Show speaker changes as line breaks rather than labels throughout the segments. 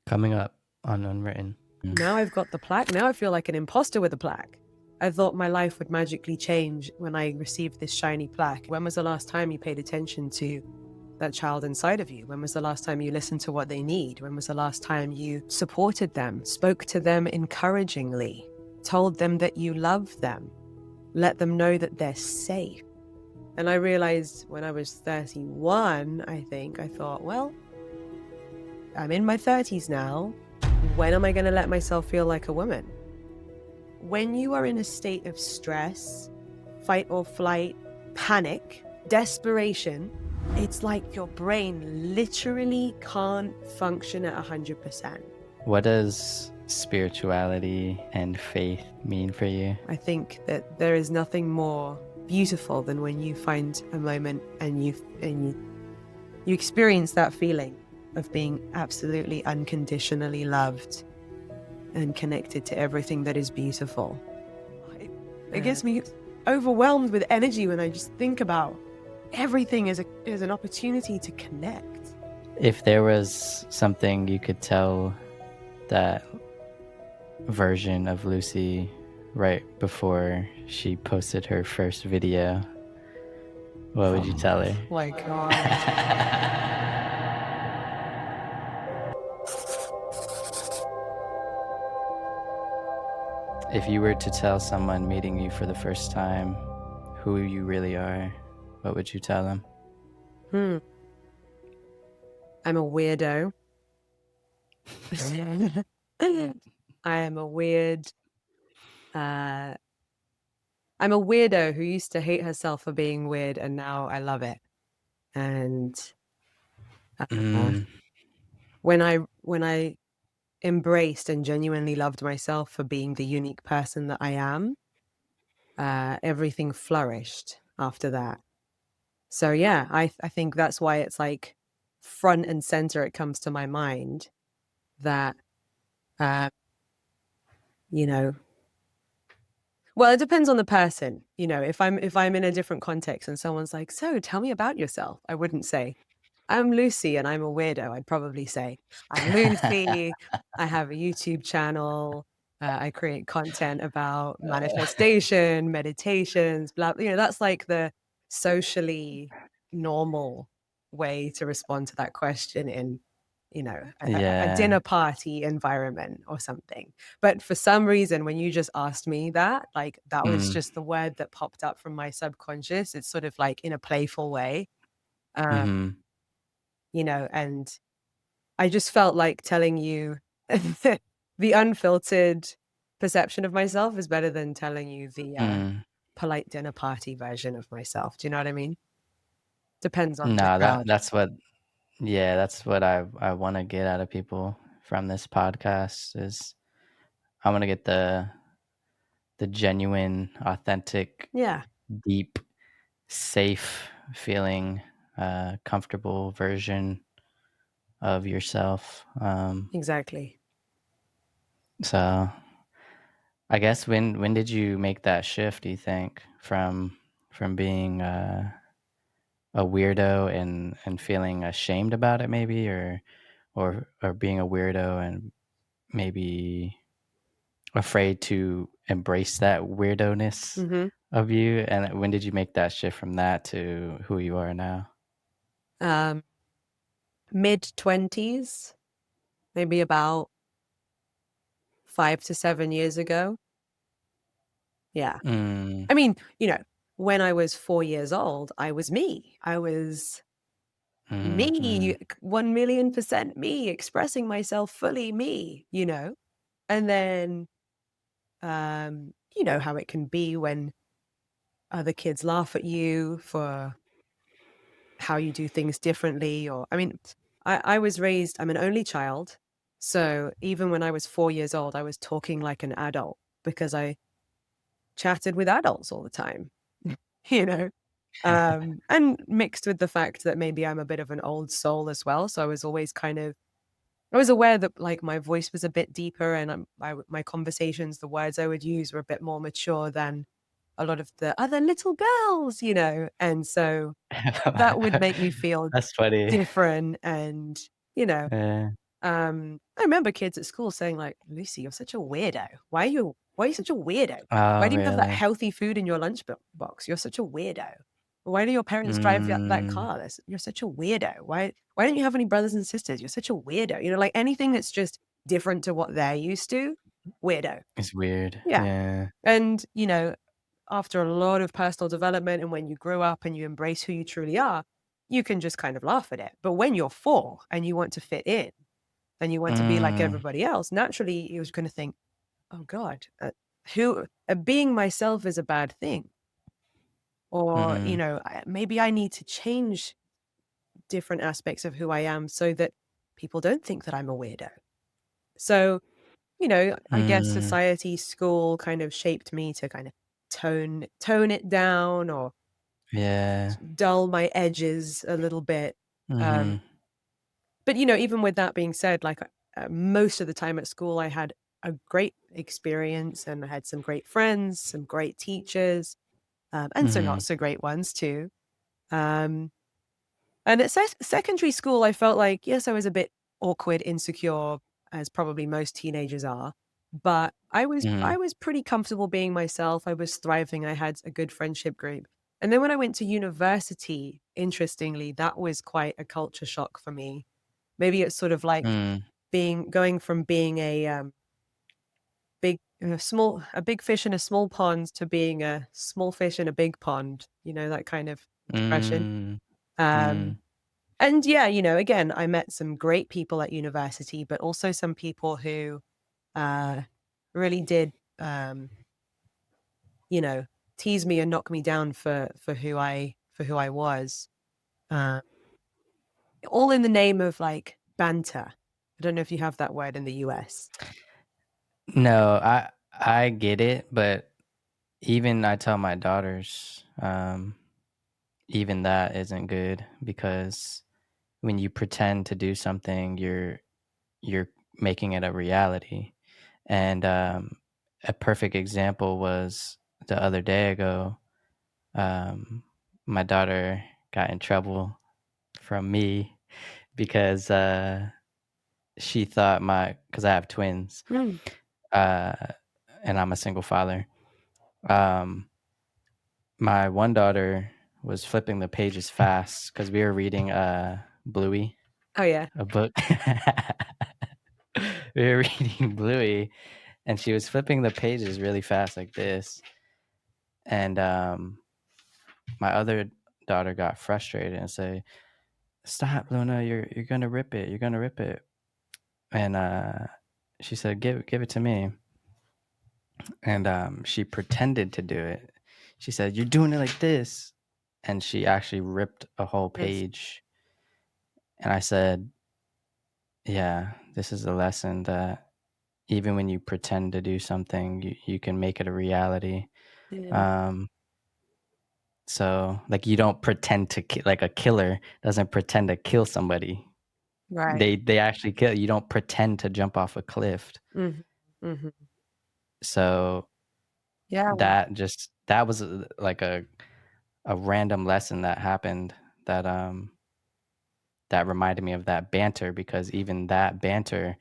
Coming up on Unwritten.
Now I've got the plaque. Now I feel like an imposter with a plaque. I thought my life would magically change when I received this shiny plaque. When was the last time you paid attention to that child inside of you? When was the last time you listened to what they need? When was the last time you supported them, spoke to them encouragingly, told them that you love them, let them know that they're safe? And I realized when I was 31, I thought, well, I'm in my 30s now. When am I going to let myself feel like a woman? When you are in a state of stress, fight or flight, panic, desperation, it's like your brain literally can't function at 100%.
What does spirituality and faith mean for you?
I think that there is nothing more beautiful than when you find a moment and you experience that feeling of being absolutely unconditionally loved and connected to everything that is beautiful. It gets me overwhelmed with energy when I just think about everything as an opportunity to connect.
If there was something you could tell that version of Lucy right before she posted her first video, what would you tell her?
My God.
If you were to tell someone meeting you for the first time who you really are, what would you tell them?
I'm a weirdo. I am a weird. I'm a weirdo who used to hate herself for being weird, and now I love it. And when I embraced and genuinely loved myself for being the unique person that I am, everything flourished after that. So yeah, I think that's why it's like front and center. It comes to my mind that, well, it depends on the person. If I'm in a different context and someone's like, so tell me about yourself, I wouldn't say, I'm Lucy and I'm a weirdo. I'd probably say, I'm Lucy. I have a YouTube channel. I create content about manifestation, meditations, blah. That's like the socially normal way to respond to that question in, a dinner party environment or something. But for some reason, when you just asked me that, like that was just the word that popped up from my subconscious. It's sort of like in a playful way. And I just felt like telling you the unfiltered perception of myself is better than telling you the polite dinner party version of myself. Do you know what I mean? Depends on the crowd.
That's what I want to get out of people from this podcast is I want to get the genuine, authentic, deep, safe feeling, comfortable version of yourself.
Exactly.
So I guess when did you make that shift, do you think, from being a weirdo and feeling ashamed about it maybe, or being a weirdo and maybe afraid to embrace that weirdoness of you? And when did you make that shift from that to who you are now?
Mid-20s, maybe about 5 to 7 years ago. Yeah. I mean, when I was 4 years old, I was me. I was me, 1,000,000% me, expressing myself fully me, And then, you know how it can be when other kids laugh at you for how you do things differently. I was raised, I'm an only child. So even when I was 4 years old, I was talking like an adult because I chatted with adults all the time, and mixed with the fact that maybe I'm a bit of an old soul as well. So I was always I was aware that like my voice was a bit deeper and my conversations, the words I would use were a bit more mature than a lot of the other little girls, and so that would make me feel
That's funny.
different and,
Yeah.
I remember kids at school saying like, "Lucy, you're such a weirdo. Why are you such a weirdo? Why
Oh,
do you have that
really?
healthy food in your lunch box? You're such a weirdo. Why do your parents drive that
Mm,
car? You're such a weirdo. Why don't you have any brothers and sisters? You're such a weirdo." Like anything that's just different to what they're used to, weirdo.
it's weird.
Yeah.
Yeah.
And, after a lot of personal development and when you grow up and you embrace who you truly are, you can just kind of laugh at it. But when you're 4 and you want to fit in and you want to be like
Mm,
everybody else, naturally you're gonna think, "Oh god, who being myself is a bad thing." Or,
mhm,
maybe I need to change different aspects of who I am so that people don't think that I'm a weirdo. So, I guess
mm,
society, school kind of shaped me to kind of tone it down or
yeah.
dull my edges a little bit. Um,
Mhm,
but even with that being said, like most of the time at school, I had a great experience and I had some great friends, some great teachers, and some not
mhm,
so great ones too. Um, and at secondary school, I felt like, yes, I was a bit awkward, insecure, as probably most teenagers are. But I was
mhm,
I was pretty comfortable being myself. I was thriving. I had a good friendship group. And then when I went to university, interestingly, that was quite a culture shock for me. Maybe it's sort of like
mm,
being going from being a big fish in a small pond to being a small fish in a big pond. That kind of expression.
mm,
Um,
mm,
and yeah, again, I met some great people at university, but also some people who uh, really did, um, you know, tease me and knock me down for who I was. Uh, all in the name of like banter. I don't know if you have that word in the US.
no, I get it, but even I tell my daughters, even that isn't good because when you pretend to do something, you're making it a reality. And a perfect example was the other day ago. Um, my daughter got in trouble from me because she thought because I have twins,
Mm.
uh, and I'm a single father. Um, my one daughter was flipping the pages fast because we were reading Bluey,
Oh yeah.
a book. We were reading Bluey, and she was flipping the pages really fast like this. And my other daughter got frustrated and said, "Stop, Luna! You're gonna rip it. You're gonna rip it." And she said, "Give it to me." And she pretended to do it. She said, "You're doing it like this," and she actually ripped a whole
Mm.
page. And I said, "Yeah, this is a lesson that even when you pretend to do something, you can make it a reality."
Yeah.
Um, so like you don't pretend to like a killer doesn't pretend to kill somebody.
Right.
They actually kill. You don't pretend to jump off a cliff.
Mhm. Mhm.
So
Yeah.
that was like a random lesson that happened that that reminded me of that banter because even that banter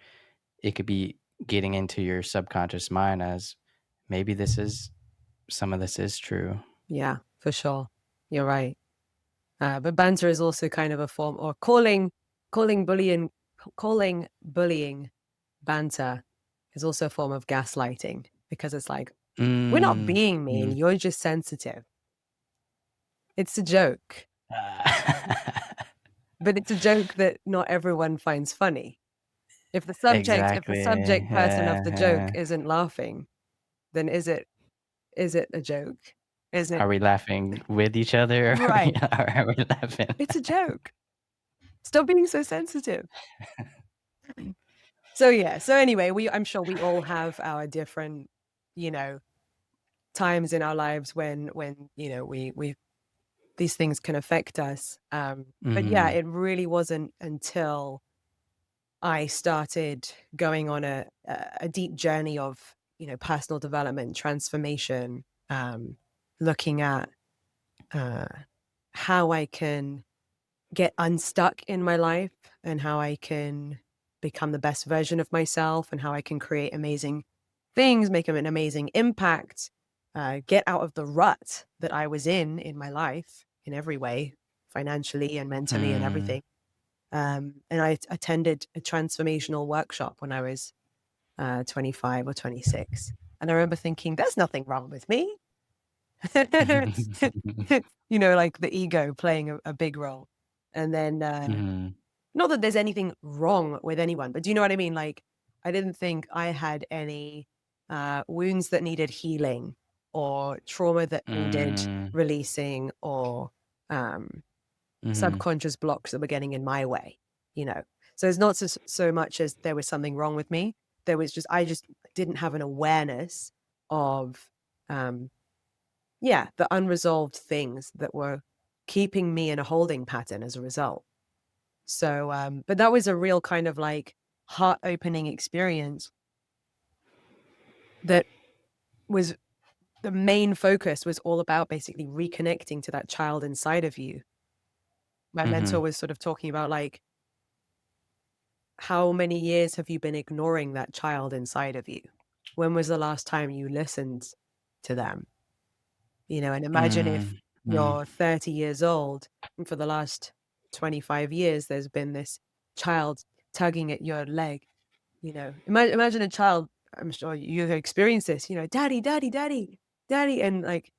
it could be getting into your subconscious mind as maybe some of this is true.
Yeah, for sure. You're right. But banter is also kind of a form, or calling bullying calling bullying banter is also a form of gaslighting because it's like, we're not
Mm.
being mean,
Mm.
you're just sensitive. It's a joke, but it's a joke that not everyone finds funny. If the subject
Exactly.
person of
Yeah,
the joke
yeah.
isn't laughing, then is it a joke? Isn't it
Are we laughing with each other or
right?
are we laughing?
It's a joke. Stop being so sensitive. So yeah. So anyway, I'm sure we all have our different, you know, times in our lives when we these things can affect us. But yeah,
Mhm.
it really wasn't until I started going on a deep journey of personal development, transformation, looking at uh, how I can get unstuck in my life and how I can become the best version of myself and how I can create amazing things, make an amazing impact, get out of the rut that I was in my life in every way, financially and mentally and
Mm.
everything. And I attended a transformational workshop when I was 25 or 26. And I remember thinking, there's nothing wrong with me. Like the ego playing a big role. And then,
Mhm.
not that there's anything wrong with anyone, but do you know what I mean? Like, I didn't think I had any wounds that needed healing or trauma that needed
Mm.
releasing or um,
Mhm.
subconscious blocks that were getting in my way, you know? So it's not so much as there was something wrong with me. I just didn't have an awareness of, um, yeah, the unresolved things that were keeping me in a holding pattern as a result. So, but that was a real kind of like heart opening experience that was the main focus was all about basically reconnecting to that child inside of you. My mentor
Mhm.
was sort of talking about like, how many years have you been ignoring that child inside of you? When was the last time you listened to them? And imagine if
Mm. Mm.
you're 30 years old and for the last 25 years, there's been this child tugging at your leg. Imagine a child, I'm sure you've experienced this, daddy, daddy, daddy, daddy. And like,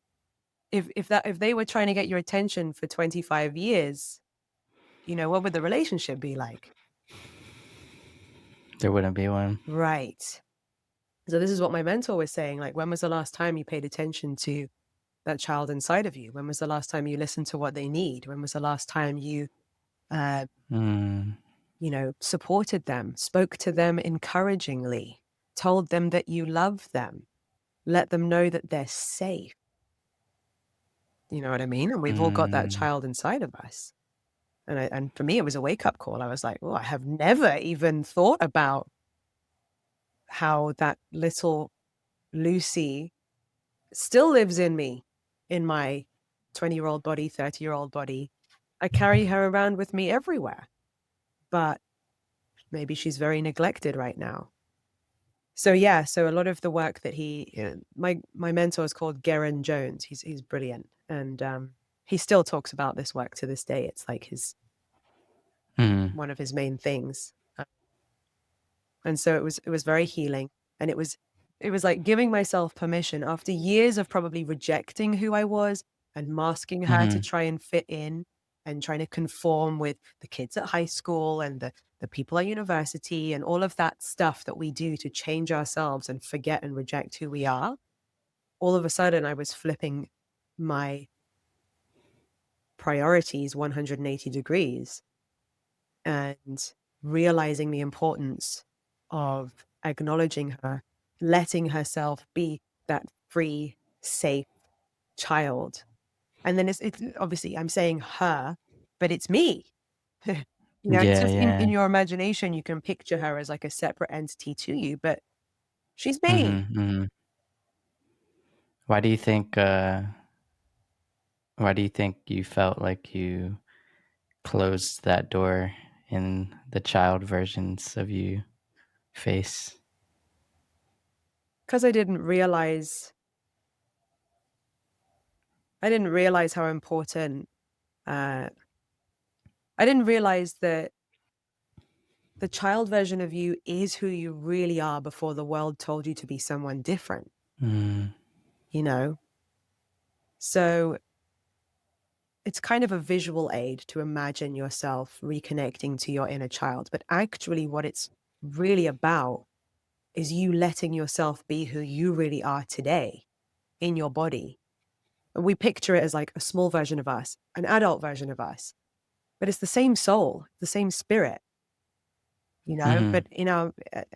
if they were trying to get your attention for 25 years, what would the relationship be like?
There wouldn't be one.
Right. So this is what my mentor was saying. Like, when was the last time you paid attention to that child inside of you? When was the last time you listened to what they need? When was the last time you, uh,
Mm.
supported them, spoke to them encouragingly, told them that you love them, let them know that they're safe? You know what I mean? And we've all got that
Mm.
child inside of us. And for me, it was a wake up call. I was like, oh, I have never even thought about how that little Lucie still lives in me, in my 20-year-old body, 30-year-old body. I carry her around with me everywhere, but maybe she's very neglected right now. So yeah, so a lot of the work that my mentor is called Garen Jones. He's brilliant, and he still talks about this work to this day. It's like his
Mm.
one of his main things. And so it was very healing. And it was like giving myself permission after years of probably rejecting who I was and masking her to
Mhm.
try and fit in and trying to conform with the kids at high school and the people at university and all of that stuff that we do to change ourselves and forget and reject who we are. All of a sudden, I was flipping my priorities 180 degrees and realizing the importance of acknowledging her, letting herself be that free, safe child. And then it's obviously I'm saying her, but it's me. It's
Yeah,
just in
yeah.
your imagination, you can picture her as like a separate entity to you, but she's me.
Mhm. Mhm. Why do you think, why do you think you felt like you closed that door in the child versions of you face?
Because I didn't realize how important, uh, I didn't realize that the child version of you is who you really are before the world told you to be someone different,
Mm.
you know? So it's kind of a visual aid to imagine yourself reconnecting to your inner child. But actually, what it's really about is you letting yourself be who you really are today in your body. And we picture it as like a small version of us, an adult version of us, but it's the same soul, the same spirit.
Mhm.
But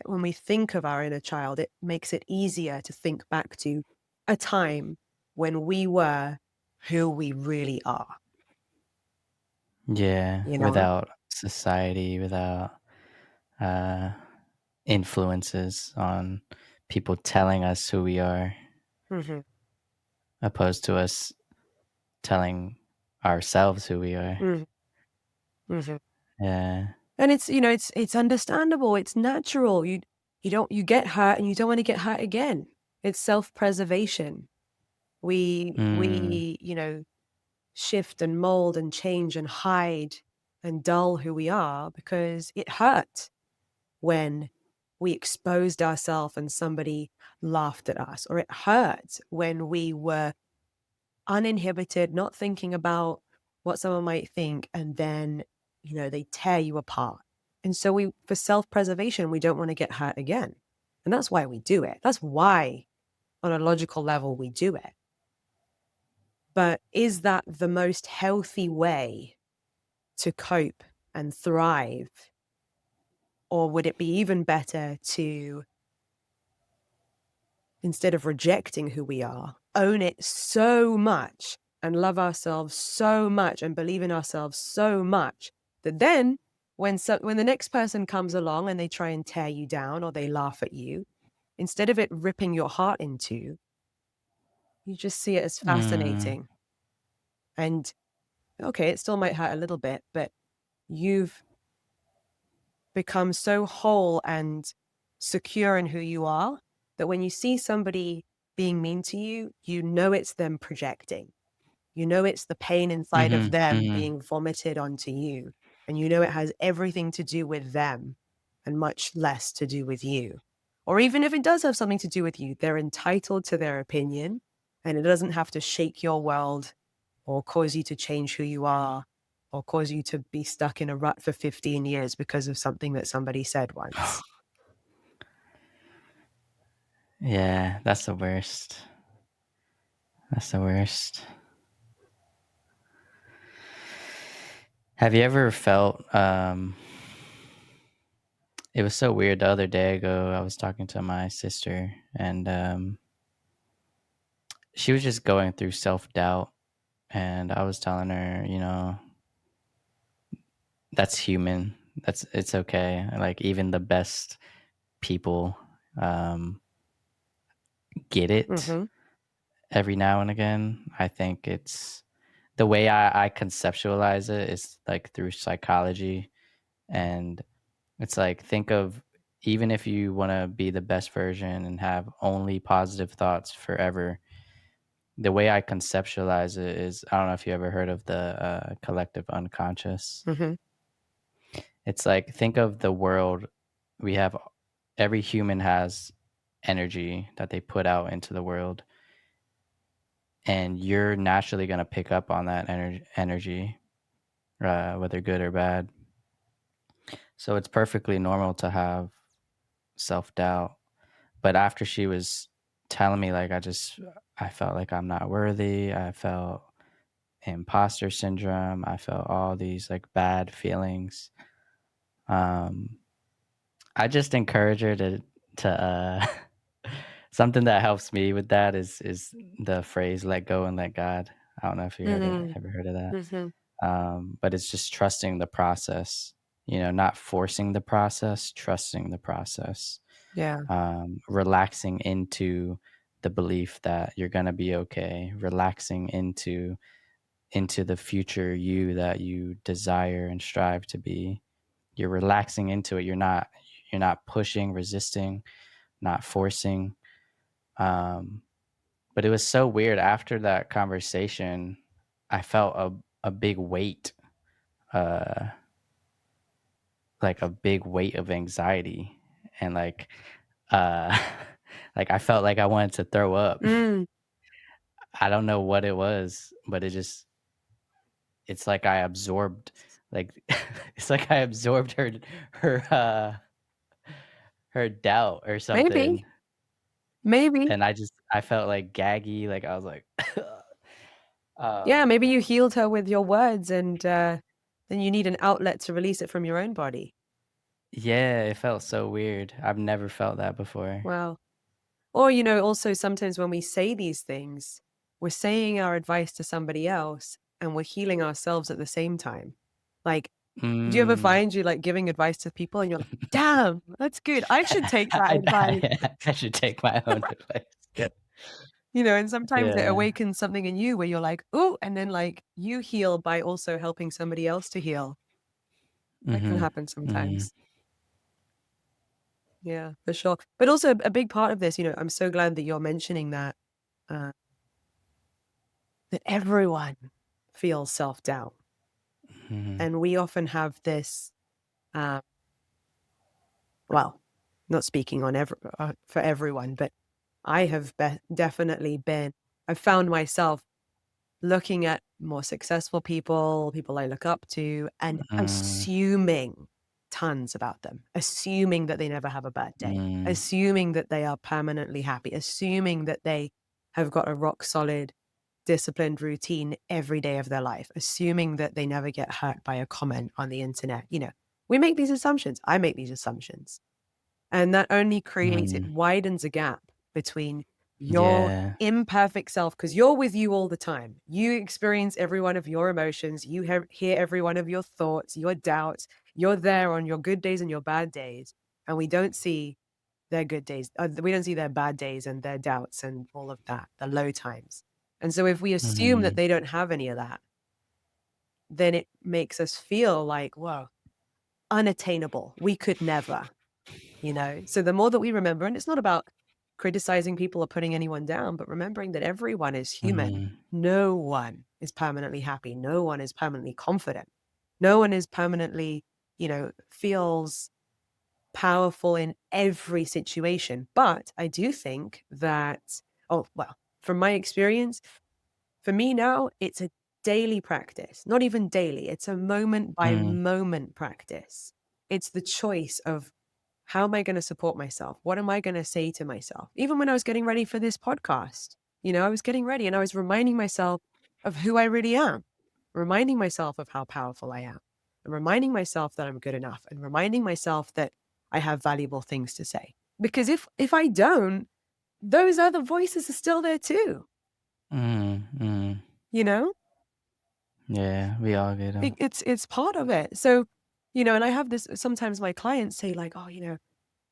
when we think of our inner child, it makes it easier to think back to a time when we were who we really are,
Yeah,
you know?
without society, without, uh, influences on people telling us who we are,
Hmm.
opposed to us telling ourselves who we are.
Hmm. Hmm.
Yeah.
And it's, it's understandable. It's natural. You get hurt and you don't want to get hurt again. It's self-preservation.
Mm.
We, shift and mold and change and hide and dull who we are because it hurt when we exposed ourselves and somebody laughed at us, or it hurt when we were uninhibited, not thinking about what someone might think, and then, they tear you apart. And so for self-preservation, we don't want to get hurt again. And that's why we do it. That's why, on a logical level, we do it. But is that the most healthy way to cope and thrive? Or would it be even better to, instead of rejecting who we are, own it so much and love ourselves so much and believe in ourselves so much that then when the next person comes along and they try and tear you down or they laugh at you, instead of it ripping your heart into, you just see it as
Mm.
fascinating. And okay, it still might hurt a little bit, but you've become so whole and secure in who you are that when you see somebody being mean to you, you know it's them projecting. You know it's the pain inside of
Mhm,
them
mhm.
being vomited onto you. And you know it has everything to do with them and much less to do with you. Or even if it does have something to do with you, they're entitled to their opinion and it doesn't have to shake your world or cause you to change who you are or cause you to be stuck in a rut for 15 years because of something that somebody said once.
Yeah, that's the worst. That's the worst. Have you ever felt, it was so weird the other day ago, I was talking to my sister and, she was just going through self-doubt, and I was telling her, "That's human. It's okay." Like, even the best people, um, get it
Mhm,
every now and again. I think it's the way I conceptualize it is, like, through psychology, and it's like, think of even if you wanna be the best version and have only positive thoughts forever, the way I conceptualize it is I don't know if you ever heard of the, collective unconscious.
mhm,
It's like, think of the world we have every human has energy that they put out into the world, and you're naturally gonna pick up on that energy, whether good or bad. So it's perfectly normal to have self-doubt. But after she was telling me, like, I felt like I'm not worthy, I felt imposter syndrome, I felt all these, like, bad feelings, um, I just encourage her to something that helps me with that is the phrase "let go and let God." I don't know if you
mhm,
ever heard of that,
mhm.
but it's just trusting the process, not forcing the process, trusting the process.
Yeah.
Relaxing into the belief that you're gonna be okay, relaxing into the future you that you desire and strive to be. You're relaxing into it. You're not pushing, resisting, not forcing. Um, but it was so weird after that conversation. I felt a big weight, uh, like a big weight of anxiety, and uh, like I felt like I wanted to throw up.
Mm.
I don't know what it was, but it's like I absorbed like it's like I absorbed her her doubt or something.
Maybe, maybe.
And I felt like gaggy, like I was like
Yeah,
um
maybe you healed her with your words and, then you need an outlet to release it from your own body.
yeah, it felt so weird. I've never felt that before.
Wow. Or, also sometimes when we say these things, we're saying our advice to somebody else and we're healing ourselves at the same time. Like, do you ever
Mm.
find you like giving advice to people and you're like, damn, that's good. I should take that advice.
I should take my own advice.
And sometimes it
Yeah.
awakens something in you where you're like, oh, and then like you heal by also helping somebody else to heal. That can
Mhm.
happen
Mhm.
sometimes. Yeah, for sure. But also a big part of this, I'm so glad that you're mentioning that, uh, that everyone feels self-doubt.
Mhm.
And we often have this, uh, well, not speaking on for everyone, but I have definitely been, I've found myself looking at more successful people, people I look up to, and
Mm.
assuming tons about them, assuming that they never have a bad day,
Mm.
assuming that they are permanently happy, assuming that they have got a rock solid, disciplined routine every day of their life, assuming that they never get hurt by a comment on the internet. We make these assumptions. I make these assumptions. And that only creates, it
Mm.
widens a gap between your
Yeah.
imperfect self, because you're with you all the time. You experience every one of your emotions. You hear every one of your thoughts, your doubts. You're there on your good days and your bad days. And we don't see their good days. We don't see their bad days and their doubts and all of that, the low times. And so if we assume that
Mhm.
they don't have any of that, then it makes us feel like, whoa, unattainable. We could never. So the more that we remember, and it's not about criticizing people or putting anyone down, but remembering that everyone is human.
Mhm.
No one is permanently happy. No one is permanently confident. No one is permanently, feels powerful in every situation. But I do think that, oh, well, from my experience, for me now, it's a daily practice, not even daily. It's a moment by
Mm.
moment practice. It's the choice of, how am I going to support myself? What am I going to say to myself? Even when I was getting ready for this podcast, I was getting ready and I was reminding myself of who I really am, reminding myself of how powerful I am, and reminding myself that I'm good enough, and reminding myself that I have valuable things to say. Because if I don't, those other voices are still there too,
Mm. Mm.
you know?
Yeah, we all get them.
It's part of it. So, and I have this, sometimes my clients say like, "Oh,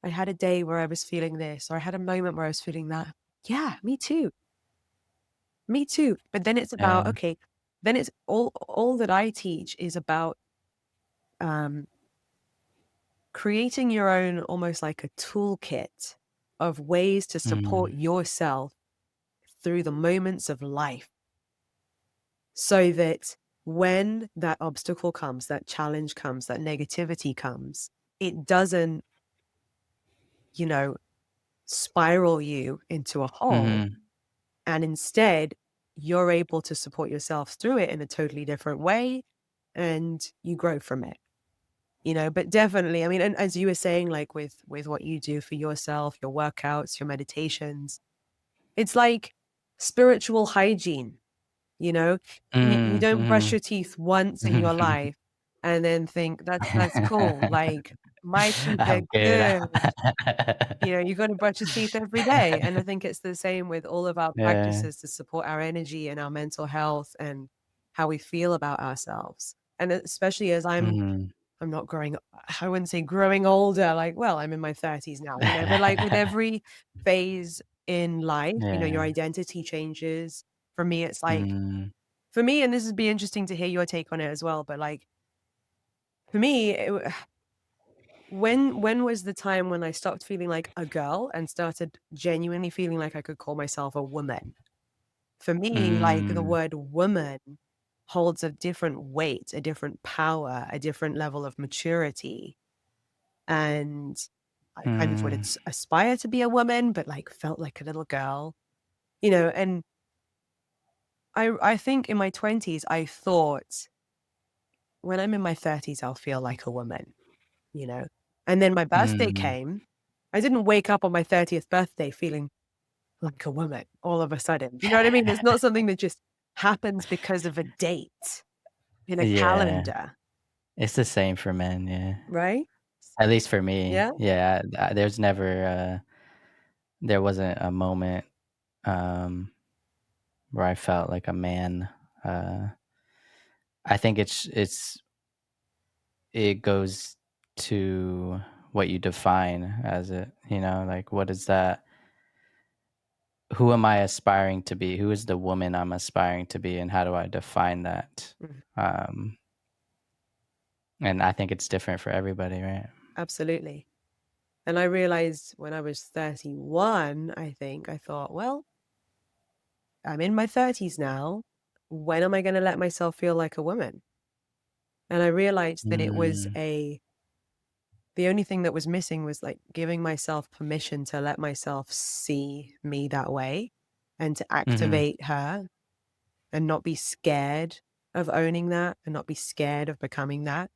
I had a day where I was feeling this, or I had a moment where I was feeling that." Yeah, me too. Me too. But then it's about,
Yeah.
okay, then it's all that I teach is about um creating your own, almost like a toolkit of ways to support
Mm.
yourself through the moments of life, so that when that obstacle comes, that challenge comes, that negativity comes, it doesn't, you know, spiral you into a hole.
Mhm.
And instead, you're able to support yourself through it in a totally different way, and you grow from it. But definitely, I mean, and as you were saying, like with what you do for yourself, your workouts, your meditations, it's like spiritual hygiene. You know, you
Mm.
don't brush
Mhm.
your teeth once in your life and then think that's cool. Like, my teeth are
I'm good.
good. You got to brush your teeth every day. And I think it's the same with all of our
Yeah.
practices to support our energy and our mental health and how we feel about ourselves. And especially as
Mhm.
I'm not growing, I wouldn't say growing older, like, well, I'm in my 30s now, but like with every phase in life, your
Yeah.
identity changes. For me, it's like,
Mm.
for me, and this would be interesting to hear your take on it as well, but like, for me, when was the time when I stopped feeling like a girl and started genuinely feeling like I could call myself a woman? For me, like, the
Mm.
word woman holds a different weight, a different power, a different level of maturity. And I kind of would
Mm.
aspire to be a woman, but like felt like a little girl, and I think in my 20s, I thought, when I'm in my 30s, I'll feel like a woman, you know? And then my birthday
Mm.
came. I didn't wake up on my 30th birthday feeling like a woman all of a sudden. You know what I mean? It's not something that just happens because of a date in a
Yeah.
calendar,
It's the same for men, yeah.
right?
At least for me.
Yeah?
Yeah, there's never, there wasn't a moment, um, where I felt like a man. Uh, I think it goes to what you define as it, like, what is that, who am I aspiring to be? Who is the woman I'm aspiring to be, and how do I define that?
Mhm.
Um, And I think it's different for everybody, right?
Absolutely. And I realized when I was 31, I think, I thought, well, I'm in my 30s now. When am I going to let myself feel like a woman? And I realized that it was
Mm,
the only thing that was missing was like giving myself permission to let myself see me that way and to
mhm,
activate her and not be scared of owning that and not be scared of becoming that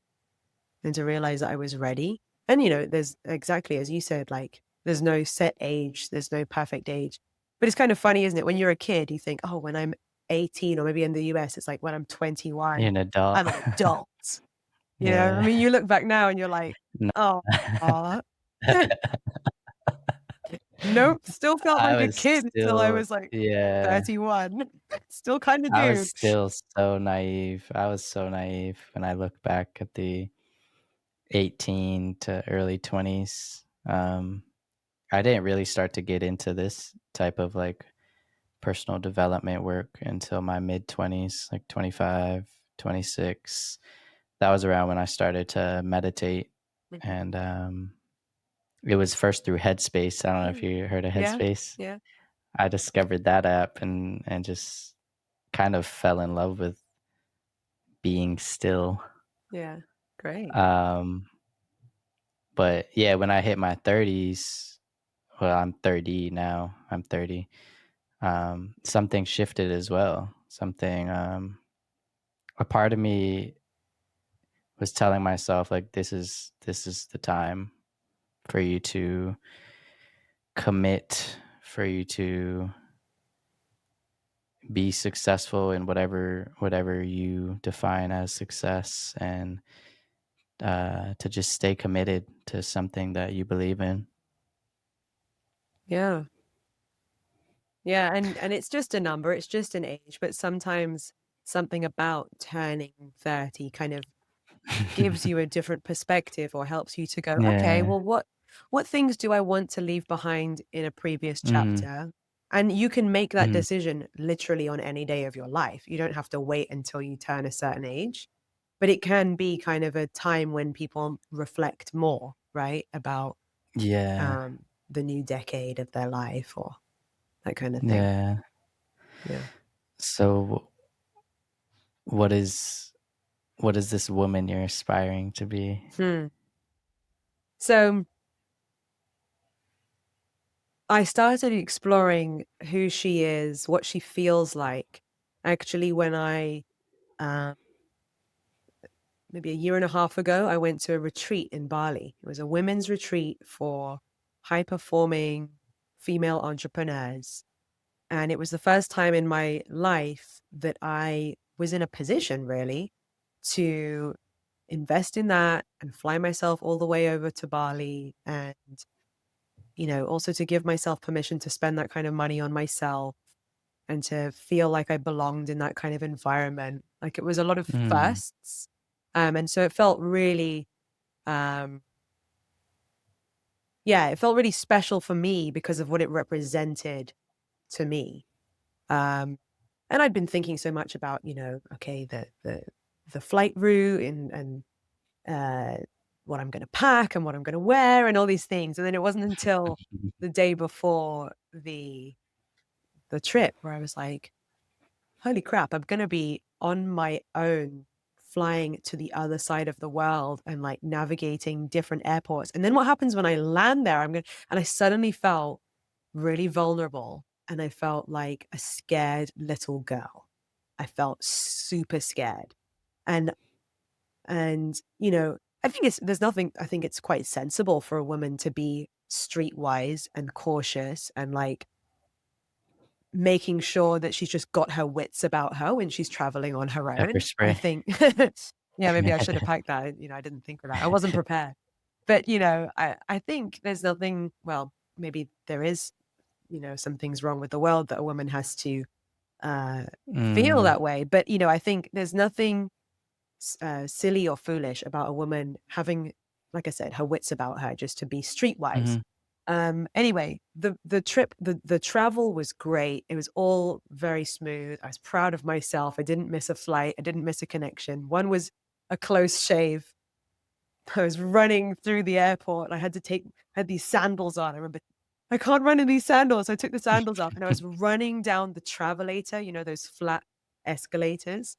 and to realize that I was ready. And, there's exactly as you said, like, there's no set age, there's no perfect age. But it's kind of funny, isn't it? When you're a kid, you think, oh, when I'm 18, or maybe in the US, it's like when I'm
you're
21,
an adult.
I'm an adult. I
Yeah.
mean, you look back now and you're like,
No.
oh, nope, still felt
I
like a
was
kid until I
still
was like
yeah,
31. Still kind of
I was
do.
still so naive. I was so naive when I look back at the 18 to early 20s. I didn't really start to get into this type of, like, personal development work until my mid-20s, like 25, 26. That was around when I started to meditate,
Mhm.
and, it was first through Headspace. I don't know if
Mm.
you heard of
Yeah,
Headspace?
yeah,
I discovered that app and just kind of fell in love with being still.
yeah. Great.
Um, but yeah, when I hit my 30s, well, I'm 30 now. I'm 30. Something shifted as well. A part of me was telling myself like this is the time for you to commit, for you to be successful in whatever you define as success, and to just stay committed to something that you believe in.
Yeah. Yeah, and it's just a number, it's just an age, but sometimes something about turning 30 kind of gives you a different perspective or helps you to go, "Okay,
Yeah.
well, what things do I want to leave behind in a previous
Mhm.
chapter?" And you can make that
Mhm.
decision literally on any day of your life. You don't have to wait until you turn a certain age, but it can be kind of a time when people reflect more, right, about,
Yeah.
the new decade of their life or that kind of thing.
Yeah.
Yeah.
So what is what is this woman you're aspiring to be?
Hmm. So I started exploring who she is, what she feels like, actually, when uh, maybe a year and a half ago, I went to a retreat in Bali. It was a women's retreat for high performing female entrepreneurs. And it was the first time in my life that I was in a position really to invest in that and fly myself all the way over to Bali and also to give myself permission to spend that kind of money on myself and to feel like I belonged in that kind of environment. Like it was a lot of
Mm.
firsts. And so it felt really, um, yeah, it felt really special for me because of what it represented to me. Um, and I'd been thinking so much about, okay, the flight route and uh, what I'm going to pack and what I'm going to wear and all these things. And then it wasn't until the day before the trip where I was like, holy crap, I'm going to be on my own flying to the other side of the world and like navigating different airports. And then what happens when I land there? And I suddenly felt really vulnerable and I felt like a scared little girl. I felt super scared. And I think I think it's quite sensible for a woman to be streetwise and cautious and like making sure that she's just got her wits about her when she's traveling on her
Pepper
own. I
spray.
think yeah, maybe I should have packed that. I didn't think of that. I wasn't prepared. But, I think there's nothing well, maybe there is, some things wrong with the world that a woman has to uh feel
Mm.
that way. But, I think there's nothing silly or foolish about a woman having, like I said, her wits about her just to be streetwise.
Mhm.
Anyway, the travel was great. It was all very smooth. I was proud of myself. I didn't miss a flight. I didn't miss a connection. One was a close shave. I was running through the airport. And I had these sandals on. I remember I can't run in these sandals. I took the sandals off and I was running down the travelator, those flat escalators,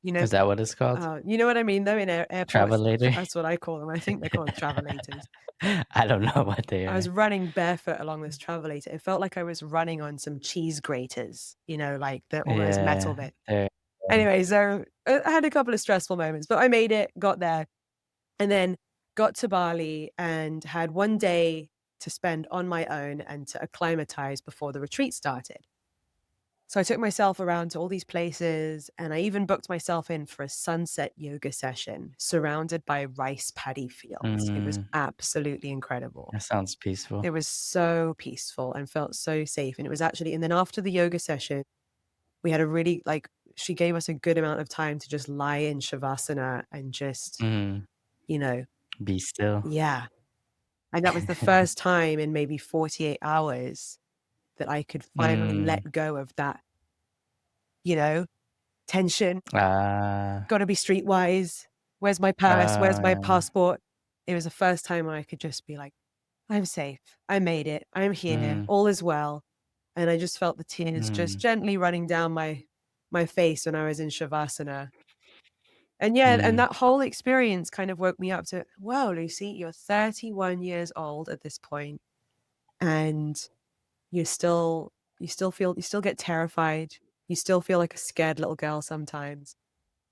you know,
Is that what it's called?
you know what I mean though, in airports,
Travelator?
that's what I call them. I think they're called travelators.
I don't know what they
I was
are.
running barefoot along this travelator. It felt like I was running on some cheese graters, like all those metal
Yeah,
bits.
they're
Anyway, so I had a couple of stressful moments, but I made it, got there, and then got to Bali and had one day to spend on my own and to acclimatize before the retreat started. So I took myself around to all these places and I even booked myself in for a sunset yoga session surrounded by rice paddy fields. It was
mm,
absolutely incredible.
that sounds peaceful.
It was so peaceful and felt so safe. And it was actually, and then after the yoga session, we had a really, she gave us a good amount of time to just lie in Shavasana and just,
Mm,
you know,
be still.
yeah. And that was the first time in maybe 48 hours that I could finally
Mm,
let go of that, you know, tension.
ah,
Got to be streetwise. Where's my purse? Where's my
ah,
passport? It was the first time I could just be like, I'm safe. I made it. I'm here.
mm,
All is well. And I just felt the tears just
mm,
gently running down my face when I was in Shavasana. And yeah, and
mm,
that whole experience kind of woke me up to, wow, Lucy, you're 31 years old at this point, and you still get terrified. You still feel like a scared little girl sometimes.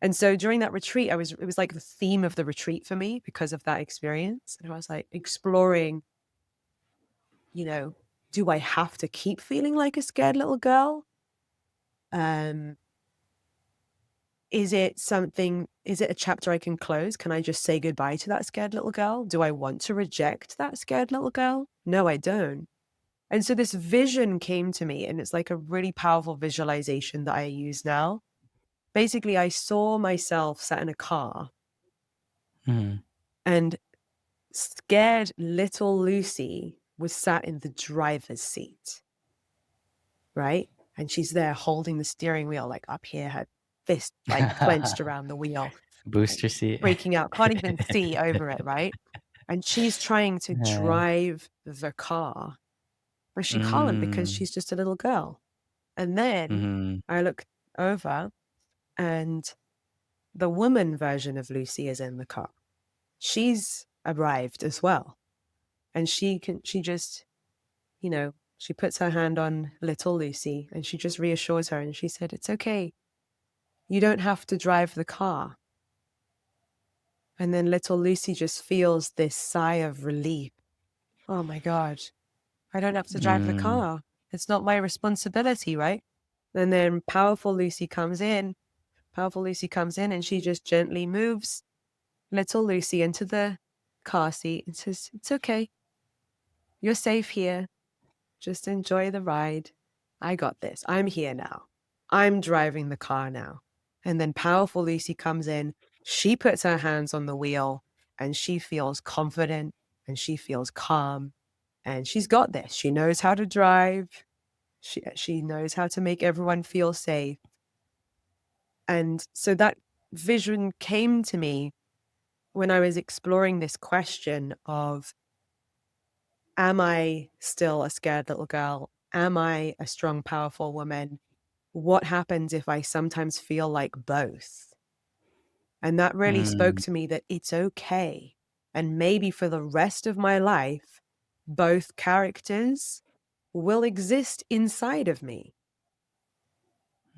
And so during that retreat, it was like the theme of the retreat for me because of that experience. And I was like exploring, you know, do I have to keep feeling like a scared little girl? Um, is it a chapter I can close? Can I just say goodbye to that scared little girl? Do I want to reject that scared little girl? No, I don't. And so this vision came to me, and it's like a really powerful visualization that I use now. Basically, I saw myself sat in a car
mm.
and scared little Lucy was sat in the driver's seat, right? And she's there holding the steering wheel, like up here, her fist like clenched around the wheel, like
Booster seat.
freaking out, can't even see over it, right? And she's trying to
Yeah.
drive the car, but she can't because
Mm,
she's just a little girl. And then
mhm,
I look over and the woman version of Lucy is in the car. She's arrived as well. And she just, she puts her hand on little Lucy and she just reassures her and she said, it's okay. You don't have to drive the car. And then little Lucy just feels this sigh of relief. Oh my God, I don't have to drive the
mm,
car. It's not my responsibility, right? And then Powerful Lucy comes in and she just gently moves little Lucy into the car seat and says, it's okay. You're safe here. Just enjoy the ride. I got this. I'm here now. I'm driving the car now. And then powerful Lucy comes in. She puts her hands on the wheel and she feels confident and she feels calm and she's got this. She knows how to drive. She knows how to make everyone feel safe. And so that vision came to me when I was exploring this question of, am I still a scared little girl? Am I a strong, powerful woman? What happens if I sometimes feel like both? And that really spoke
mm,
to me that it's okay. And maybe for the rest of my life, both characters will exist inside of me.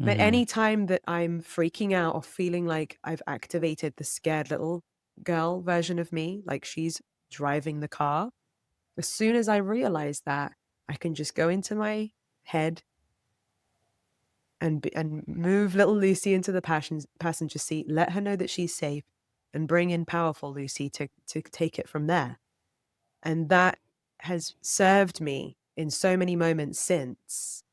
But
mhm,
any time that I'm freaking out or feeling like I've activated the scared little girl version of me, like she's driving the car, as soon as I realize that, I can just go into my head and move little Lucy into the passenger seat, let her know that she's safe, and bring in powerful Lucy to take it from there. And that has served me in so many moments since.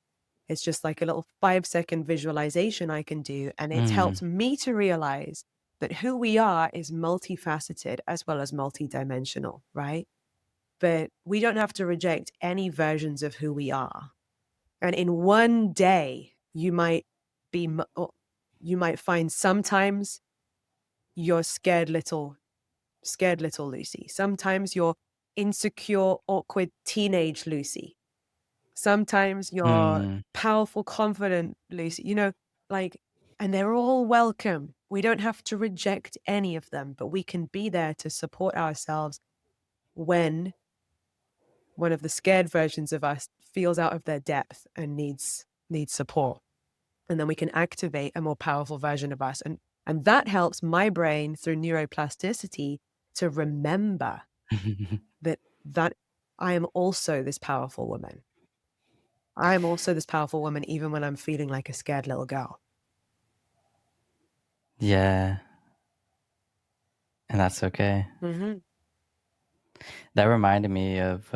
It's just like a little 5-second visualization I can do, and it's
mm,
helped me to realize that who we are is multifaceted as well as multidimensional, right? But we don't have to reject any versions of who we are. And in one day, you might find sometimes you're scared little scared little Lucy. Sometimes you're insecure, awkward teenage Lucy. Sometimes you're
Mm.
powerful, confident Lucy, like, and they're all welcome. We don't have to reject any of them, but we can be there to support ourselves when one of the scared versions of us feels out of their depth and needs support. And then we can activate a more powerful version of us. And that helps my brain through neuroplasticity to remember that I am also this powerful woman. I am also this powerful woman, even when I'm feeling like a scared little girl.
Yeah, and that's okay.
Mm-hmm.
That reminded me of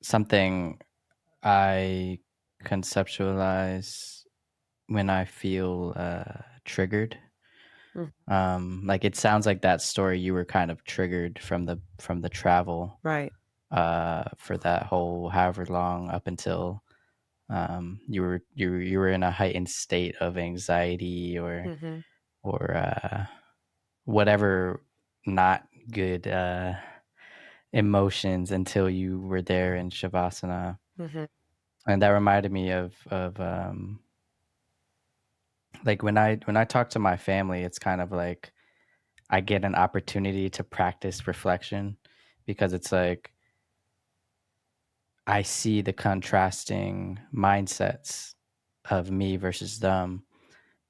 something I conceptualize when I feel triggered.
Mm,
Like it sounds like that story you were kind of triggered from the travel
right.
for that whole however long up until you were in a heightened state of anxiety
Mm-hmm.
or whatever not good emotions until you were there in shavasana.
Mm-hmm.
And that reminded me of like when I talk to my family, it's kind of like I get an opportunity to practice reflection because it's like I see the contrasting mindsets of me versus them.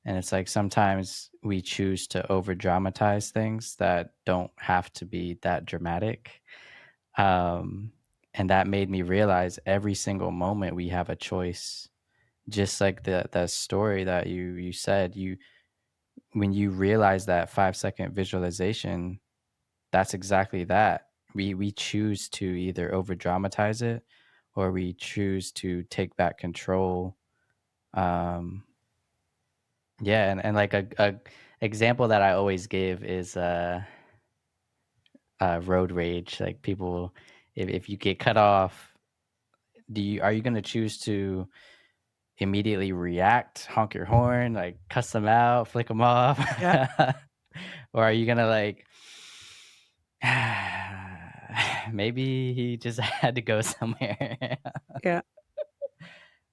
And it's like sometimes we choose to over dramatize things that don't have to be that dramatic. Um, and that made me realize every single moment we have a choice. Just like the story that you said, you when you realize that 5 second visualization, that's exactly that. We choose to either over dramatize it or we choose to take back control. Um, yeah, and like a example that I always give is road rage. Like people, if you get cut off, are you gonna choose to immediately react, honk your horn, like cuss them out, flick them off,
Yeah.
or are you gonna like maybe he just had to go somewhere?
Yeah.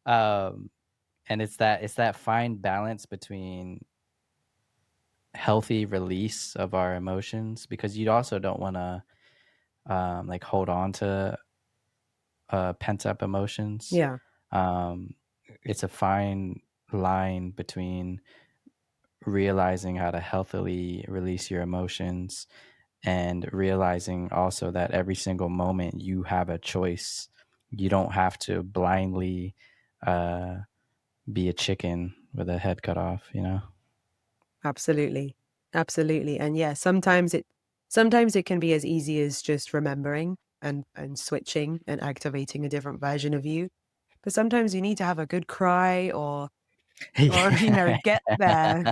um, and it's that fine balance between healthy release of our emotions because you also don't want to like hold on to pent up emotions.
Yeah.
Um, it's a fine line between realizing how to healthily release your emotions and realizing also that every single moment you have a choice. You don't have to blindly uh, be a chicken with a head cut off, you know?
Absolutely. Absolutely. And yeah, sometimes it can be as easy as just remembering and switching and activating a different version of you. But sometimes you need to have a good cry or
Yeah.
get there.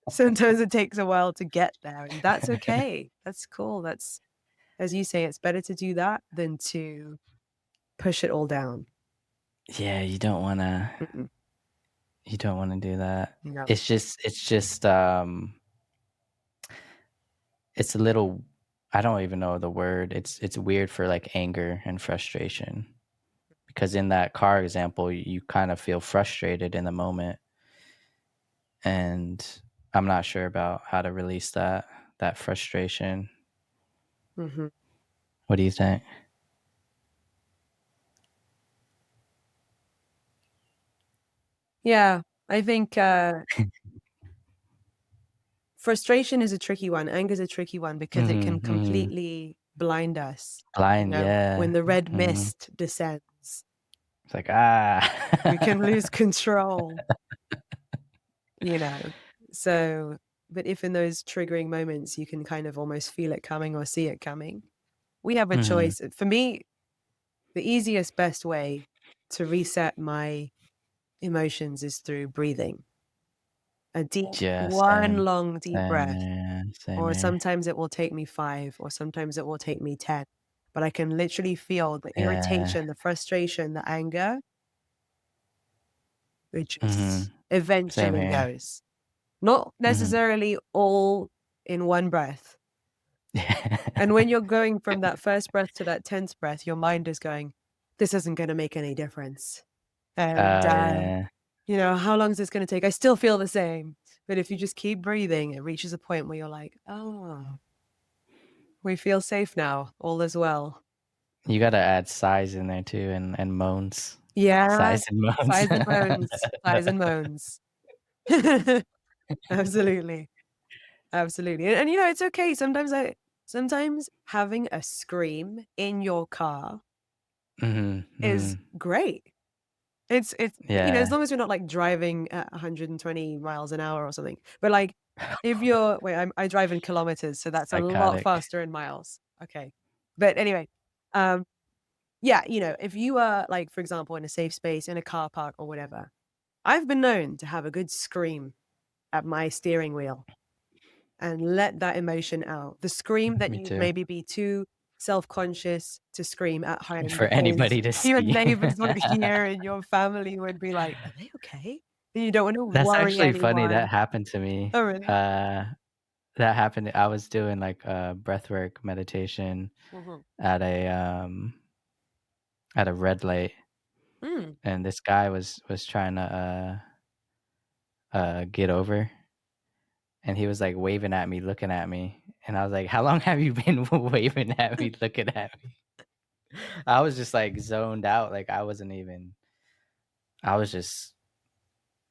Sometimes it takes a while to get there, and that's okay. That's cool. That's, as you say, it's better to do that than to push it all down.
Yeah, you don't want to
Mm-mm.
you don't want to do that.
No.
It's just it's a little I don't even know the word. It's weird for like anger and frustration because in that car example, you kind of feel frustrated in the moment and I'm not sure about how to release that frustration.
Hmm.
What do you think?
Yeah, I think frustration is a tricky one. Anger is a tricky one because it can
Mhm, mhm.
completely blind us.
Blind,
When
yeah.
the red
Mhm.
mist descends,
It's like,
we can
ah.
lose control, you know. So, but if in those triggering moments you can kind of almost feel it coming or see it coming, we have a
Mhm.
choice. For me, the easiest, best way to reset my emotions is through breathing.
Yeah,
One
same.
long deep
Same
breath.
here, same
Or
here.
sometimes it will take me 5, or sometimes it will take me 10. But I can literally feel the
Yeah.
irritation, the frustration, the anger, which
Mhm.
just
Same
eventually
here.
goes. Not
Mhm.
necessarily all. in one breath. And
Yeah.
when you're going from that first breath to that 10th breath, your mind is going, this isn't going to make any difference. And,
Yeah.
how long is this going to take? I still feel the same. But if you just keep breathing, it reaches a point where you're like, oh, we feel safe now. All is well.
You gotta add sighs in there too and moans.
Yeah.
Sighs and moans.
Sighs and moans. Sighs and moans. Absolutely. Absolutely. And it's okay. Sometimes having a scream in your car
Mhm,
is
mhm.
great. It's as
Yeah,
long as you're not, like, driving at 120 miles an hour or something. But, like, if you're wait, I drive in kilometers, so that's a lot
psychotic.
faster in miles. Okay. But anyway, um, yeah, if you are, like, for example, in a safe space, in a car park or whatever, I've been known to have a good scream at my steering wheel and let that emotion out. The scream that
Me
you'd
too.
maybe be too self-conscious to scream at home
For
because
anybody to
your
see.
neighbors would hear and your family would be like, "Are they okay?" And you don't want to
That's
worry
actually funny, that
anyone.
happened to me.
Oh, really?
That happened I was doing, like, a breathwork meditation
Mhm.
at a red light,
Mm.
and this guy was trying to, get over, and he was, like, waving at me, looking at me, and I was like, "How long have you been waving at me, looking at me?" I was just, like, zoned out, like, I was just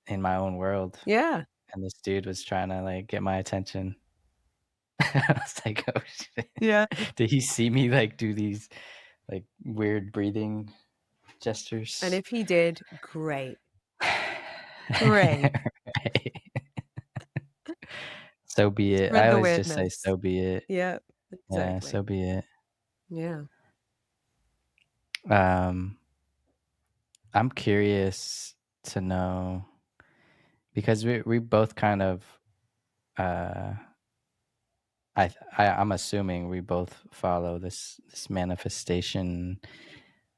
in my own world,
Yeah.
and this dude was trying to, like, get my attention. I was like, "Oh, shit."
Yeah.
Did he see me, like, do these, like, weird breathing
And
gestures?
if he did, great. Great.
Right. So be it. I
Spread the
always just say,
weirdness.
"So be it."
Yeah,
Yeah,
exactly.
so be it.
Yeah.
Um, I'm curious to know because we both kind of, uh I'm assuming we both follow this manifestation,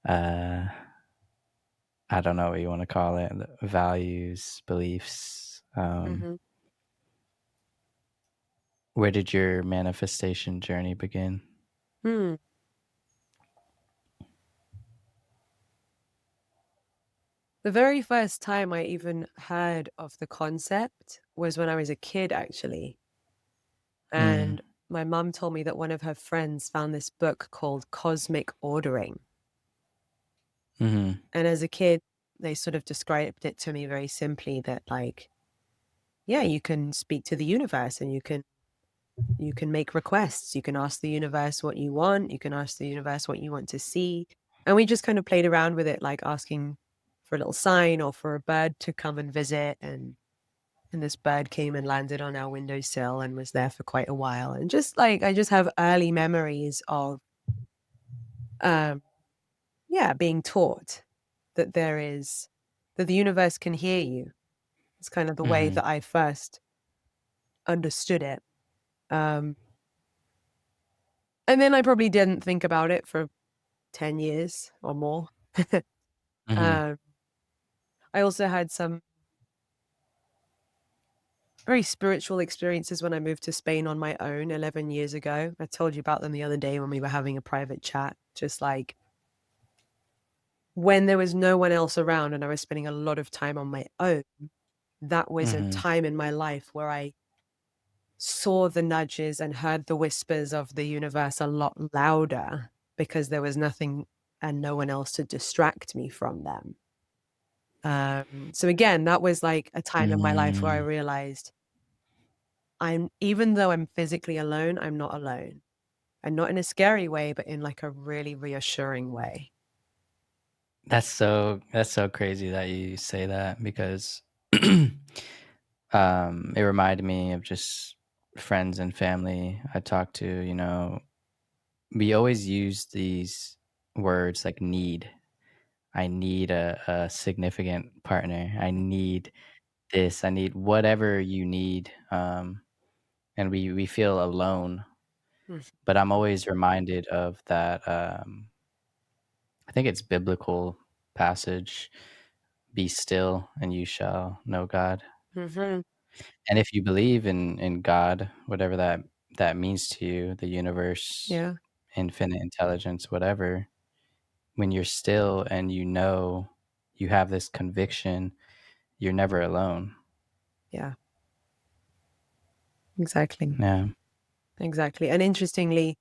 uh, I don't know what you wanna call it, values, beliefs.
Mhm.
Where did your manifestation journey begin?
Hmm. The very first time I even heard of the concept was when I was a kid, actually.
Mm,
And my mum told me that one of her friends found this book called Cosmic Ordering.
mhm,
And as a kid, they sort of described it to me very simply that, like, yeah, you can speak to the universe and you can make requests. You can ask the universe what you want. You can ask the universe what you want to see. And we just kind of played around with it, like asking for a little sign or for a bird to come and visit. And this bird came and landed on our windowsill and was there for quite a while. And just like I just have early memories of um yeah, being taught that that the universe can hear you. It's kind of the way
mhm,
that I first understood it. Um and then I probably didn't think about it for 10 years or more.
mhm,
um I also had some very spiritual experiences when I moved to Spain on my own 11 years ago. I told you about them the other day when we were having a private chat. Just like when there was no one else around and I was spending a lot of time on my own, that was a
mhm.
time in my life where I saw the nudges and heard the whispers of the universe a lot louder because there was nothing and no one else to distract me from them. So again, that was like a time in my life where I
Mm.
realized even though I'm physically alone, I'm not alone. And not in a scary way, but in like a really reassuring way.
That's so crazy that you say that because, it reminded me of just friends and family I talked to, we always use these words like need. I need a significant partner. I need this. I need whatever you need. And we feel alone.
Mm.
But I'm always reminded of that. I think it's biblical passage. Be still, and you shall know God.
Mhm.
And if you believe in God, whatever that means to you, the universe,
Yeah.
infinite intelligence, whatever, when you're still and you know you have this conviction, you're never alone.
Yeah. Exactly.
Yeah.
Exactly. And interestingly,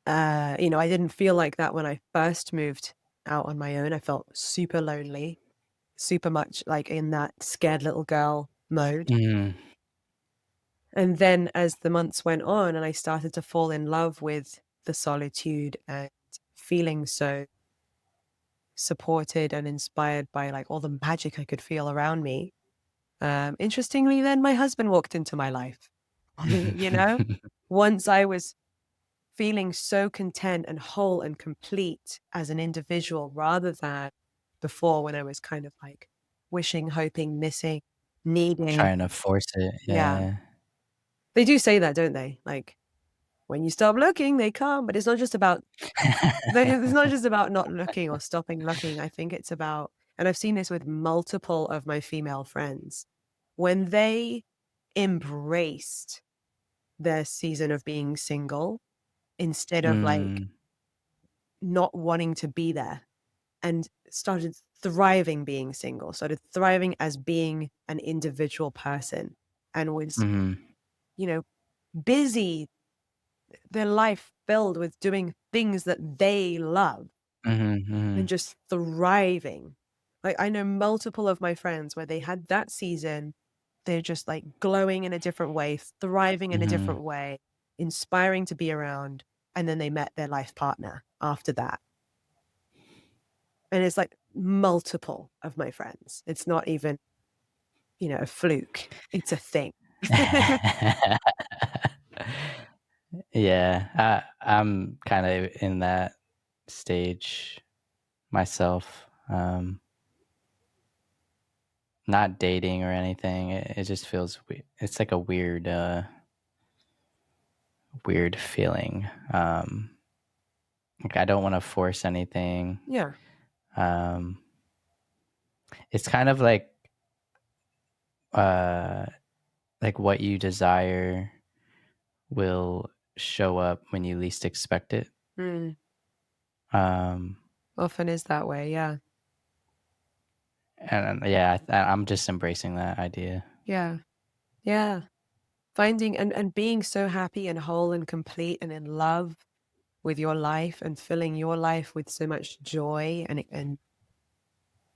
I didn't feel like that when I first moved out on my own. I felt super lonely, super much like in that scared little girl mode.
Mhm.
And then as the months went on and I started to fall in love with the solitude and feeling so supported and inspired by like all the magic I could feel around me. Interestingly, then my husband walked into my life. you know, once I was feeling so content and whole and complete as an individual rather than before when I was kind of like wishing, hoping, missing, needing.
Trying to force it,
Yeah.
yeah.
They do say that, don't they? Like when you stop looking, they come, but it's not just about it's not just about not looking or stopping looking. I think it's about, and I've seen this with multiple of my female friends, when they embraced their season of being single instead of like
Mm,
not wanting to be there and started thriving being single, started thriving as being an individual person and was,
mhm,
you know, busy, their life filled with doing things that they love
mhm,
and
mhm,
just thriving. Like I know multiple of my friends where they had that season, they're just like glowing in a different way, thriving in a
mhm.
different way, inspiring to be around. And then they met their life partner after that. And it's like multiple of my friends. It's not even, a fluke. It's a thing.
Yeah, I'm kinda in that stage myself, not dating or anything, it just feels it's like a weird feeling, like, I don't wanna force anything,
Yeah.
um, it's kind of uh, like what you desire will show up when you least expect it,
Mm,
um,
often is that way. Yeah.
and yeah, I'm just embracing that idea.
Yeah. Yeah. Finding and being so happy and whole and complete and in love with your life and filling your life with so much joy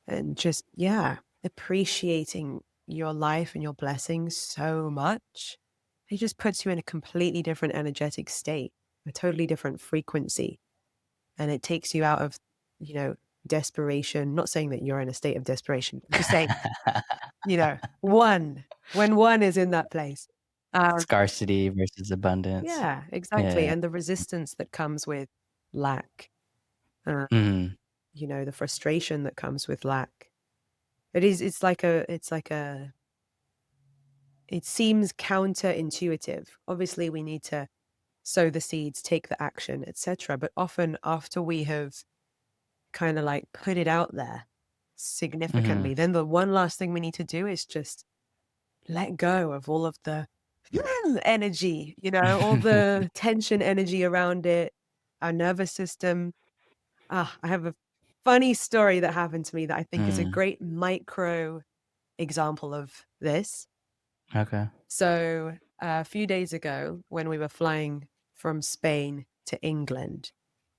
and just, yeah, appreciating your life and your blessings so much. It just puts you in a completely different energetic state, a totally different frequency. And it takes you out of, you know, desperation. Not saying that you're in a state of desperation. I'm just saying, when one is in that place.
Scarcity versus abundance.
Yeah, exactly.
Yeah.
And the resistance that comes with lack, uh,
Mhm.
the frustration that comes with lack. It's like it seems counterintuitive. Obviously, we need to sow the seeds, take the action, etc. But often after we have kind of like put it out there
Mhm.
significantly, then the one last thing we need to do is just let go of all of the energy, all the tension energy around it, our nervous system. I have a funny story that happened to me that I think is a
Mm.
great micro example of this.
Okay.
So, a few days ago, when we were flying from Spain to England,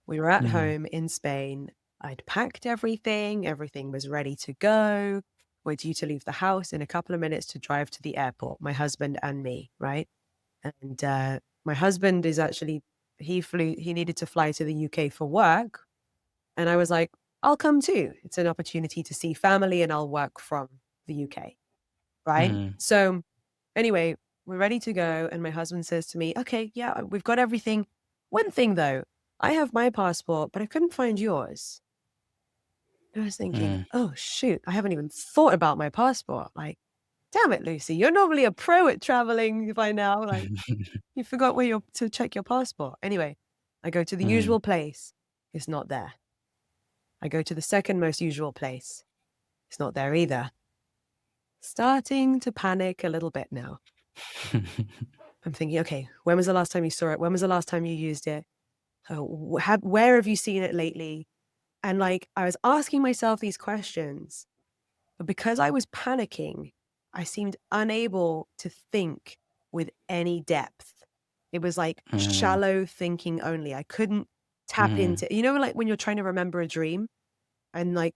we were at
Mhm.
home in Spain. I'd packed everything, everything was ready to go. We're due to leave the house in a couple of minutes to drive to the airport, my husband and me, right? And my husband is actually, he needed to fly to the UK for work. And I was like, I'll come too. It's an opportunity to see family and I'll work from the UK, right?
Mhm.
So anyway, we're ready to go. And my husband says to me, okay, yeah, we've got everything. One thing though, I have my passport, but I couldn't find yours. And I was thinking,
Mm.
oh, shoot, I haven't even thought about my passport. Like, damn it, Lucy, you're normally a pro at traveling by now. Like, you forgot where you're to check your passport. Anyway, I go to the
Mhm.
usual place. It's not there. I go to the second most usual place. It's not there either. Starting to panic a little bit now. I'm thinking, okay, when was the last time you saw it? When was the last time you used it? Where have you seen it lately? And like, I was asking myself these questions, but because I was panicking, I seemed unable to think with any depth. It was like
Mhm.
shallow thinking only. I couldn't tap
Mhm.
into, like when you're trying to remember a dream and like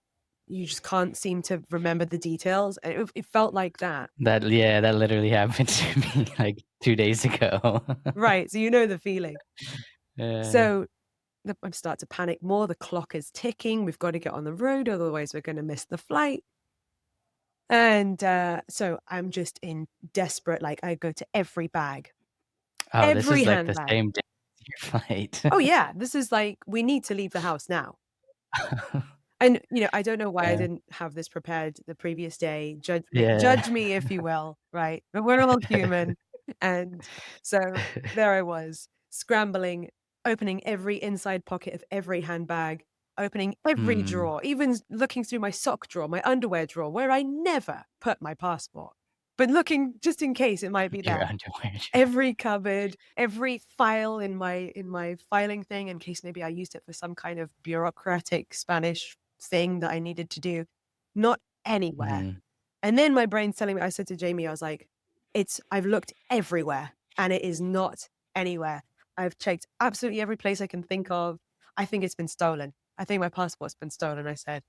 you just can't seem to remember the details. It felt like that.
That yeah, that literally happened to me, like, 2 days ago.
Right. So you know the feeling.
Yeah.
So I start to panic more. The clock is ticking. We've got to get on the road, otherwise we're going to miss the flight. And so I'm just in desperate, like I go to every bag,
Oh, this
every
is, like, the
handbag.
same day as your flight.
Oh yeah, this is like we need to leave the house now. And I don't know why I
Yeah.
didn't have this prepared the previous day.
Yeah.
Judge me if you will, right? But we're all human. And so there I was, scrambling, opening every inside pocket of every handbag, opening every
Mm.
drawer, even looking through my sock drawer, my underwear drawer, where I never put my passport. But looking just in case it might be
Your
there.
underwear drawer.
Every cupboard, every file in my filing thing in case maybe I used it for some kind of bureaucratic Spanish thing that I needed to do. Not anywhere.
Mhm.
And then my brain's telling me, I said to Jamie, I was like, I've looked everywhere and it is not anywhere. I've checked absolutely every place I can think of. I think it's been stolen. I think my passport's been stolen, I said.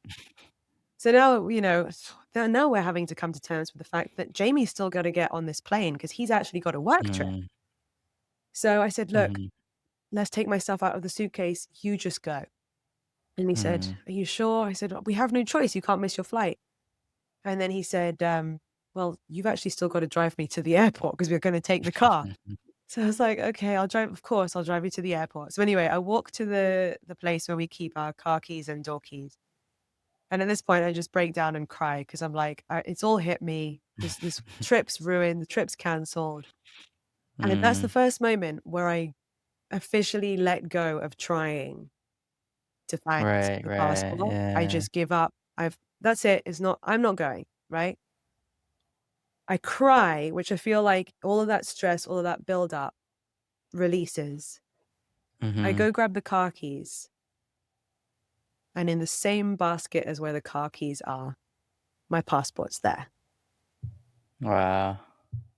So now, now we're having to come to terms with the fact that Jamie's still got to get on this plane because he's actually got a work trip.
Mm.
So I said, look,
Mhm.
let's take my stuff out of the suitcase. You just go. And he said,
Mhm.
are you sure? I said, we have no choice. You can't miss your flight. And then he said, well, you've actually still got to drive me to the airport because we're going to take the car.
Mhm.
So I was like, okay, I'll drive. Of course, I'll drive you to the airport. So anyway, I walked to the place where we keep our car keys and door keys. And at this point, I just break down and cry because I'm like, it's all hit me. This trip's ruined. The trip's cancelled. And that's the
Mm.
first moment where I officially let go of trying to find
Right,
the
right,
passport. I
yeah.
just give up. That's it. I'm not going, right? I cry, which I feel like all of that stress, all of that buildup releases. I
Mhm.
go grab the car keys, and in the same basket as where the car keys are, my passport's there.
Wow.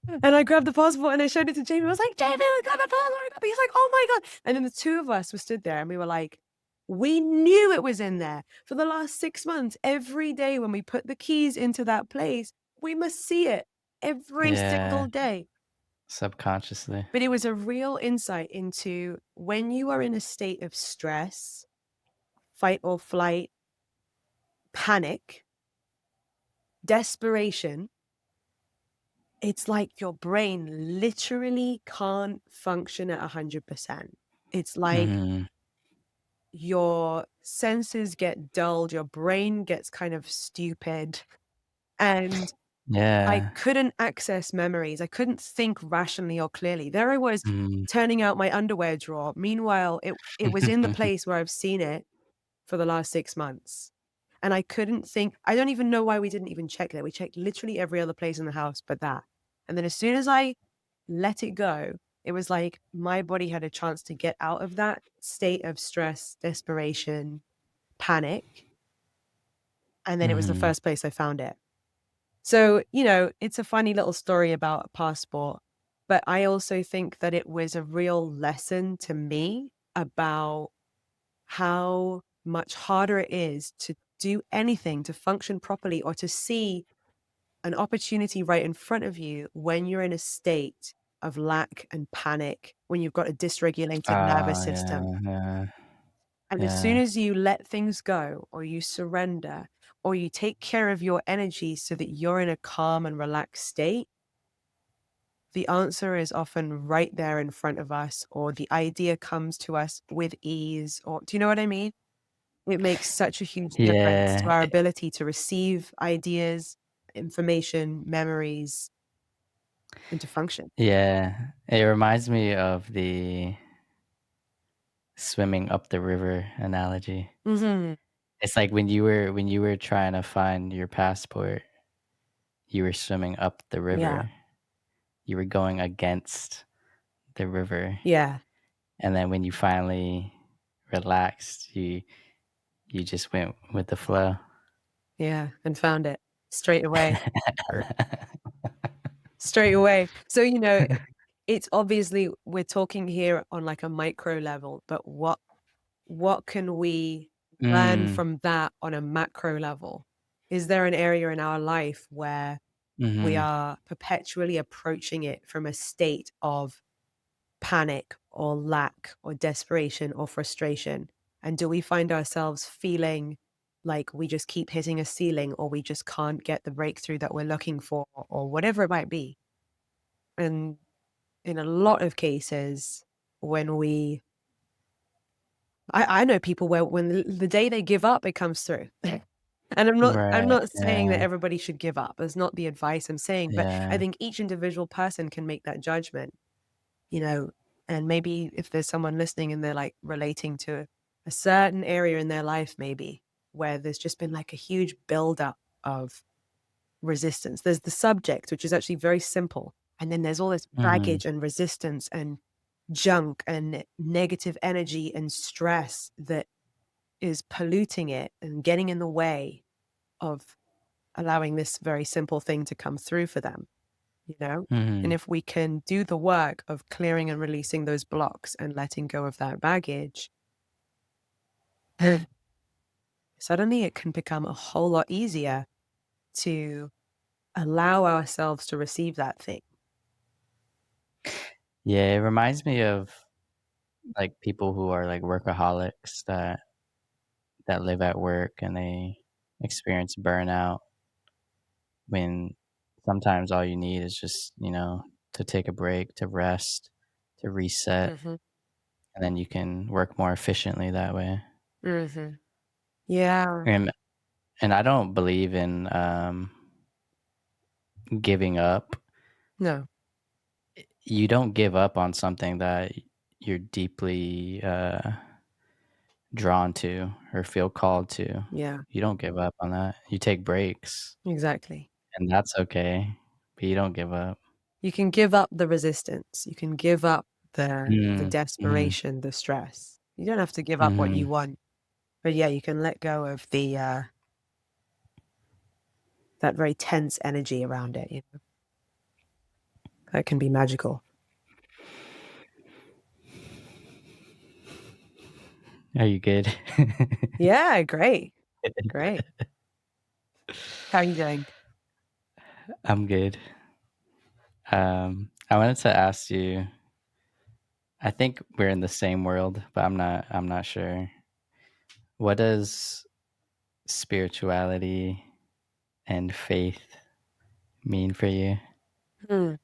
And I grabbed the passport and I showed it to Jamie. I was like, Jamie, I got the passport. He's like, oh my God. And then the two of us were stood there and we were like, we knew it was in there for the last 6 months. Every day when we put the keys into that place, we must see it every
Yeah,
single day.
subconsciously.
But it was a real insight into when you are in a state of stress, fight or flight, panic, desperation, it's like your brain literally can't function at 100%. It's like
Mhm.
your senses get dulled, your brain gets kind of stupid, and I
Yeah.
couldn't access memories. I couldn't think rationally or clearly. There I was
Mm.
turning out my underwear drawer. Meanwhile, it was in the place where I've seen it for the last 6 months. And I couldn't think I don't even know why we didn't even check there. We checked literally every other place in the house but that. And then as soon as I let it go, it was like my body had a chance to get out of that state of stress, desperation, panic, and then it was the
Mhm.
first place I found it. So, it's a funny little story about a passport, but I also think that it was a real lesson to me about how much harder it is to do anything, to function properly, or to see an opportunity right in front of you when you're in a state of lack and panic, when you've got a dysregulated nervous
Oh, yeah,
system.
yeah,
And as soon
yeah.
as you let things go, or you surrender, or you take care of your energy so that you're in a calm and relaxed state, the answer is often right there in front of us, or the idea comes to us with ease. Or do you know what I mean? It makes such a huge difference to
Yeah,
our ability to receive ideas, information, memories, and to function.
yeah. It reminds me of the swimming up the river analogy.
Mhm.
It's like when you were trying to find your passport, you were swimming up the
Yeah.
river. You were going against the river,
Yeah.
and then when you finally relaxed, you just went with the flow.
Yeah. And found it straight away. Straight away. So, it's obviously we're talking here on like a micro level, but what can we learn
Mm,
from that on a macro level? Is there an area in our life where we
mhm,
are perpetually approaching it from a state of panic or lack or desperation or frustration? And do we find ourselves feeling like we just keep hitting a ceiling or we just can't get the breakthrough that we're looking for or whatever it might be? And in a lot of cases, when we I know people where when the day they give up, it comes through. And I'm
right,
not saying that
yeah,
everybody should give up. That's not the advice I'm saying, but I
yeah,
think each individual person can make that judgment, you know, and maybe if there's someone listening and they're like relating to a certain area in their life, maybe where there's just been like a huge buildup of resistance. There's the subject, which is actually very simple. And then there's all this
mhm,
baggage and resistance and junk and negative energy and stress that is polluting it and getting in the way of allowing this very simple thing to come through for them, you know? And
mhm.
if we can do the work of clearing and releasing those blocks and letting go of that baggage, suddenly it can become a whole lot easier to allow ourselves to receive that thing.
Yeah, it reminds me of, like, people who are, like, workaholics that live at work and they experience burnout when sometimes all you need is just, to take a break, to rest, to reset,
Mhm.
and then you can work more efficiently that way.
Mhm. Yeah.
And and I don't believe in, giving up.
No.
You don't give up on something that you're deeply, drawn to or feel called to.
Yeah.
You don't give up on that. You take breaks,
Exactly.
and that's okay, but you don't give up.
You can give up the resistance. You can give up the
Mm, mhm,
desperation, the stress. You don't have to give up what you
mhm.
want. But yeah, you can let go of the that very tense energy around it, That can be magical.
Are you good?
Yeah, great. Great. How are you doing?
I'm good. I wanted to ask you, I think we're in the same world, but I'm not sure. What does spirituality and faith mean for you?
Hmm.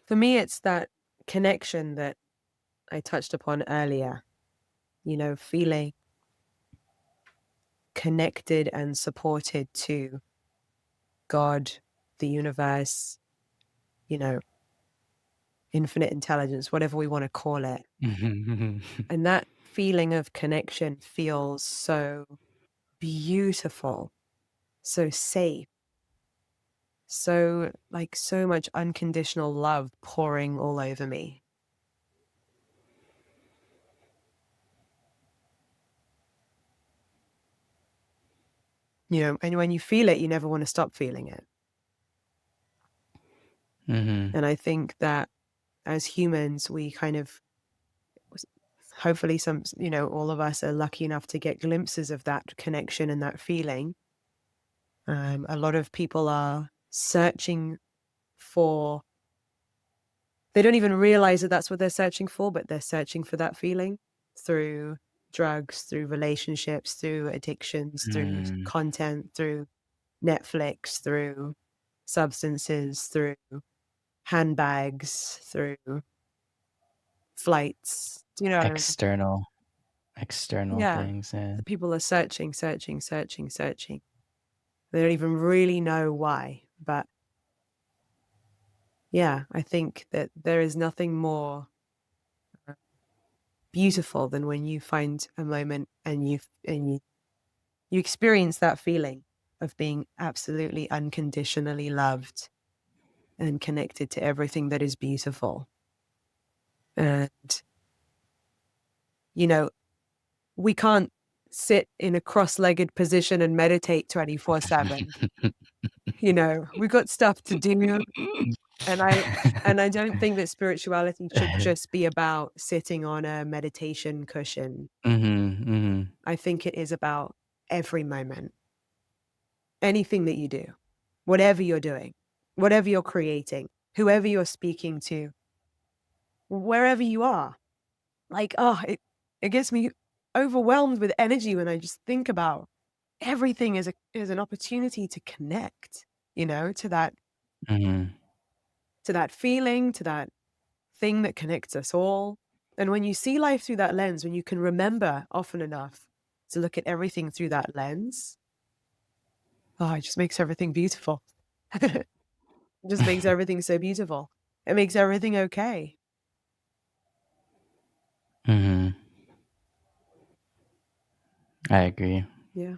For me, it's that connection that I touched upon earlier, feeling connected and supported to God, the universe, you know, infinite intelligence, whatever we want to call it. And that feeling of connection feels so beautiful, so safe, so like so much unconditional love pouring all over me. And when you feel it, you never want to stop feeling it.
Mhm,
And I think that as humans, we kind of hopefully all of us are lucky enough to get glimpses of that connection and that feeling. A lot of people are searching for, they don't even realize that that's what they're searching for, but they're searching for that feeling through drugs, through relationships, through addictions, through
mm.
content, through Netflix, through substances, through handbags, through flights. Do you know what I mean?
External
Yeah.
things, yeah.
The people are searching, searching, searching, searching. They don't even really know why. But yeah, I think that there is nothing more beautiful than when you find a moment and you experience that feeling of being absolutely unconditionally loved and connected to everything that is beautiful. And, you know, we can't sit in a cross-legged position and meditate 24/7. You know, we got stuff to do. And I don't think that spirituality should just be about sitting on a meditation cushion.
Mhm, mhm,
I think it is about every moment, anything that you do, whatever you're doing, whatever you're creating, whoever you're speaking to, wherever you are. Like, it gets me overwhelmed with energy when I just think about everything as an opportunity to connect,
mhm,
to that feeling, to that thing that connects us all. And when you see life through that lens, when you can remember often enough to look at everything through that lens, it just makes everything beautiful. It just makes everything so beautiful. It makes everything okay.
mhm. I agree.
Yeah.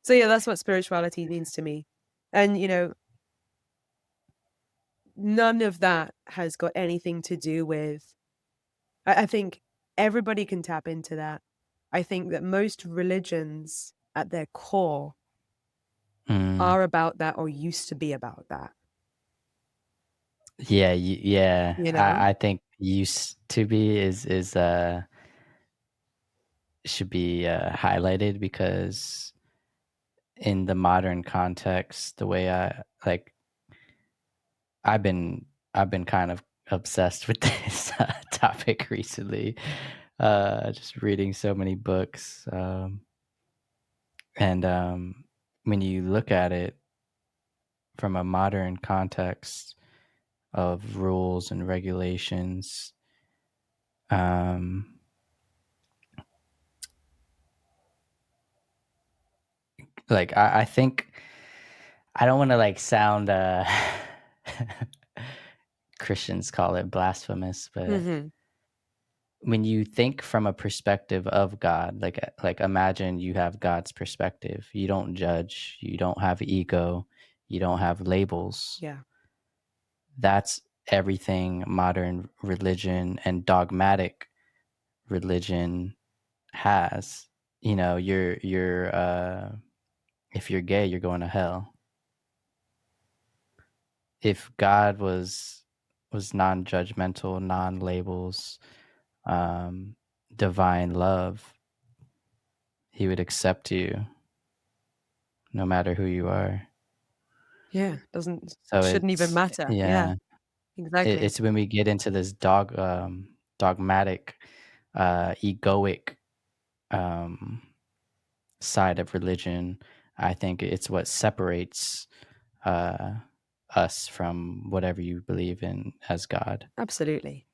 So yeah, that's what spirituality means to me. And none of that has got anything to do with I think everybody can tap into that. I think that most religions at their core
Mm.
are about that or used to be about that,
Yeah, yeah.
you know?
I think used to be is should be, highlighted because in the modern context, the way I like, I've been I've been kind of obsessed with this, topic recently, just reading so many books, and, when you look at it from a modern context of rules and regulations, um, like, I think I don't wanna, like, sound, Christians call it blasphemous, but
Mhm.
when you think from a perspective of God, like imagine you have God's perspective. You don't judge, you don't have ego, you don't have labels.
Yeah,
That's everything modern religion and dogmatic religion has. If you're gay, you're going to hell. If God was non-judgmental, non-labels, um, divine love, he would accept you no matter who you are.
yeah, doesn't
So
shouldn't even matter. Yeah,
yeah,
exactly.
it's when we get into this dogmatic, egoic, um, side of religion. I think it's what separates, uh, us from whatever you believe in as God.
Absolutely.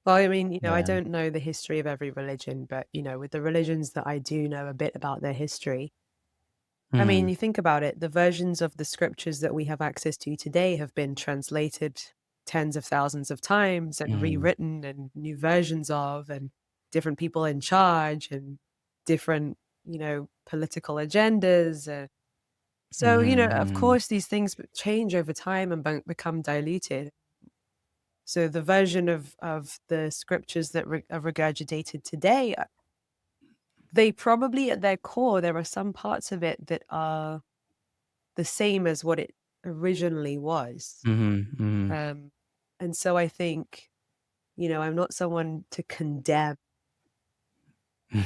Well, I mean, I
Yeah.
don't know the history of every religion, but, with the religions that I do know a bit about their history, I mean,
Mhm.
you think about it, the versions of the scriptures that we have access to today have been translated tens of thousands of times and
Mhm.
rewritten and new versions of, and different people in charge and different, political agendas. So,
Mhm.
of
Mhm.
course, these things change over time and become diluted. So the version of the scriptures that are regurgitated today, they probably at their core, there are some parts of it that are the same as what it originally was.
Mhm. Mhm.
Um, and so I think, I'm not someone to condemn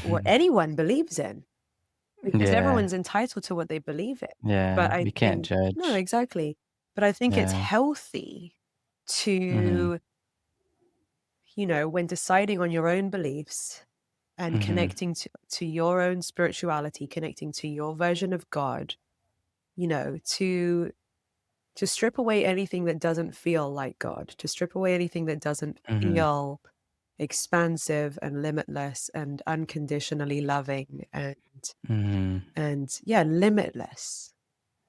what
Mhm.
anyone believes in because
Yeah.
everyone's entitled to what they believe in. But
Yeah.
I
We can't
think, no,
judge.
exactly. But I think it's
Yeah.
healthy
Mhm.
to, when deciding on your own beliefs and
Mhm.
connecting to your own spirituality, connecting to your version of God, to strip away anything that doesn't feel like God, to strip away anything that doesn't
Mhm.
feel expansive and limitless and unconditionally loving and
Mhm.
yeah, limitless.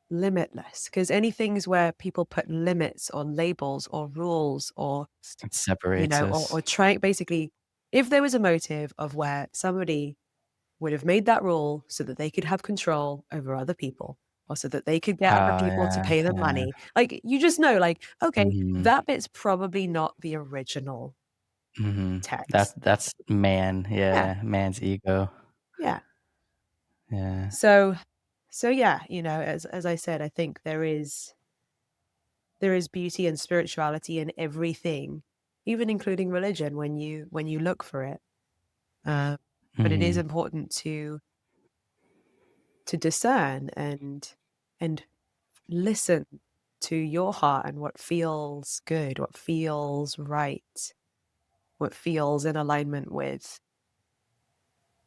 limitless, because anything's where people put limits or labels or rules or,
It separates us.
or trying, basically, if there was a motive of where somebody would have made that rule so that they could have control over other people, or so that they could get other
Oh,
people to
yeah,
pay them
yeah.
money, like, you just know, like, okay,
Mhm,
that bit's probably not the original
mhm.
text.
That's man,
Yeah,
yeah, man's ego.
yeah.
Yeah,
So yeah, as I said, I think there is beauty and spirituality in everything, even including religion when you look for it. Uh, but it is
mhm,
important to discern and listen to your heart and what feels good, what feels right, what feels in alignment with,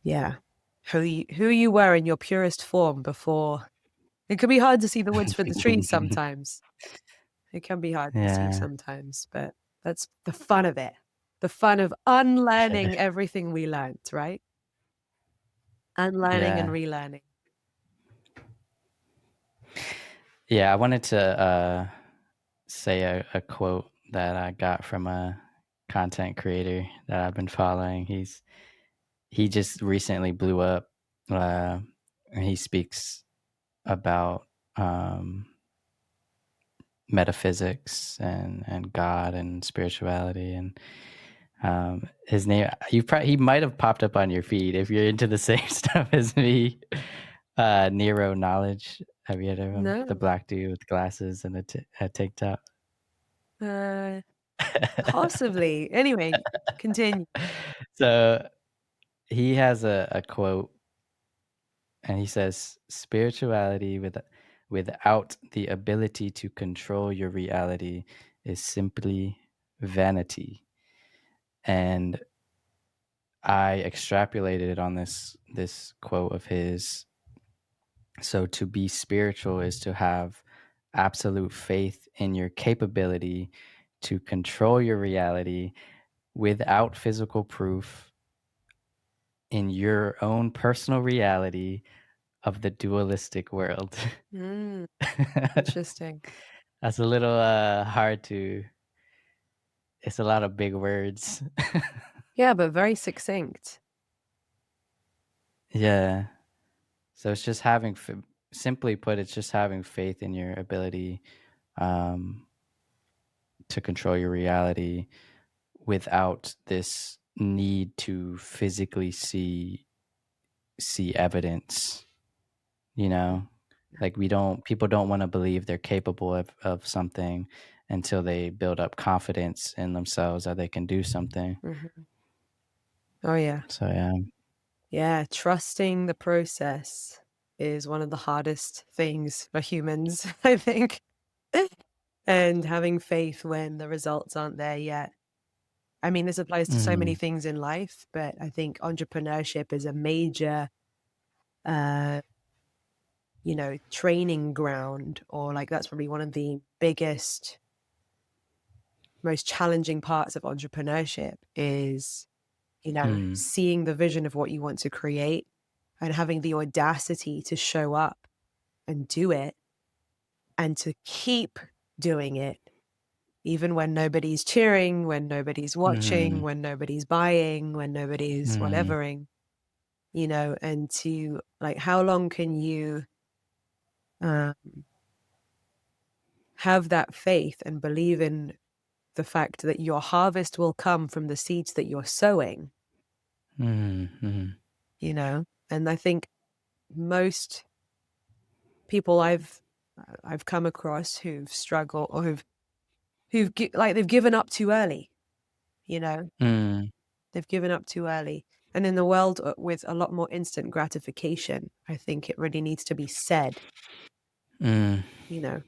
yeah, who you were in your purest form before. It can be hard to see the woods for the trees sometimes. It can be hard to see
yeah.
sometimes, but that's the fun of it. The fun of unlearning everything we learnt, right? Unlearning and
Yeah.
relearning.
Yeah, I wanted to, say a quote that I got from a content creator that I've been following. He just recently blew up, uh, and he speaks about, um, metaphysics and God and spirituality, and his name he might have popped up on your feed if you're into the same stuff as me. Nero Knowledge. Have you heard of him? The
No.
black dude with glasses and a TikTok.
Uh, Possibly. Anyway, continue.
So he has a quote, and he says, "Spirituality without the ability to control your reality is simply vanity." And I extrapolated on this quote of his. So to be spiritual is to have absolute faith in your capability to control your reality without physical proof in your own personal reality of the dualistic world.
Mm, interesting.
That's a little hard to, it's a lot of big words.
Yeah, but very succinct.
Yeah. So it's just simply put, it's just having faith in your ability um, to control your reality without this need to physically see evidence, you know? Like people don't want to believe they're capable of something until they build up confidence in themselves that they can do something.
Mhm. Oh, yeah.
So yeah.
Yeah, trusting the process is one of the hardest things for humans, I think. And having faith when the results aren't there yet. I mean, this applies to so many
Mhm.
things in life, but I think entrepreneurship is a major, uh, training ground, or like that's probably one of the biggest, most challenging parts of entrepreneurship is,
Mm.
seeing the vision of what you want to create and having the audacity to show up and do it and to keep doing it, even when nobody's cheering, when nobody's watching,
Mhm.
when nobody's buying, when nobody's
Mhm.
whatevering, and to like, how long can you uh, have that faith and believe in the fact that your harvest will come from the seeds that you're sowing,
Mhm. Mhm.
And I think most people I've come across who've struggled or they've given up too early, you know,
Mm.
they've given up too early. And in the world with a lot more instant gratification, I think it really needs to be said,
Mm.
you know.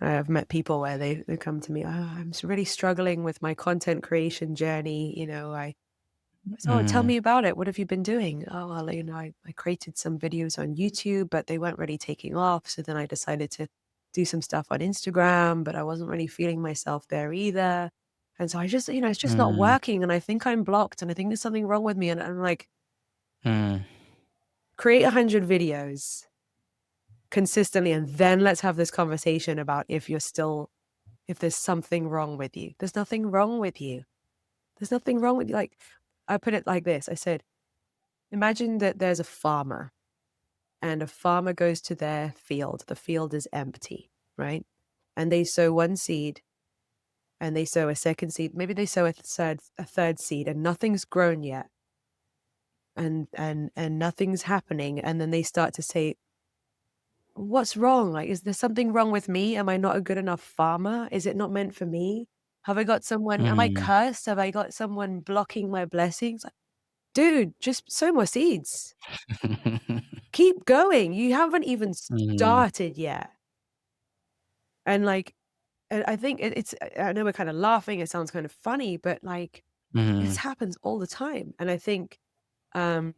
I've met people where they come to me, oh, I'm really struggling with my content creation journey. I said, oh, tell
Mm.
me about it. What have you been doing? Oh, well, I created some videos on YouTube, but they weren't really taking off. So then I decided to do some stuff on Instagram, but I wasn't really feeling myself there either. And so I just, it's just not
Mm.
working. And I think I'm blocked and I think there's something wrong with me. And I'm like,
Mm.
create 100 videos, consistently, and then let's have this conversation about if there's something wrong with you. There's nothing wrong with you. There's nothing wrong with you. Like, I put it like this. I said, imagine that there's a farmer and a farmer goes to their field. The field is empty, right? And they sow one seed and they sow a second seed. Maybe they sow a third seed and nothing's grown yet. And nothing's happening. And then they start to say, what's wrong? Like, is there something wrong with me? Am I not a good enough farmer? Is it not meant for me? Have I got someone, am I
Mm.
cursed? Have I got someone blocking my blessings? Like, dude, just sow more seeds. Keep going. You haven't even
Mhm.
started yet. And like, and I think I know we're kind of laughing. It sounds kind of funny, but like, this
Mhm.
happens all the time. And I think, um,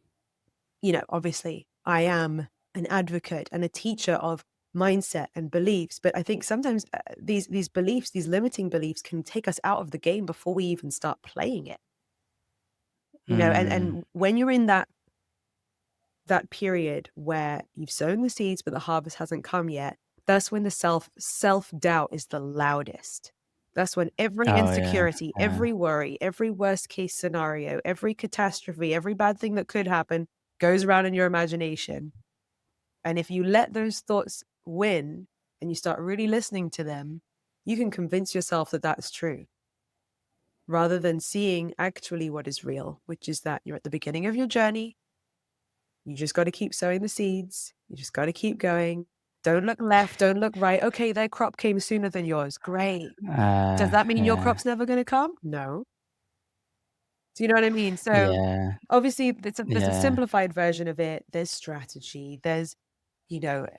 obviously I am an advocate and a teacher of mindset and beliefs, but I think sometimes these beliefs, these limiting beliefs can take us out of the game before we even start playing it. And
Mm.
when you're in that period where you've sown the seeds but the harvest hasn't come yet, that's when the self-doubt is the loudest. That's when every
Oh, yeah,
insecurity,
yeah.
every worry, every worst case scenario, every catastrophe, every bad thing that could happen goes around in your imagination. And if you let those thoughts win and you start really listening to them, you can convince yourself that that's true rather than seeing actually what is real, which is that you're at the beginning of your journey. You just got to keep sowing the seeds. You just got to keep going. Don't look left. Don't look right. Okay, their crop came sooner than yours. Great. Does that mean your
Yeah.
crop's never going to come? No. Do you know what I mean? So
Yeah.
obviously, there's a
Yeah.
simplified version of it. There's strategy. There's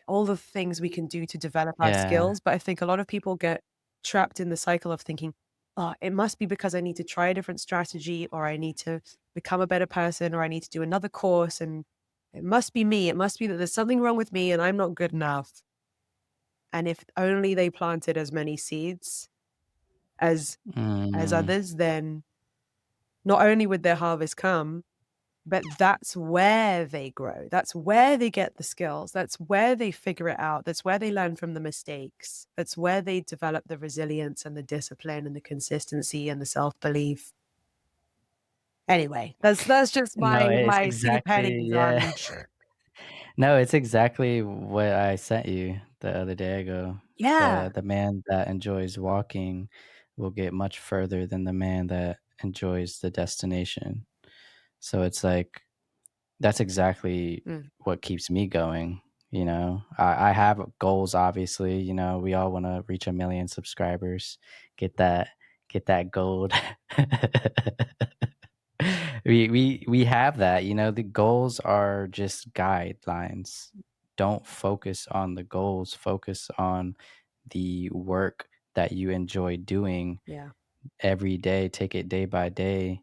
all the things we can do to develop our
Yeah.
skills. But I think a lot of people get trapped in the cycle of thinking, oh, it must be because I need to try a different strategy or I need to become a better person or I need to do another course. And it must be me. It must be that there's something wrong with me and I'm not good enough. And if only they planted as many seeds as
Mm.
others, then not only would their harvest come, but that's where they grow. That's where they get the skills. That's where they figure it out. That's where they learn from the mistakes. That's where they develop the resilience and the discipline and the consistency and the self-belief. Anyway, that's just
No, it's
my few
exactly
pennies
yeah.
on.
No, it's exactly what I sent you the other day ago.
Yeah.
The man that enjoys walking will get much further than the man that enjoys the destination. So it's like that's exactly
Mm,
what keeps me going, you know? I have goals, obviously, we all wanna reach 1,000,000 subscribers, get that get that gold. We have that, the goals are just guidelines. Don't focus on the goals, focus on the work that you enjoy doing
yeah.
every day, take it day by day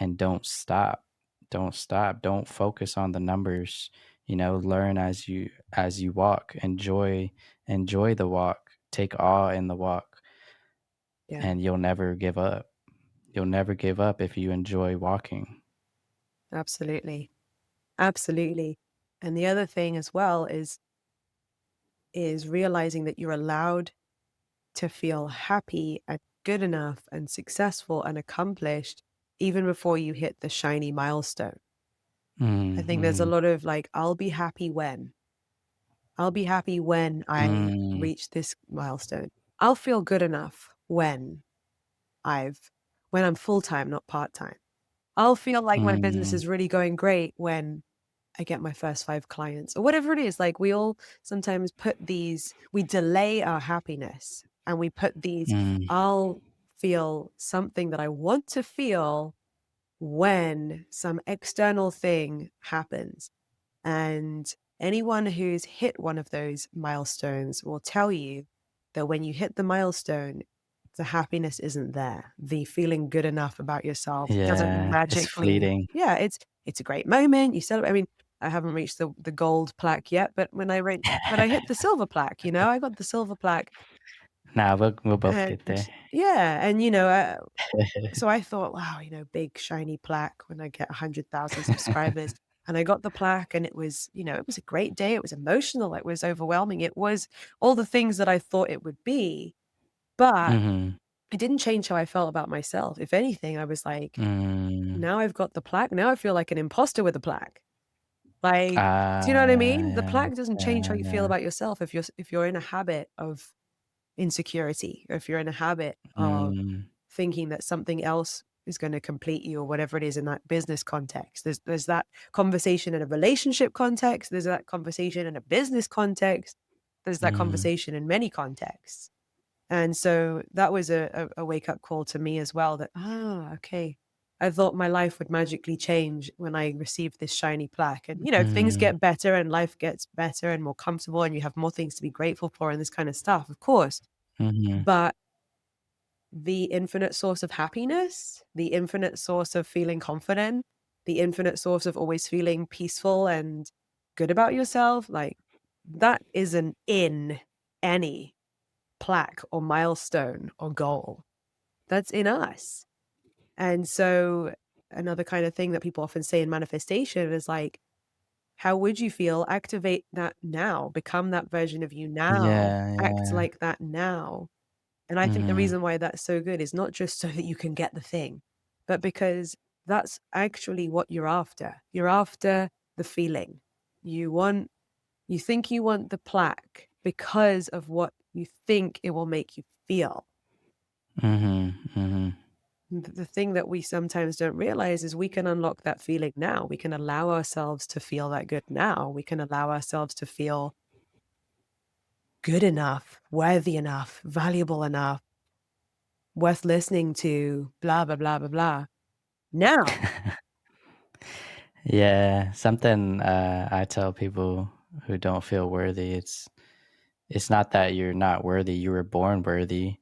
and don't stop. Don't stop. Don't focus on the numbers. Learn as you walk. Enjoy the walk. Take awe in the walk,
Yeah.
and you'll never give up. You'll never give up if you enjoy walking.
Absolutely. Absolutely. And the other thing as well is realizing that you're allowed to feel happy and good enough and successful and accomplished even before you hit the shiny milestone. I think there's a
Mhm.
lot of like, I'll be happy when I
Mm,
reach this milestone. I'll feel good enough I've, when I'm full time, not part time. I'll feel like my business
mm,
is really going great when I get my first 5 clients or whatever it is. Like we all sometimes we delay our happiness and we put
mm,
I'll feel something that I want to feel when some external thing happens. And anyone who's hit one of those milestones will tell you that when you hit the milestone, the happiness isn't there. The feeling good enough about yourself doesn't
yeah, it's
magically,
fleeting.
yeah, it's a great moment. You celebrate. I mean, I haven't reached the gold plaque yet, but I hit the silver plaque, I got the silver plaque.
Nah, we'll both
And
get there.
yeah, and so I thought, wow, big shiny plaque when I get 100,000 subscribers. And I got the plaque and it was, it was a great day. It was emotional. It was overwhelming. It was all the things that I thought it would be, but
Mhm.
it didn't change how I felt about myself. If anything, I was like,
Mm.
now I've got the plaque. Now I feel like an imposter with a plaque. Like, do you know what I
Ah,
mean? The
yeah,
plaque doesn't change how
yeah,
you feel
yeah.
about yourself if you're in a habit of insecurity, or if you're in a habit of
Mm.
thinking that something else is going to complete you, or whatever it is in that business context. There's that conversation in a relationship context. There's that conversation in a business context. There's that
Mm.
conversation in many contexts. And so that was a wake up call to me as well, that, okay. I thought my life would magically change when I received this shiny plaque. And, things
Mm.
get better and life gets better and more comfortable and you have more things to be grateful for and this kind of stuff, of course.
Mhm.
But the infinite source of happiness, the infinite source of feeling confident, the infinite source of always feeling peaceful and good about yourself, like that isn't in any plaque or milestone or goal. That's in us. And so another kind of thing that people often say in manifestation is like, how would you feel? Activate that now, become that version of you now,
Yeah,
act
yeah.
like that now. And I think the
Mhm.
reason why that's so good is not just so that you can get the thing, but because that's actually what you're after. You're after the feeling. You think you want the plaque because of what you think it will make you feel.
Mhm, mhm.
The thing that we sometimes don't realize is we can unlock that feeling now. We can allow ourselves to feel that good now. We can allow ourselves to feel good enough, worthy enough, valuable enough, worth listening to, blah, blah, blah, blah, blah. Now.
Yeah, something, I tell people who don't feel worthy, it's not that you're not worthy, you were born worthy,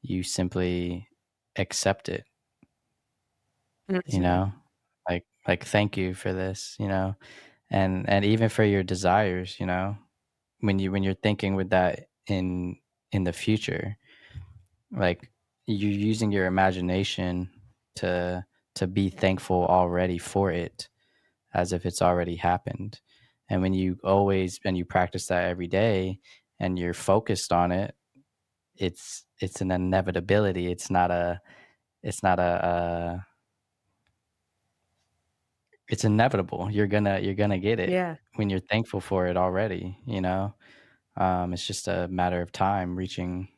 you simply accept it, you
Mhm.
know? Thank you for this, and even for your desires, when you're thinking with that in the future, like, you're using your imagination to be thankful already for it, as if it's already happened. And when you practice that every day and you're focused on it, it's an inevitability. It's not a it's inevitable. You're gonna get it
Yeah.
when you're thankful for it already. It's just a matter of time reaching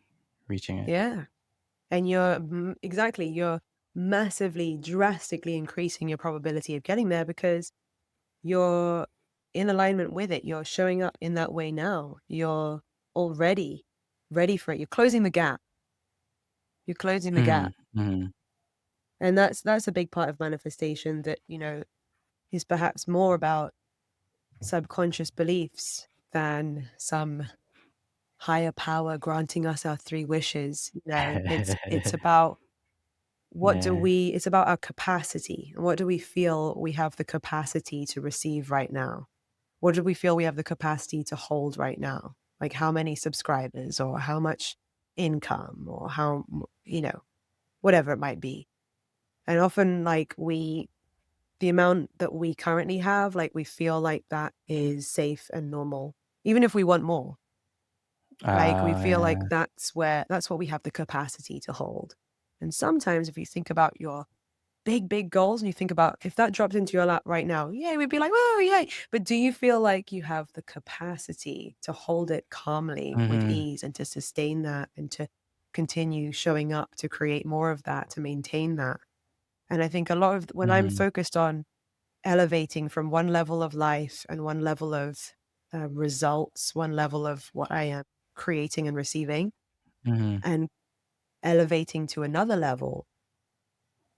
it.
Yeah. And exactly, you're massively, drastically increasing your probability of getting there because you're in alignment with it. You're showing up in that way now. You're already ready for it. You're closing the gap. You're closing the
Mhm,
gap.
mhm.
And that's a big part of manifestation that, is perhaps more about subconscious beliefs than some higher power granting us our three wishes. It's about
Yeah.
it's about our capacity. What do we feel we have the capacity to receive right now? What do we feel we have the capacity to hold right now? Like how many subscribers or how much income or whatever it might be. And often the amount that we currently have, like we feel like that is safe and normal, even if we want more. Like we
Oh,
feel like
yeah.
that's what we have the capacity to hold. And sometimes if you think about your big, big goals and you think about if that dropped into your lap right now, yeah, we'd be like, "Whoa, yay." But do you feel like you have the capacity to hold it calmly with
Mhm,
ease and to sustain that and to continue showing up to create more of that, to maintain that? And I think a lot of when I'm
mhm,
focused on elevating from one level of life and one level of results, one level of what I am creating and receiving,
mhm,
and elevating to another level,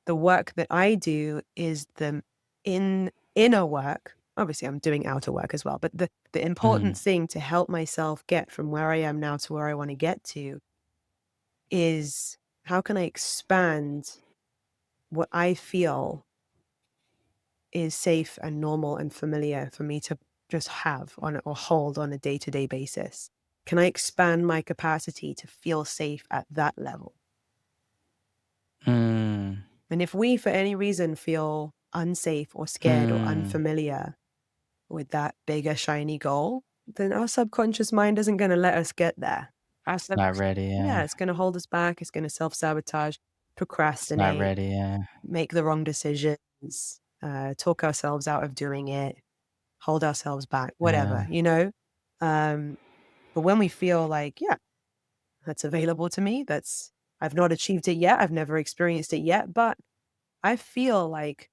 the work that I do is the inner work. Obviously, I'm doing outer work as well, but the important
mhm,
thing to help myself get from where I am now to where I want to get to is how can I expand what I feel is safe and normal and familiar for me to just have on or hold on a day-to-day basis? Can I expand my capacity to feel safe at that level?
mm,
And if we, for any reason, feel unsafe or scared or
mm,
unfamiliar, with that bigger, shiny goal, then our subconscious mind isn't going to let us get there.
It's not ready,
Yeah,
yeah.
it's going to hold us back. It's going to self-sabotage,
It's not
procrastinate,
ready, yeah.
make the wrong decisions, talk ourselves out of doing it, hold ourselves back, whatever,
Yeah.
you know? Um, but when we feel like, yeah, that's available to me, I've not achieved it yet, I've never experienced it yet, but I feel like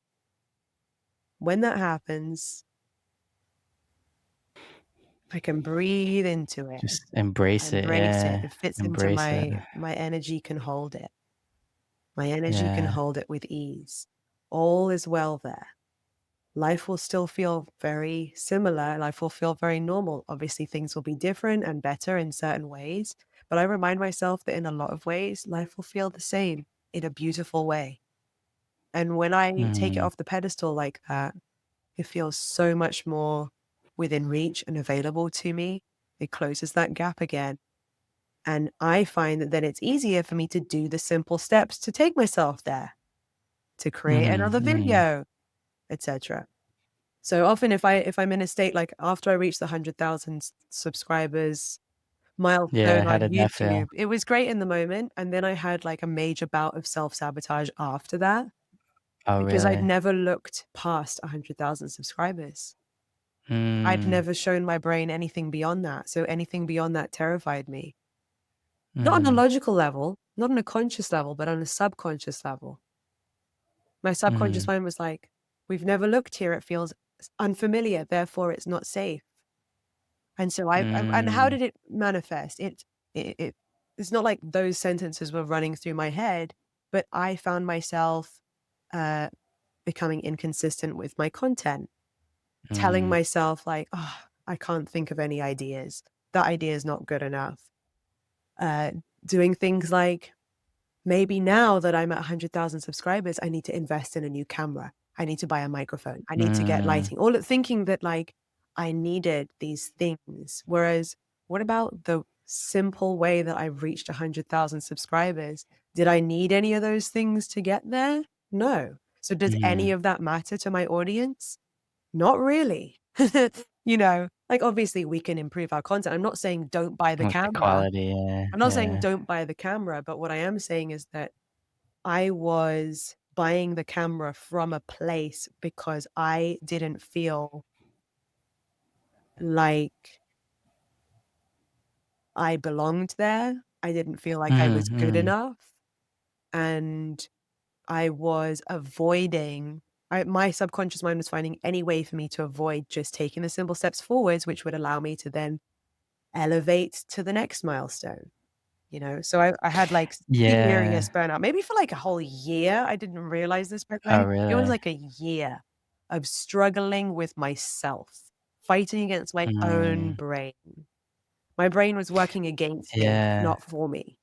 when that happens, I can breathe into it.
Just embrace it,
Embrace it.
yeah.
It fits into
Embrace it.
my energy can hold it. My energy can
Yeah.
hold it with ease. All is well there. Life will still feel very similar. Life will feel very normal. Obviously, things will be different and better in certain ways. But I remind myself that in a lot of ways, life will feel the same in a beautiful way. And when I take it
Mhm.
off the pedestal like that, it feels so much more within reach and available to me. It closes that gap again. And I find that then it's easier for me to do the simple steps to take myself there, to create
Mhm,
another
mhm.
video, etc. So often if I'm in a state like after I reached the 100,000 subscribers
Yeah,
milestone
how
on
did that feel?
YouTube, it was great in the moment. And then I had like a major bout of self-sabotage after that
Oh,
because I'd
really?
never looked past 100,000 subscribers. I'd
Mm,
never shown my brain anything beyond that. So anything beyond that terrified me. Not on a
mhm,
logical level, not on a conscious level, but on a subconscious level. My subconscious
mhm,
mind was like, we've never looked here. It feels unfamiliar. Therefore, it's not safe. And so and how
mm,
did it manifest? It it's not like those sentences were running through my head, but I found myself uh, becoming inconsistent with my content, telling
mm,
myself like, oh, I can't think of any ideas. That idea is not good enough. Uh, doing things like, maybe now that I'm at 100,000 subscribers, I need to invest in a new camera. I need to buy a microphone. I need to get
mm,
lighting. All thinking that like I needed these things. Whereas what about the simple way that I've reached 100,000 subscribers? Did I need any of those things to get there? No. So does any
mhm.
of that matter to my audience? Not really. You know, like obviously we can improve our content. I'm not saying don't buy the
Like the
camera.
quality, yeah,
I'm not saying
yeah.
don't buy the camera, but what I am saying is that I was buying the camera from a place because I didn't feel like I belonged there. I didn't feel like I
Mhm,
was good
mhm,
enough. And I was avoiding, my subconscious mind was finding any way for me to avoid just taking the simple steps forwards, which would allow me to then elevate to the next milestone. You know, so I had like
yeah.
serious burnout, maybe for like a whole year. I didn't realize this back
Oh,
then. It was
really?
like a year of struggling with myself, fighting against my own
Mm,
brain. My brain was working against me,
yeah.
not for me.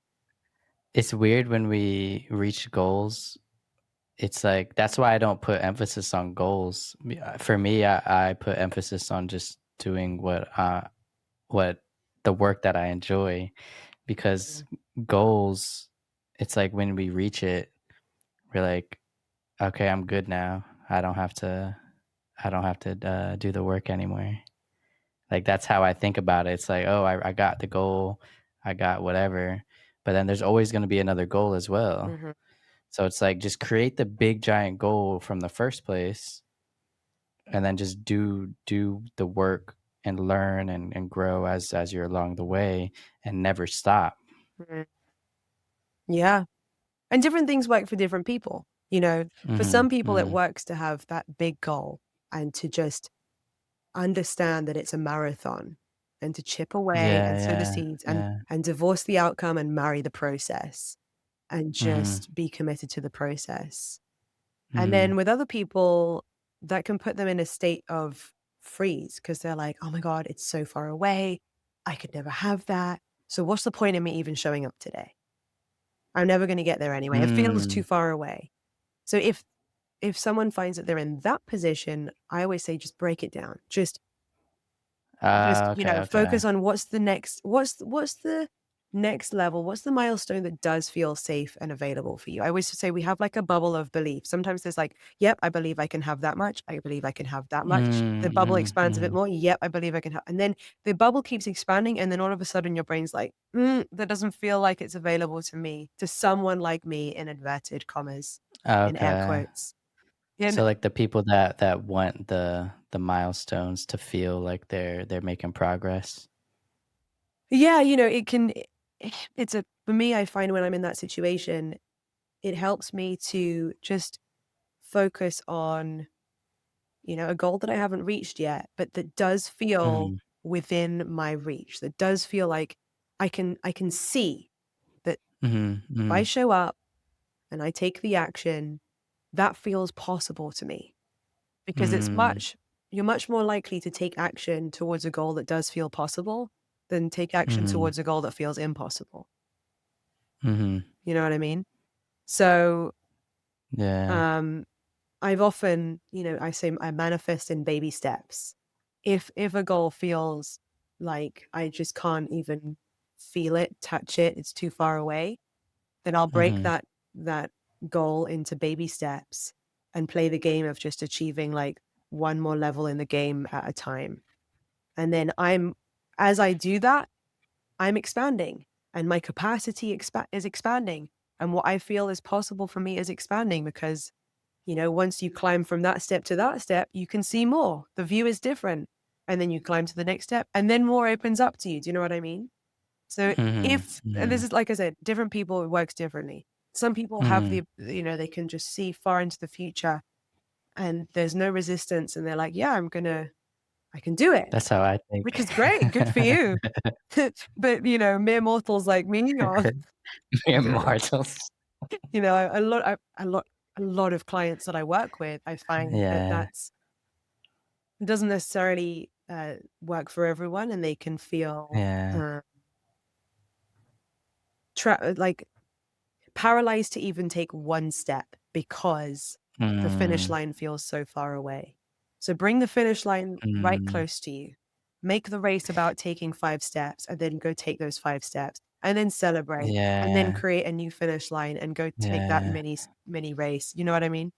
It's weird when we reach goals. It's like that's why I don't put emphasis on goals. For me, I put emphasis on just doing what the work that I enjoy because
Mm,
goals, it's like when we reach it, we're like, okay, I'm good now. I don't have to do the work anymore. Like that's how I think about it. It's like, oh, I got the goal, I got whatever, but then there's always going to be another goal as well.
mhm,
So it's like just create the big giant goal from the first place and then just do the work and learn and grow as you're along the way and never stop.
mhm. Yeah. And different things work for different people. You know, for
Mhm,
some people, it
mhm.
works to have that big goal and to just understand that it's a marathon and to chip away
Yeah,
and sow the
yeah,
seeds
yeah.
and divorce the outcome and marry the process and
Mhm,
just be committed to the process. And then
mhm.
with other people, that can put them in a state of freeze because they're like, oh my God, it's so far away. I could never have that. So what's the point in me even showing up today? I'm never going to get there anyway. It feels too
Mm.
far away. So if someone finds that they're in that position, I always say just break it down. Just,
Ah,
you
okay,
know,
okay.
focus on what's the next, what's the next level, what's the milestone that does feel safe and available for you? I always say we have like a bubble of belief. Sometimes there's like, yep, I believe I can have that much. I believe I can have that much. The
Mm,
bubble
mhm,
expands a bit
mhm.
more. Yep, I believe I can have. And then the bubble keeps expanding. And then all of a sudden your brain's like, that doesn't feel like it's available to me, to someone like me, in inverted commas, in air
Okay.
quotes. And
So, like, the people that want the milestones to feel like they're making progress.
yeah, it can, it's a, for me, I find when I'm in that situation, it helps me to just focus on, a goal that I haven't reached yet, but that does feel
Mhm,
within my reach, that does feel like I can see that
mhm,
if I
mhm,
show up and I take the action, that feels possible to me. Because
mm,
you're much more likely to take action towards a goal that does feel possible than take action
mhm,
towards a goal that feels impossible.
mhm.
You know what I mean? So,
Yeah.
um, I've often, I say I manifest in baby steps. If a goal feels like I just can't even feel it, touch it, it's too far away, then I'll break
Mhm,
that goal into baby steps and play the game of just achieving like one more level in the game at a time. And then as I do that, I'm expanding and my capacity is expanding. And what I feel is possible for me is expanding because once you climb from that step to that step, you can see more. The view is different. And then you climb to the next step, and then more opens up to you. Do you know what I mean? So
mhm,
and this
mhm,
is like I said, different people, it works differently. Some people have
mhm.
they can just see far into the future and there's no resistance. And they're like, yeah, I can do it,
That's how I think.
which is great. Good for you. But, mere mortals like me or,
Immortals.
a lot of clients that I work with, I find that
Yeah,
it doesn't necessarily, work for everyone, and they can feel,
yeah.
like, paralyzed to even take one step because the finish
Mm,
line feels so far away. So bring the finish line right
mm.
close to you. Make the race about taking 5 steps, and then go take those 5 steps, and then celebrate, and then
Yeah,
create a new finish line and go take that
yeah.
mini race. You know what I mean?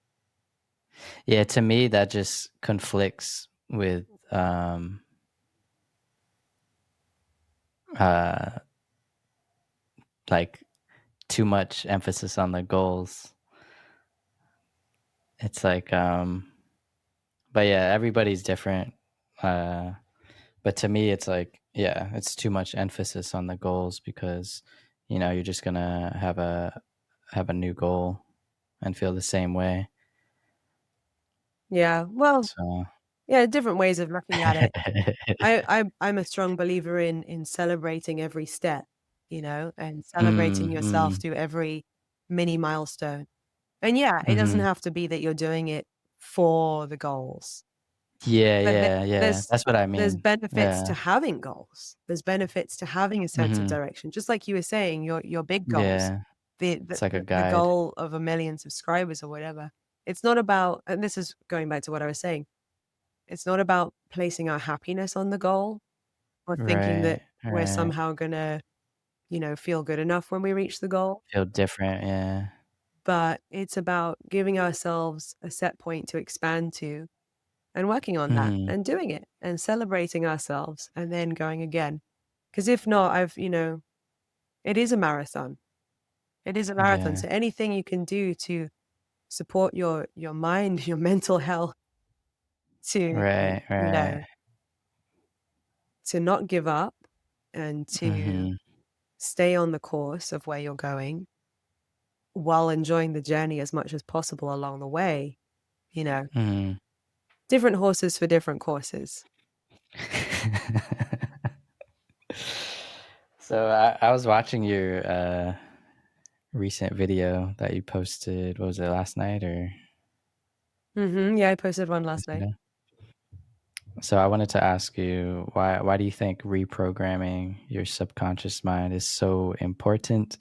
Yeah, to me, that just conflicts with, uh, like, too much emphasis on the goals. It's like, but yeah, everybody's different. Uh, but to me, it's like, yeah, it's too much emphasis on the goals because, you're just gonna have a new goal and feel the same way.
Yeah. Well,
So,
yeah, different ways of looking at it. I'm a strong believer in celebrating every step, and celebrating
mm,
yourself
mm,
through every mini milestone. And yeah, it doesn't
mhm.
have to be that you're doing it for the goals.
Yeah,
But
yeah, yeah. That's what I
there's
mean.
benefits to
Yeah.
having goals. There's benefits to having a sense of
Mhm.
direction. Just like you were saying, your big goals,
Yeah.
the the
It's like a
the the
guide.
goal of 1,000,000 subscribers or whatever. It's not about, and this is going back to what I was saying, it's not about placing our happiness on the goal or thinking that
Right,
we're
right.
somehow gonna, feel good enough when we reach the goal,
Feel different, yeah.
but it's about giving ourselves a set point to expand to and working on that
Mhm.
and doing it and celebrating ourselves and then going again. Because if not, it is a marathon. It is a marathon.
Yeah.
So anything you can do to support your mind, your mental health, to,
Right, right.
to not give up and to
Mhm,
stay on the course of where you're going while enjoying the journey as much as possible along the way, you know,
mhm.
different horses for different courses.
So, I was watching your, recent video that you posted, what was it, last night or
Yeah, I posted one last night.
yesterday? So, I wanted to ask you, why do you think reprogramming your subconscious mind is so important?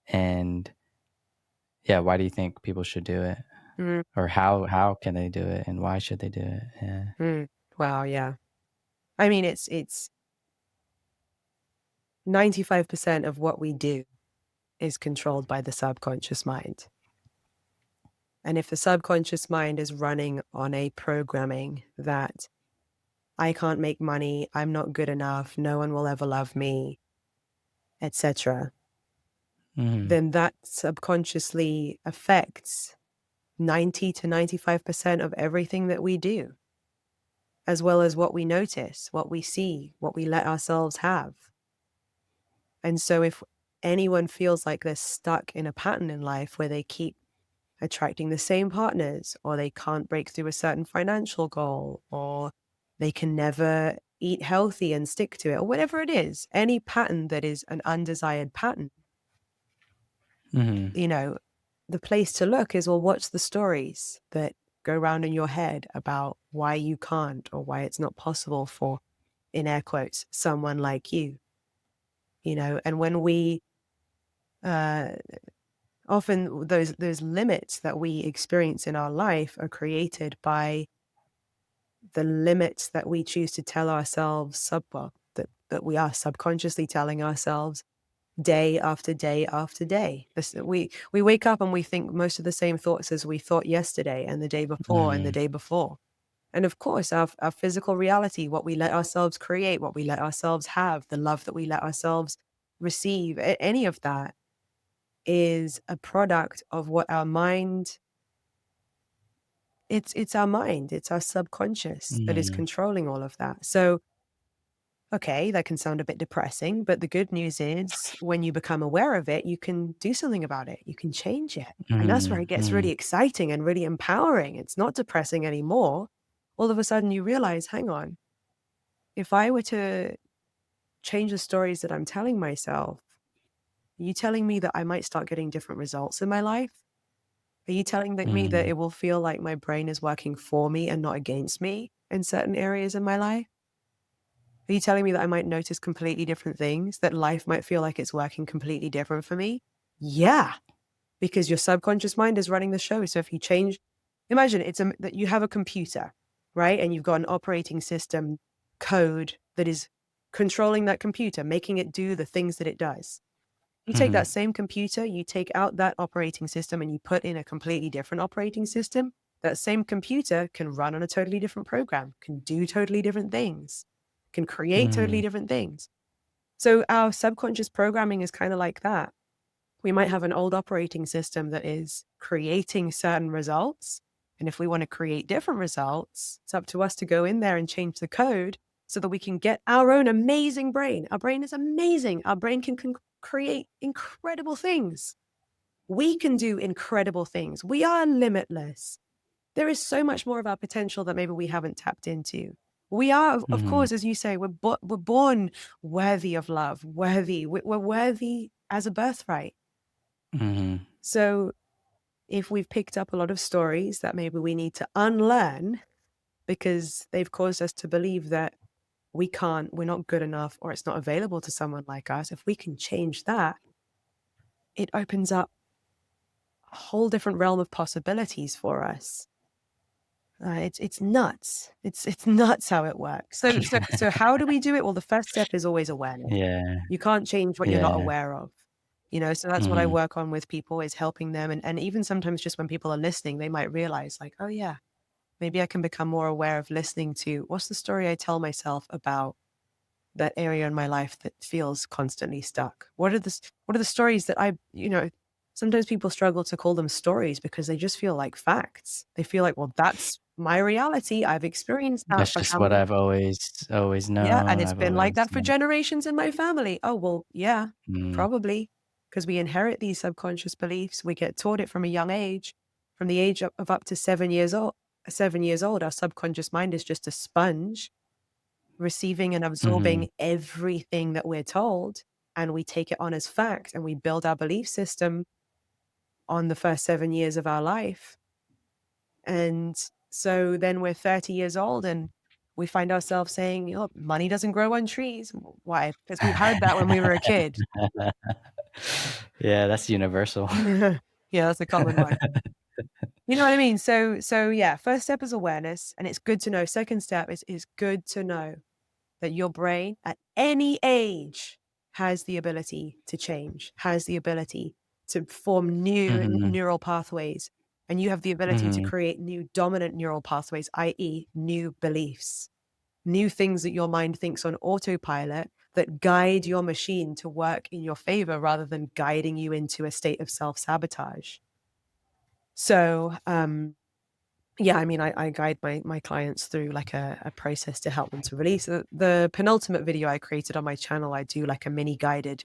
And, yeah, why do you think people should do it?
Mm,
Or how can they do it, and why should they do it? Yeah.
mm. Wow, yeah. I mean, it's 95% of what we do is controlled by the subconscious mind. And if the subconscious mind is running on a programming that I can't make money, I'm not good enough, no one will ever love me, etc.,
Mhm.
then that subconsciously affects 90 to 95% of everything that we do, as well as what we notice, what we see, what we let ourselves have. And so if anyone feels like they're stuck in a pattern in life where they keep attracting the same partners, or they can't break through a certain financial goal, or they can never eat healthy and stick to it, or whatever it is, any pattern that is an undesired pattern,
Mhm.
you know, the place to look is, well, what's the stories that go around in your head about why you can't, or why it's not possible for, in air quotes, someone like you, and when we, uh, often those limits that we experience in our life are created by the limits that we choose to tell ourselves that we are subconsciously telling ourselves day after day after day. We wake up and we think most of the same thoughts as we thought yesterday and the day before and the
Mhm.
day before. And of course, our physical reality, what we let ourselves create, what we let ourselves have, the love that we let ourselves receive, any of that is a product of what our mind. It's our mind, it's our subconscious that is
Mhm.
controlling all of that. So, okay, that can sound a bit depressing, but the good news is when you become aware of it, you can do something about it. You can change it. And that's where
Mhm.
it gets really
Mhm.
exciting and really empowering. It's not depressing anymore. All of a sudden you realize, hang on, if I were to change the stories that I'm telling myself, are you telling me that I might start getting different results in my life? Are you telling me that
Mhm.
it will feel like my brain is working for me and not against me in certain areas in my life? Are you telling me that I might notice completely different things, that life might feel like it's working completely different for me? Yeah, because your subconscious mind is running the show. So if you change, imagine that you have a computer, right? And you've got an operating system code that is controlling that computer, making it do the things that it does. You take
Mhm.
that same computer, you take out that operating system and you put in a completely different operating system. That same computer can run on a totally different program, can do totally different things, can create totally
Mhm.
different things. So our subconscious programming is kind of like that. We might have an old operating system that is creating certain results. And if we want to create different results, it's up to us to go in there and change the code so that we can get our own amazing brain. Our brain is amazing. Our brain can create incredible things. We can do incredible things. We are limitless. There is so much more of our potential that maybe we haven't tapped into. We are, of
Mhm.
course, as you say, we're born worthy of love, worthy. We're worthy as a birthright.
Mhm.
So if we've picked up a lot of stories that maybe we need to unlearn because they've caused us to believe that we can't, we're not good enough, or it's not available to someone like us, if we can change that, it opens up a whole different realm of possibilities for us. It's nuts. It's nuts how it works. So how do we do it? Well, the first step is always awareness.
Yeah.
You can't change what you're not
Yeah.
aware of. So that's what I
Mhm.
work on with people, is helping them. And even sometimes just when people are listening, they might realize like, oh yeah, maybe I can become more aware of listening to what's the story I tell myself about that area in my life that feels constantly stuck. What are the stories that sometimes people struggle to call them stories because they just feel like facts. They feel like, well, that's my reality. I've experienced that
That's
for
just
how
what
many.
I've always
Yeah, and
known.
it's
I've
been like
always,
that for generations in my family. Oh, well, yeah,
mm.
probably, because we inherit these subconscious beliefs. We get taught it from a young age, from the age of up to 7 years old. 7 years old, our subconscious mind is just a sponge, receiving and
Mhm.
absorbing everything that we're told, and we take it on as fact, and we build our belief system on the first 7 years of our life. And so then we're 30 years old and we find ourselves saying, oh, money doesn't grow on trees. Why? Because we heard that when we were a kid.
Yeah, that's universal.
Yeah, that's a common one. You know what I mean? So yeah, first step is awareness, and it's good to know. Second step is good to know that your brain at any age has the ability to change, has the ability to form new
Mhm.
neural pathways. And you have the ability to
Mhm.
create new dominant neural pathways, i.e., new beliefs, new things that your mind thinks on autopilot that guide your machine to work in your favor rather than guiding you into a state of self-sabotage. So, yeah, I mean, I guide my clients through like a process to help them to release. The penultimate video I created on my channel, I do like a mini guided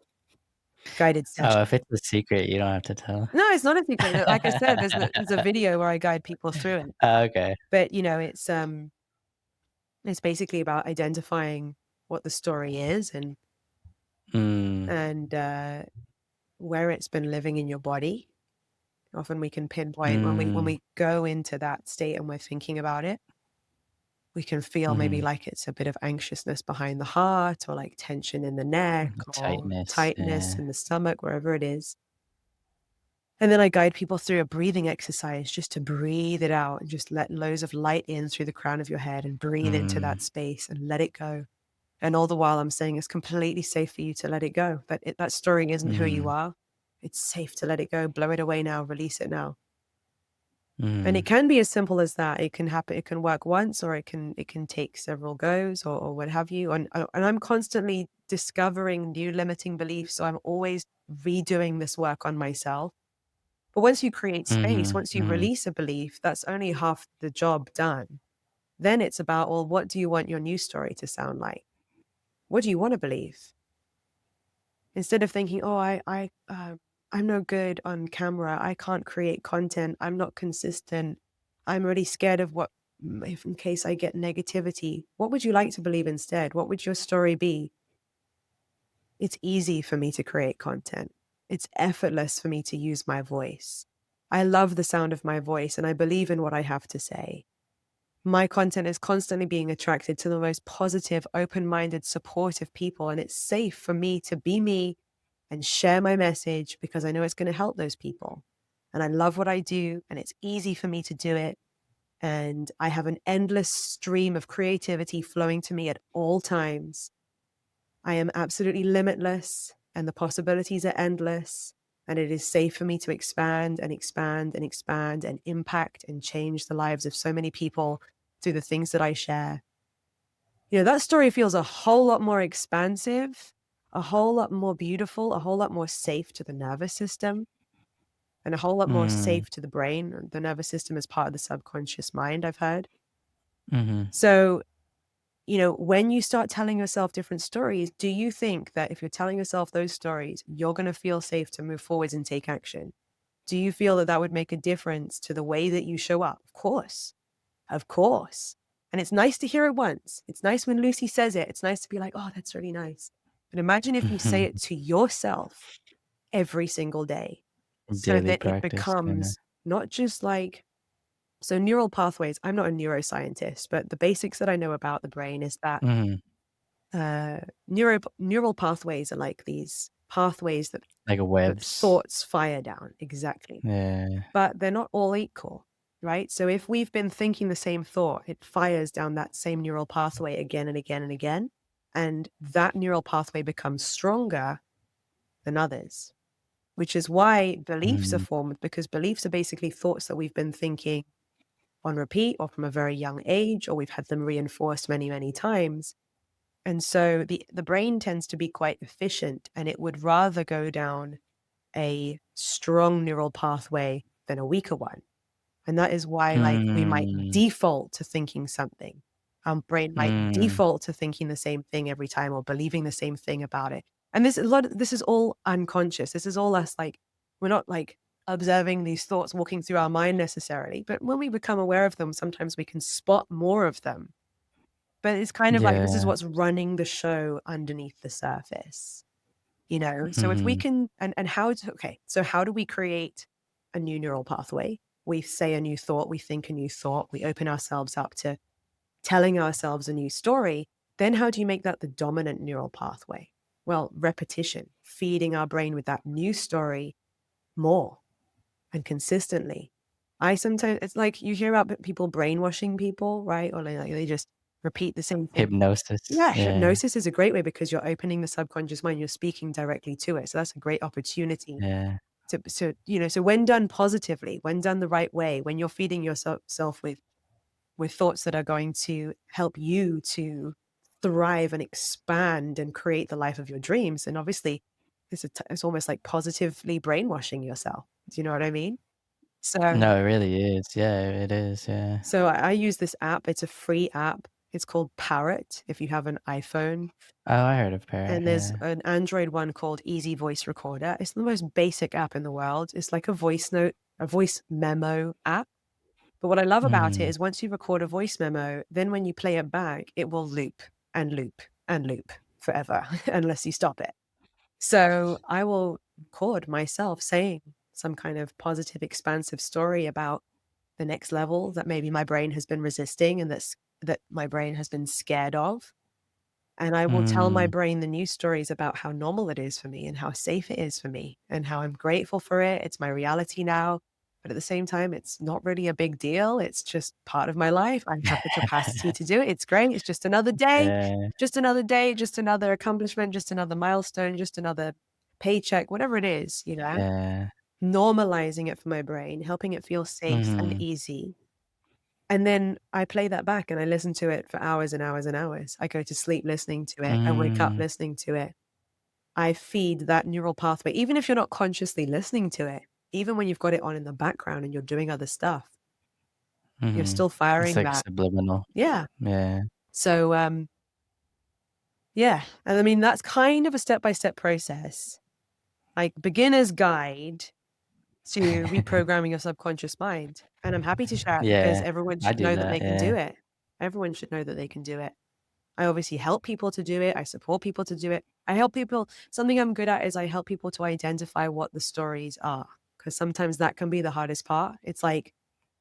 Oh,
session.
if it's a secret, you don't have to tell.
No, it's not a secret. Like I said, there's a video where I guide people through it.
Oh, okay.
But it's basically about identifying what the story is
Mm.
and where it's been living in your body. Often we can pinpoint when
Mm.
we go into that state and we're thinking about it, we can feel maybe
Mhm.
like it's a bit of anxiousness behind the heart or like tension in the neck or
Tightness,
tightness
yeah.
in the stomach, wherever it is. And then I guide people through a breathing exercise just to breathe it out and just let loads of light in through the crown of your head and breathe into that
Mm.
space and let it go. And all the while I'm saying it's completely safe for you to let it go. That story isn't who you
Mhm.
are. It's safe to let it go. Blow it away now. Release it now. And it
Mhm.
can be as simple as that. It can happen. It can work once, or it can take several goes, or what have you. And I'm constantly discovering new limiting beliefs. So I'm always redoing this work on myself. But once you create space,
Mhm.
once you
Mhm.
release a belief, that's only half the job done. Then it's about, well, what do you want your new story to sound like? What do you want to believe? Instead of thinking, oh, I'm no good on camera. I can't create content. I'm not consistent. I'm really scared of what if in case I get negativity. What would you like to believe instead? What would your story be? It's easy for me to create content. It's effortless for me to use my voice. I love the sound of my voice and I believe in what I have to say. My content is constantly being attracted to the most positive, open minded, supportive people. And it's safe for me to be me and share my message because I know it's going to help those people. And I love what I do and it's easy for me to do it. And I have an endless stream of creativity flowing to me at all times. I am absolutely limitless and the possibilities are endless. And it is safe for me to expand and expand and expand and impact and change the lives of so many people through the things that I share. That story feels a whole lot more expansive, a whole lot more beautiful, a whole lot more safe to the nervous system, and a whole lot more
Mhm.
safe to the brain. The nervous system is part of the subconscious mind, I've heard.
Mhm.
So, when you start telling yourself different stories, do you think that if you're telling yourself those stories, you're going to feel safe to move forwards and take action? Do you feel that that would make a difference to the way that you show up? Of course. Of course. And it's nice to hear it once. It's nice when Lucy says it. It's nice to be like, oh, that's really nice. But imagine if you say it
Mhm.
to yourself every single day so
Daily
that it
practice, kinda.
becomes not just like, so neural pathways. I'm not a neuroscientist, but the basics that I know about the brain is that
Mhm.
uh, neural pathways are like these pathways
Like
that
webs.
thoughts fire down. Exactly.
Yeah.
But they're not all equal, right? So if we've been thinking the same thought, it fires down that same neural pathway again and again and again. And that neural pathway becomes stronger than others, which is why beliefs are
Mhm.
formed, because beliefs are basically thoughts that we've been thinking on repeat or from a very young age, or we've had them reinforced many, many times. And so the brain tends to be quite efficient and it would rather go down a strong neural pathway than a weaker one. And that is why, like, we might
Mm.
default to thinking something. Our brain might
Mm.
default to thinking the same thing every time or believing the same thing about it. And this is all unconscious. This is all us, like, we're not like observing these thoughts walking through our mind necessarily. But when we become aware of them, sometimes we can spot more of them. But it's kind of like this is
Yeah.
what's running the show underneath the surface. So if we
Mhm.
can and how to okay, so how do we create a new neural pathway? We say a new thought, we think a new thought, we open ourselves up to telling ourselves a new story. Then how do you make that the dominant neural pathway? Well, repetition, feeding our brain with that new story more and consistently. I sometimes it's like you hear about people brainwashing people, right? Or like they just repeat the same thing.
Hypnosis.
Yeah,
Yeah.
hypnosis is a great way because you're opening the subconscious mind, you're speaking directly to it. So that's a great opportunity
Yeah.
so when done positively, when done the right way, when you're feeding yourself with thoughts that are going to help you to thrive and expand and create the life of your dreams, and obviously it's almost like positively brainwashing yourself. Do you know what I mean? So
No, it really is. Yeah, it is, yeah.
so I use this app. It's a free app. It's called Parrot if you have an iPhone.
Oh, I heard of Parrot,
And there's
yeah.
an Android one called Easy Voice Recorder. It's the most basic app in the world. It's like a voice note, a voice memo app. But what I love about it
Mhm.
is once you record a voice memo, then when you play it back, it will loop and loop and loop forever unless you stop it. So I will record myself saying some kind of positive, expansive story about the next level that maybe my brain has been resisting and that my brain has been scared of. And I will tell my
Mm.
brain the news stories about how normal it is for me and how safe it is for me and how I'm grateful for it. It's my reality now. But at the same time, it's not really a big deal. It's just part of my life. I have the capacity to do it. It's great. It's
Yeah,
just another day, just another accomplishment, just another milestone, just another paycheck, whatever it is,
yeah.
normalizing it for my brain, helping it feel safe and
Mhm.
easy. And then I play that back and I listen to it for hours and hours and hours. I go to sleep listening to it. I wake up
Mm.
listening to it. I feed that neural pathway, even if you're not consciously listening to it, even when you've got it on in the background and you're doing other stuff, you're
Mhm.
still
It's
firing
like
that.
subliminal.
Yeah.
Yeah.
So, yeah. And I mean, that's kind of a step-by-step process, like beginner's guide to reprogramming your subconscious mind. And I'm happy to share it because
Yeah,
everyone
I
should
do
know that
that,
they can
yeah.
do it. Everyone should know that they can do it. I obviously help people to do it. I support people to do it. I help people. Something I'm good at is I help people to identify what the stories are, because sometimes that can be the hardest part. It's like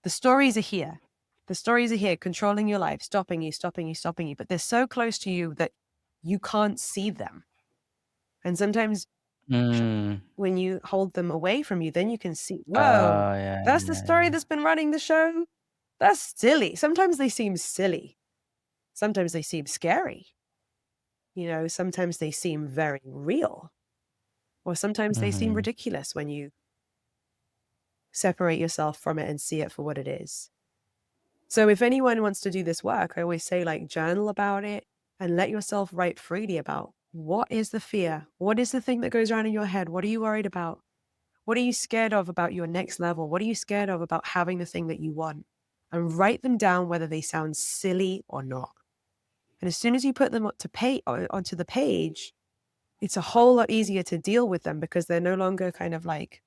the stories are here. The stories are here, controlling your life, stopping you, stopping you, stopping you. But they're so close to you that you can't see them. And sometimes
Mm.
when you hold them away from you, then you can see, whoa,
Oh, yeah,
that's the
yeah,
story
yeah.
that's been running the show. That's silly. Sometimes they seem silly. Sometimes they seem scary. Sometimes they seem very real, or sometimes they seem
Mhm.
ridiculous when you separate yourself from it and see it for what it is. So if anyone wants to do this work, I always say, like, journal about it and let yourself write freely about what is the fear? What is the thing that goes around in your head? What are you worried about? What are you scared of about your next level? What are you scared of about having the thing that you want? And write them down whether they sound silly or not. And as soon as you put them onto the page, it's a whole lot easier to deal with them because they're no longer kind of like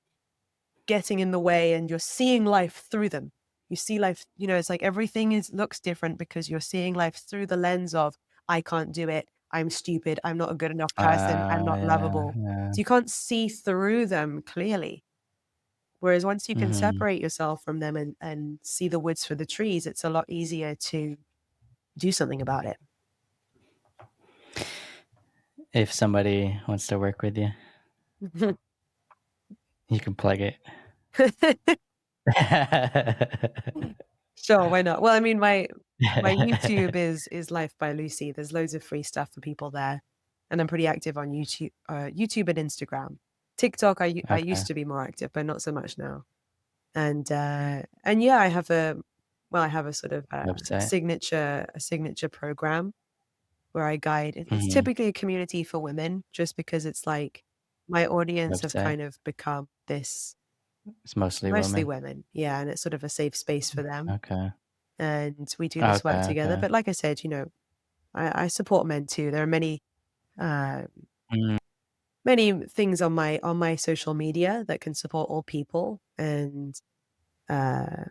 getting in the way and you're seeing life through them. You see life, it's like everything looks different because you're seeing life through the lens of, I can't do it. I'm stupid. I'm not a good enough person. I'm not
Yeah,
lovable.
yeah.
So you can't see through them clearly. Whereas once you can
Mhm.
separate yourself from them and see the woods for the trees, it's a lot easier to do something about
If somebody wants to work with you,
it.
you can plug it.
Sure, why not? Well, I mean, my YouTube is Life by Lucie. There's loads of free stuff for people there, and I'm pretty active on YouTube and Instagram. TikTok, I
Okay.
used to be more active, but not so much now. And yeah, I have a sort of
Website.
a signature program where I guide. It's
Mhm.
typically a community for women, just because it's like my audience have
Website.
kind of become this
It's mostly
mostly
women.
women, yeah, and it's sort of a safe space for them
Okay.
and we do this work
Okay,
together.
okay.
But like I said, I support men too. There are uh,
Mm,
many things on my social media that can support all people, and uh,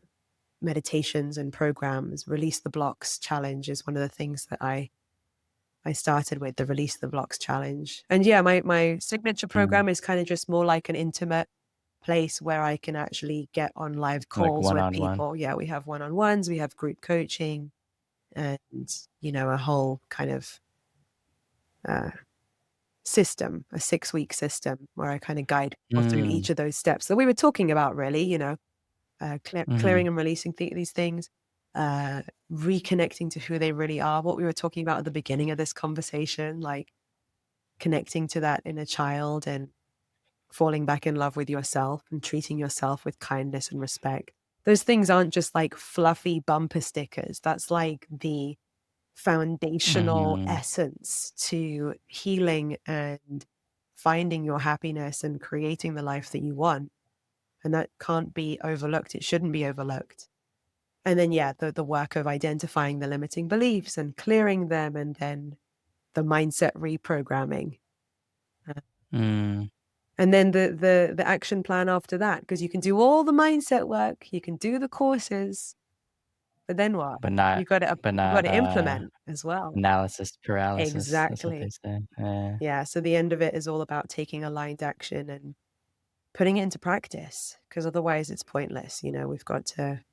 meditations and programs. Release the Blocks challenge is one of the things that I started with, the Release the Blocks challenge. And yeah, my signature
mm.
program is kind of just more like an intimate place where I can actually get on live
Like
calls with
one-on-one.
people. Yeah, we have one-on-ones, we have group coaching, and a whole kind of uh, system, a 6-week system where I kind of guide people through
Mm.
each of those steps that we were talking about, really, clearing
Mhm.
and releasing these things. reconnecting to who they really are. What we were talking about at the beginning of this conversation, like connecting to that inner child and falling back in love with yourself and treating yourself with kindness and respect. Those things aren't just like fluffy bumper stickers. That's like the foundational
Mhm.
essence to healing and finding your happiness and creating the life that you want. And that can't be overlooked. It shouldn't be overlooked. And then, yeah, the work of identifying the limiting beliefs and clearing them, and then the mindset reprogramming. Uh,
Mm.
And then the action plan after that, because you can do all the mindset work, you can do the courses, but then what?
But not but
You got
not,
to implement as well.
analysis paralysis. That's what they
Exactly.
say. Yeah.
Yeah. So the end of it is all about taking aligned action and putting it into practice, because otherwise it's pointless. You know, we've got to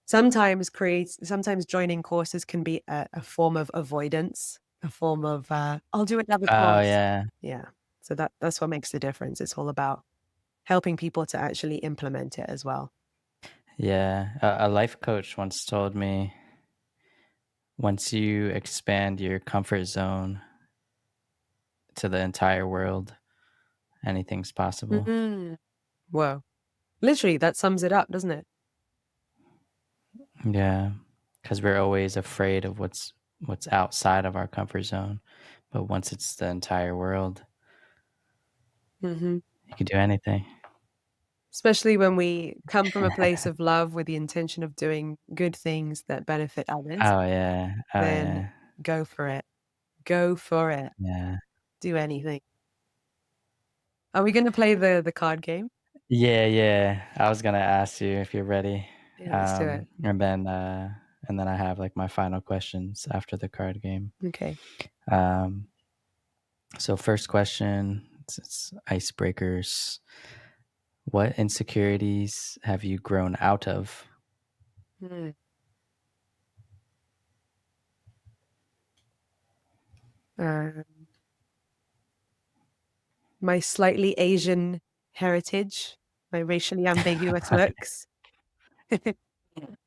sometimes joining courses can be a form of avoidance, a form of I'll do another
Oh,
course.
yeah.
Yeah. So that's what makes the difference. It's all about helping people to actually implement it as well.
Yeah. A life coach once told me, once you expand your comfort zone to the entire world, anything's possible.
Mm. Whoa. Literally, that sums it up, doesn't it?
Yeah, because 'cause we're always afraid of what's outside of our comfort zone, but once it's the entire world,
Hmm.
you can do anything.
Especially when we come from a place of love with the intention of doing good things that benefit others,
Oh, yeah. Oh,
then
yeah.
go for it. Go for it.
Yeah.
Do anything. Are we going to play the card game?
Yeah, yeah. I was gonna ask you if you're ready,
Yeah, let's do it.
and then I have, like, my final questions after the card game.
Okay.
Um, so first question, it's icebreakers. What insecurities have you grown out of?
Hmm. Uh, my slightly Asian heritage, my racially ambiguous looks,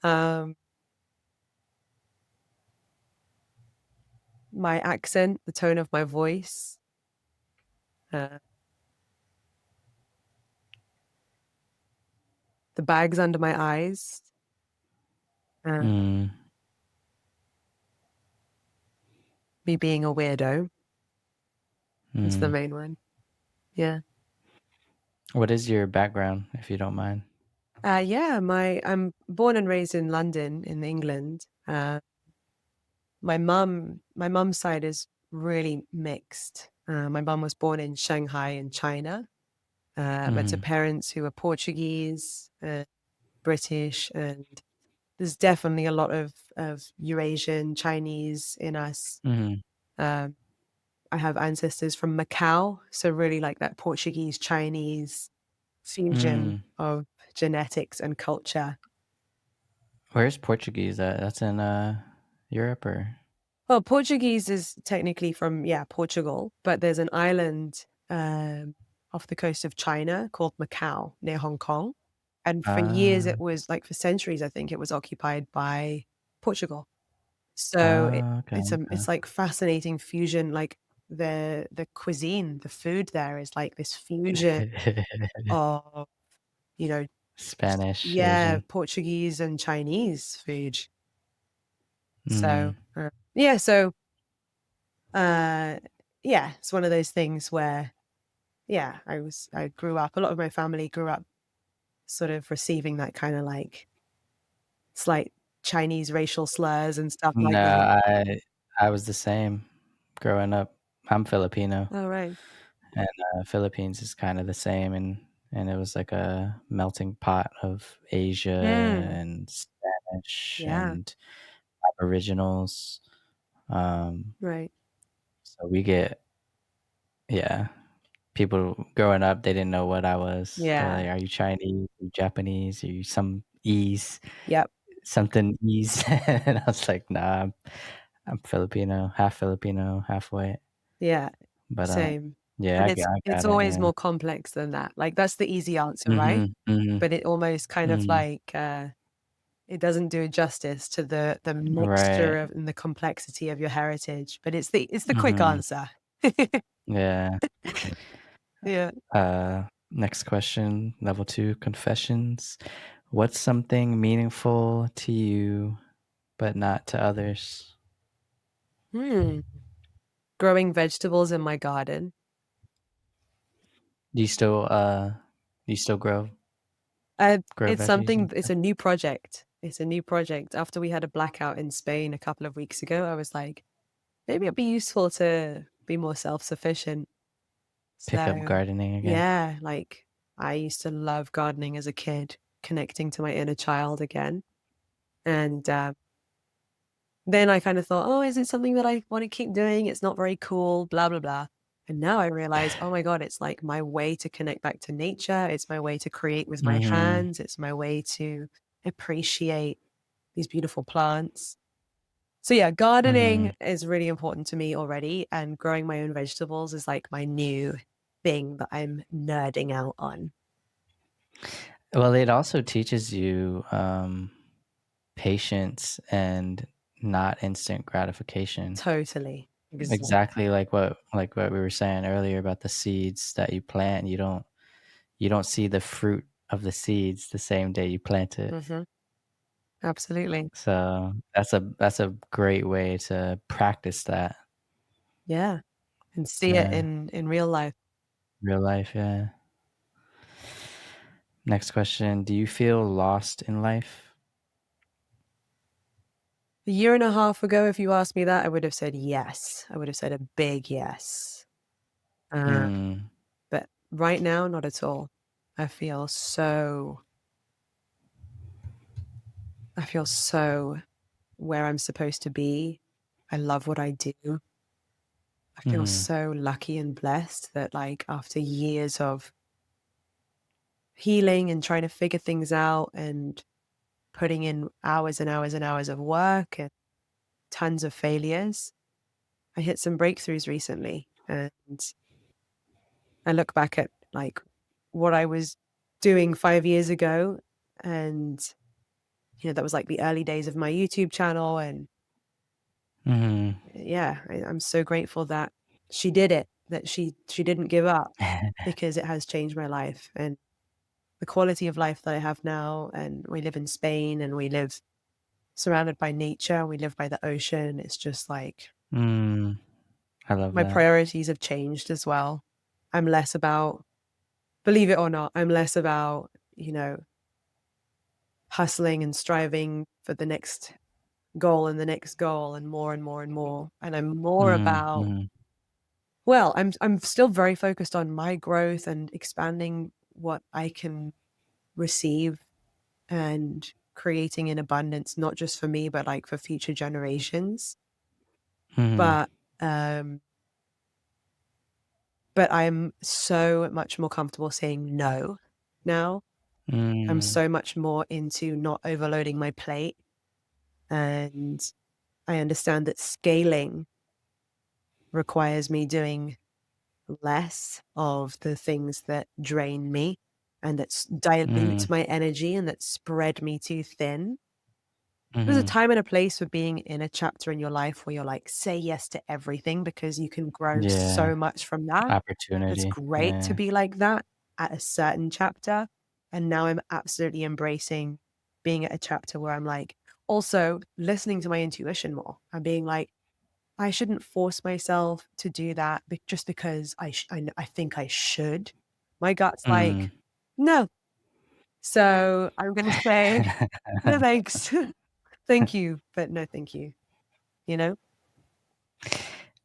um, my accent, the tone of my voice, uh, the bags under my eyes, uh,
Mm,
me being a weirdo is the
mm.
main one. Yeah.
What is your background, if you don't mind?
Yeah, I'm born and raised in London, in England. My mum's side is really mixed. My mum was born in Shanghai in China, but to
Mhm,
parents who are Portuguese, British, and there's definitely a lot of Eurasian Chinese in us.
mhm,
Um, I have ancestors from Macau, so really like that Portuguese Chinese fusion
mm.
of genetics and culture.
Where's Portuguese at? That's in, Europe or
Well, Portuguese is technically from, yeah, Portugal, but there's an island off the coast of China called Macau near Hong Kong. And for years,
Ah,
it was like for centuries, I think it was occupied by Portugal. So
okay,
it's like fascinating fusion, like the cuisine, the food there is like this fusion
okay.
of, you know,
Spanish,
yeah,
Asian.
Portuguese and Chinese food.
Mm,
So yeah, so uh yeah, it's one of those things where yeah, I grew up, a lot of my family grew up sort of receiving that kind of like slight Chinese racial slurs and stuff
no,
like that.
I was the same growing up. I'm Filipino,
Oh, right.
and, Philippines is kinda the same, and it was like a melting pot of Asia
Mm,
and Spanish
yeah,
and Aboriginals, um,
right.
so we get yeah. People growing up, they didn't know what I was. They're
Yeah.
like, "Are you Chinese? Are you Japanese? Are you some E's,
Yep.
something E's?" And I was like, "Nah, I'm Filipino, half white."
Yeah.
But,
Same.
yeah,
And
I
it's
got it,
always
yeah.
more complex than that. Like that's the easy answer, right?
Mhm, mhm,
But it almost kind of
mhm,
like it doesn't do justice to the mixture
Right.
of and the complexity of your heritage. But it's the quick
Mhm.
answer.
Yeah.
Yeah.
Next question, level 2, confessions. What's something meaningful to you but not to others?
Hmm. Growing vegetables in my garden.
Do you still grow
It's
veggies and
something. It's
stuff?
a new project. It's a new project. After we had a blackout in Spain a couple of weeks ago, I was like, maybe it'd be useful to be more self-sufficient.
Pick up
So,
gardening again?
yeah, like I used to love gardening as a kid, connecting to my inner child again. And then I kind of thought, oh, is it something that I want to keep doing? It's not very cool, blah, blah, blah. And now I realize, oh my God, it's like my way to connect back to nature. It's my way to create with my
Mhm.
hands. It's my way to appreciate these beautiful plants. So yeah, gardening
Mhm.
is really important to me already, and growing my own vegetables is like my new thing that I'm nerding out on.
Well, it also teaches you, patience and not instant gratification.
Totally.
Exactly
Exactly.
like what we were saying earlier about the seeds that you plant, you don't see the fruit of the seeds the same day you plant it.
Hmm. Absolutely.
So, that's a great way to practice that.
Yeah. And see it
Yeah,
in real life.
real life, yeah. Next question, do you feel lost in life?
A year and a half ago, if you asked me that, I would have said yes. I would have said a big yes. Uh,
Mm,
but right now, not at all. I feel so, I feel so where I'm supposed to be. I love what I do. I feel
mhm,
so lucky and blessed that, like, after years of healing and trying to figure things out and putting in hours and hours and hours of work and tons of failures, I hit some breakthroughs recently. And I look back at like what I was doing 5 years ago. And, that was like the early days of my YouTube channel. And
mhm.
yeah, I'm so grateful that she did it, that she didn't give up, because it has changed my life and the quality of life that I have now. And we live in Spain and we live surrounded by nature. We live by the ocean. It's just like
Mm, I love
my
that.
priorities have changed as well. I'm less about, believe it or not, I'm less about, hustling and striving for the next goal and the next goal and more and more and more. And I'm more
Mm,
about,
mhm,
well, I'm still very focused on my growth and expanding what I can receive and creating in abundance, not just for me, but like for future generations.
mhm,
But um but I'm so much more comfortable saying no now. I'm
mm,
so much more into not overloading my plate. And I understand that scaling requires me doing less of the things that drain me and dilute
mm,
my energy and that spread me too thin. There's a
mhm.
time and a place for being in a chapter in your life where you're like, say yes to everything because you can grow
Yeah,
so much from that. It's
opportunity,
great to
yeah.
be like that at a certain chapter. And now I'm absolutely embracing being at a chapter where I'm like, also listening to my intuition more. I'm being like, I shouldn't force myself to do that just because I think I should. My gut's
Mm.
like, no. So I'm going to say, no, thanks. Thank you, but no thank you, you know?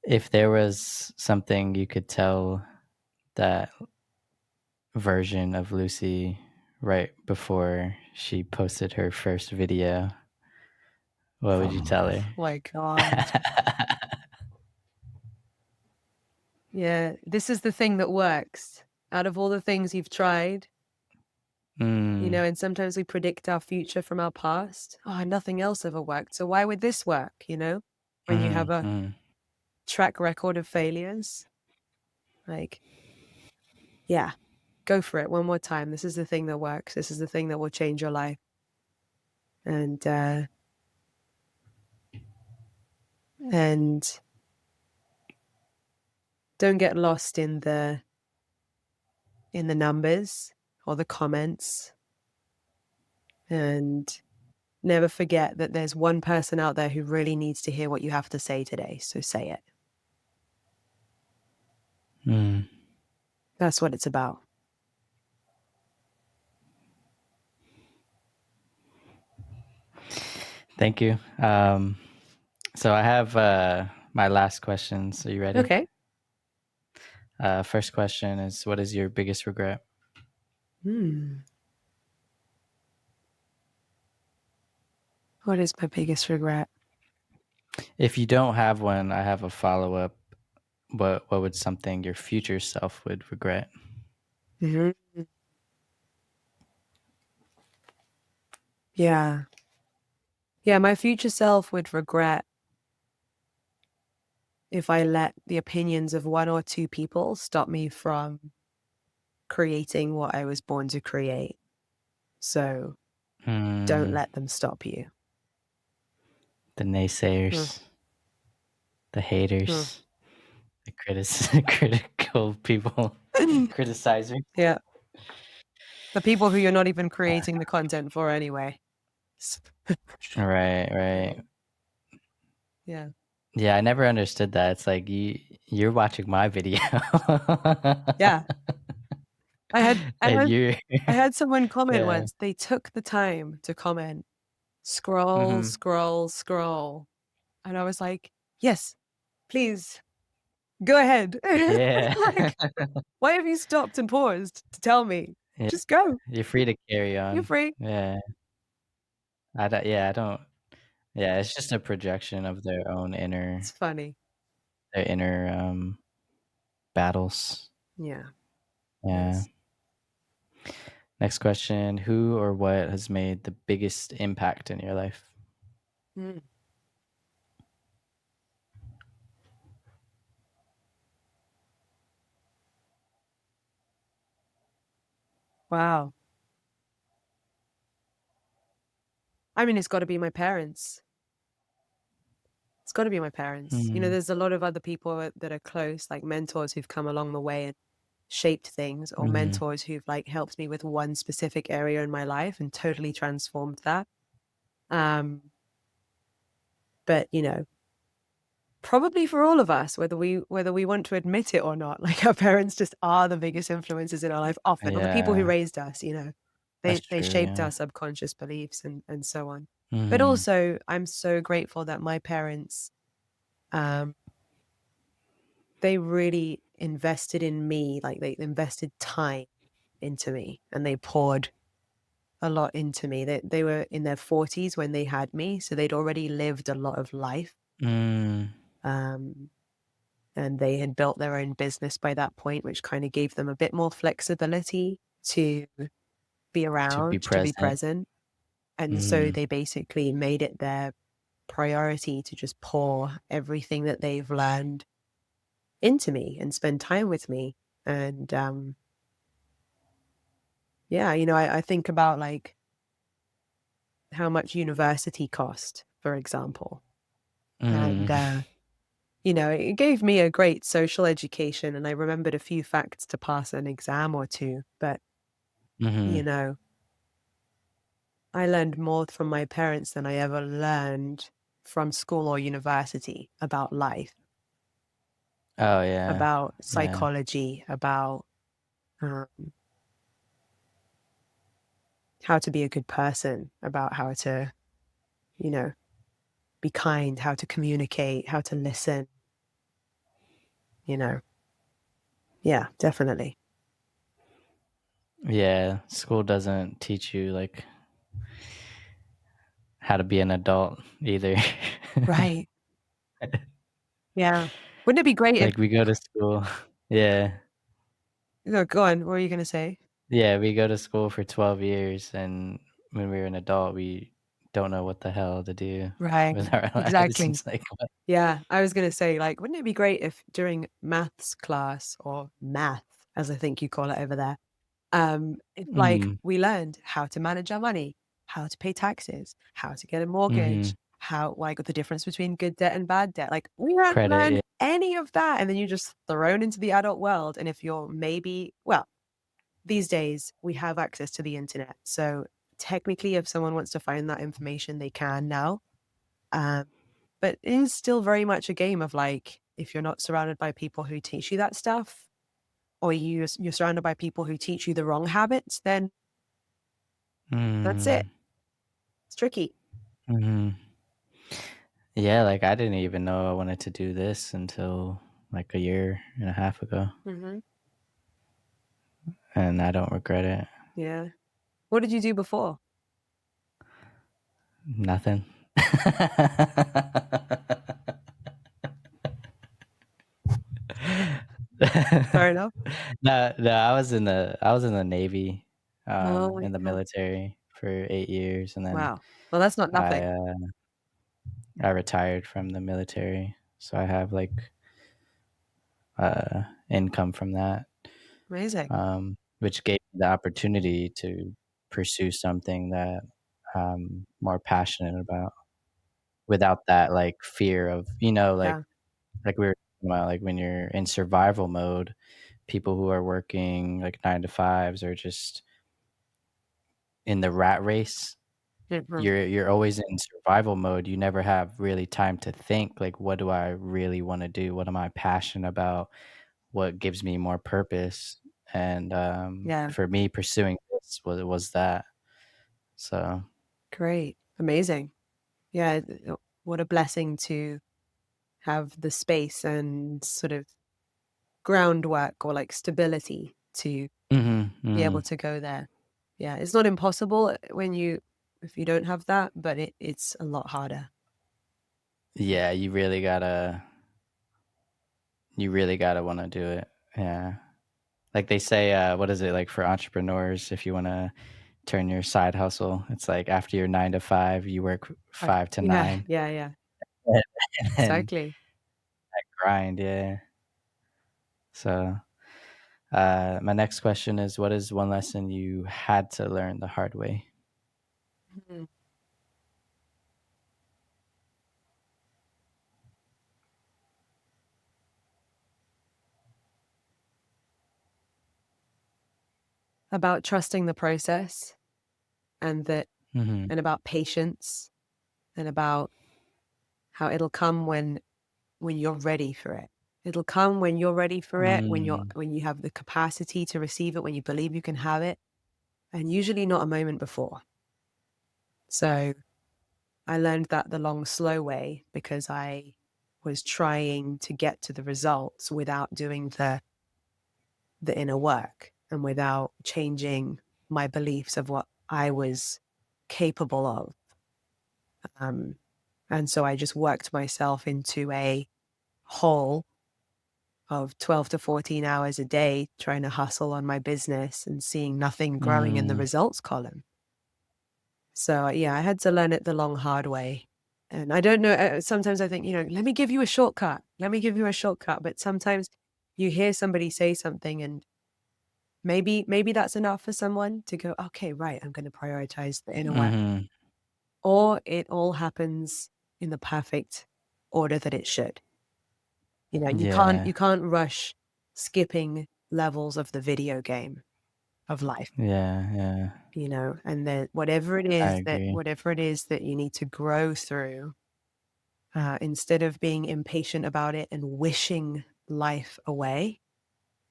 If there was something you could tell that version of Lucy right before she posted her first video, what would you tell
Oh
her?
my god. Yeah, this is the thing that works. Out of all the things you've tried,
Mm,
and sometimes we predict our future from our past. Oh, nothing else ever worked, so why would this work? When you have
mhm,
a
mhm,
track record of failures, like, yeah, go for it one more time. This is the thing that works. This is the thing that will change your life. and and don't get lost in the numbers or the comments, and never forget that there's one person out there who really needs to hear what you have to say today. So say it.
Mm.
That's what it's about.
Thank you. So I have my last questions. Are you ready?
Okay.
First question is, what is your biggest regret?
What is my biggest regret?
If you don't have one, I have a follow up. What would something your future self would regret?
Mhm. Yeah. Yeah, my future self would regret if I let the opinions of one or two people stop me from creating what I was born to create. So don't
Hmm.
let them stop you.
The
Mm,
naysayers, the
mm.
haters, the critical people, criticizers.
Yeah. The people who you're not even creating the content for anyway.
Right, right.
Right. Yeah.
Yeah, I never understood that. It's like you're watching my video.
Yeah. I had I
And
had
you
I had someone comment
yeah.
once. They took the time to comment, scroll,
Mhm.
scroll, scroll. And I was like, yes, please go ahead.
Yeah.
Like, why have you stopped and paused to tell me?
Yeah.
Just go.
You're free to carry
You're
on.
free.
Yeah. I don't yeah, it's just a projection of
It's funny.
their inner, battles.
Yeah, it
Yeah.
is.
Next question, who or what has made the biggest impact in your life?
Mm, wow. I mean, it's got to be my parents. It's got to be my parents. You know,
Mm,
there's a lot of other people that are close, like mentors who've come along the way and shaped things, or
mhm,
mentors who've like helped me with one specific area in my life and totally transformed that. Um, but you know, probably for all of us, whether we want to admit it or not, like our parents just are the biggest influences in our life often, or the people who
yeah,
raised us, you know.
that's
They
true,
shaped
yeah.
our subconscious beliefs and so on. But
Mhm,
also I'm so grateful that my parents um they really invested in me, like they invested time into me and they poured a lot into me. They were in their 40s when they had me, so they'd already lived a lot of life.
mm,
Um and they had built their own business by that point, which kind of gave them a bit more flexibility to be
to be
around, to be
present.
present. And so
Mhm,
they basically made it their priority to just pour everything that they've learned into me and spend time with me. And yeah, you know, I think about like how much university cost, for example. And
mm,
you know, it gave me a great social education and I remembered a few facts to pass an exam or two. But, you
mhm.
know, I learned more from my parents than I ever learned from school or university about life,
Oh, yeah,
about
yeah.
psychology, about um, how to be a good person, about how to, you know, be kind, how to communicate, how to listen, you know. Yeah, definitely.
Yeah, school doesn't teach you, like, how to be an adult either.
Right. Yeah. Wouldn't it be great if,
Like, we go to school yeah.
no, go on. What were you going to say?
Yeah, we go to school for 12 years, and when we're an adult, we don't know what the hell to do
Right.
with our lives.
Exactly.
It's like, what?
Yeah, I was gonna say, like, wouldn't it be great if during maths class or math, as I think you call it over there, if like
Mm,
we learned how to manage our money, how to pay taxes, how to get a
Mhm.
mortgage, how like the difference between good debt and bad debt. Like we haven't
Credit,
learned
yeah.
any of that. And then you're just thrown into the adult world. And if you're well, these days we have access to the internet. So technically, if someone wants to find that information, they can now. Um, but it is still very much a game of like, if you're not surrounded by people who teach you that stuff, or you're surrounded by people who teach you the wrong habits, then that's it.
Mm.
It's tricky.
Mhm. Yeah, like, I didn't even know I wanted to do this until, like, a year and a half ago,
Hmm.
and I don't regret it.
Yeah. What did you do before?
Nothing.
Fair enough.
No, no, I was in the Navy,
Oh my
in the
God.
military for 8 years, and then
Wow. Well, that's not
I,
nothing.
I retired from the military, so I have, like, income from that,
Amazing.
which gave me the opportunity to pursue something that I'm more passionate about without that, like, fear of,
Yeah.
like we were talking about, like, when you're in survival mode, people who are working, like, 9 to 5s are just in the rat race.
Mhm.
You're always in survival mode, you never have really time to think, like, "What do I really wanna do? What am I passionate about? What gives me more purpose?" And,
Yeah.
for me, pursuing this was that. So
Great. Amazing. Yeah. What a blessing to have the space and sort of groundwork or like stability to
Mhm,
be able
mhm.
to go there. Yeah. It's not impossible if you don't have that, but it's a lot harder.
Yeah, you really gotta wanna do it. Yeah. Like they say, what is it, like, for entrepreneurs, if you wanna turn your side hustle, it's like after your 9 to 5, you work
Right.
5 to
Yeah.
9
Yeah. Yeah.
and
Exactly.
grind, yeah. So, my next question is, what is one lesson you had to learn the hard way?
Mhm. About trusting the process and that
Mhm.
and about patience and about how it'll come when you're ready for it. It'll come when you're ready for it,
Mm.
when you have the capacity to receive it, when you believe you can have it, and usually not a moment before. So I learned that the long, slow way because I was trying to get to the results without doing the inner work and without changing my beliefs of what I was capable of. Um, and so I just worked myself into a hole of 12 to 14 hours a day trying to hustle on my business and seeing nothing growing in the
Mm.
results column. So, yeah, I had to learn it the long, hard way. And I don't know, sometimes I think, let me give you a shortcut. Let me give you a shortcut. But sometimes you hear somebody say something and maybe that's enough for someone to go, okay, right, I'm going to prioritize the inner work.
Mhm.
Or it all happens in the perfect order that it should. You can't
Yeah.
you can't rush skipping levels of the video game of life,
Yeah, yeah.
and then whatever it
I
is that
agree.
whatever it is that you need to grow through, instead of being impatient about it and wishing life away.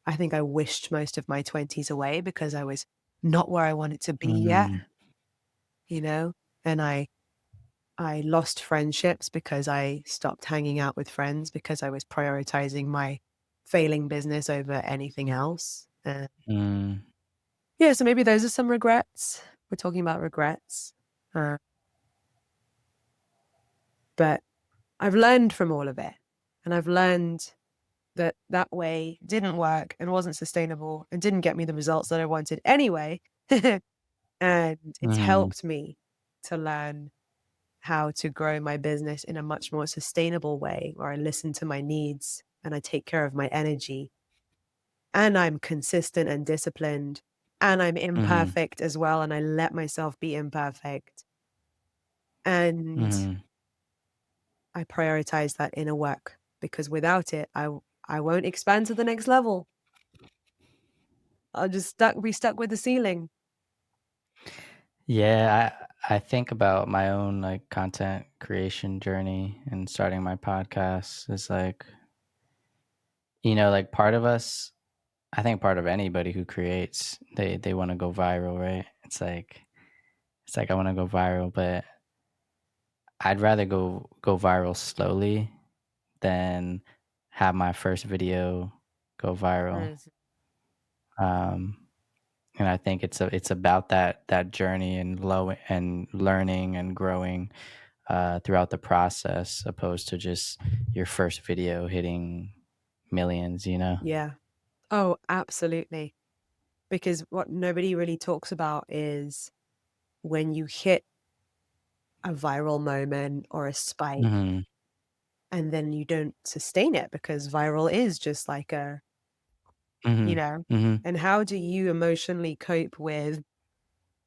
I think I wished most of my 20s away because I was not where I wanted to be yet,
Mm.
you know? And I lost friendships because I stopped hanging out with friends because I was prioritizing my failing business over anything else.
Mm.
Yeah, so maybe those are some regrets. We're talking about regrets. Uh, but I've learned from all of it. And I've learned that that way didn't work and wasn't sustainable and didn't get me the results that I wanted anyway. And it's
Mhm.
helped me to learn how to grow my business in a much more sustainable way where I listen to my needs and I take care of my energy and I'm consistent and disciplined and I'm
Mhm.
imperfect as well, and I let myself be imperfect. And
Mhm.
I prioritize that inner work because without it, I won't expand to the next level. I'll just be stuck with the ceiling.
Yeah, I think about my own, like, content creation journey and starting my podcast is, like, like, part of us, I think part of anybody who creates, they wanna go viral, right? It's like I wanna go viral, but I'd rather go viral slowly than have my first video go viral.
Mhm.
Um, and I think it's about that journey and low and learning and growing throughout the process, opposed to just your first video hitting millions.
Yeah. Oh, absolutely. Because what nobody really talks about is when you hit a viral moment or a spike
Mhm.
and then you don't sustain it because viral is just like
Mhm. Mhm.
and how do you emotionally cope with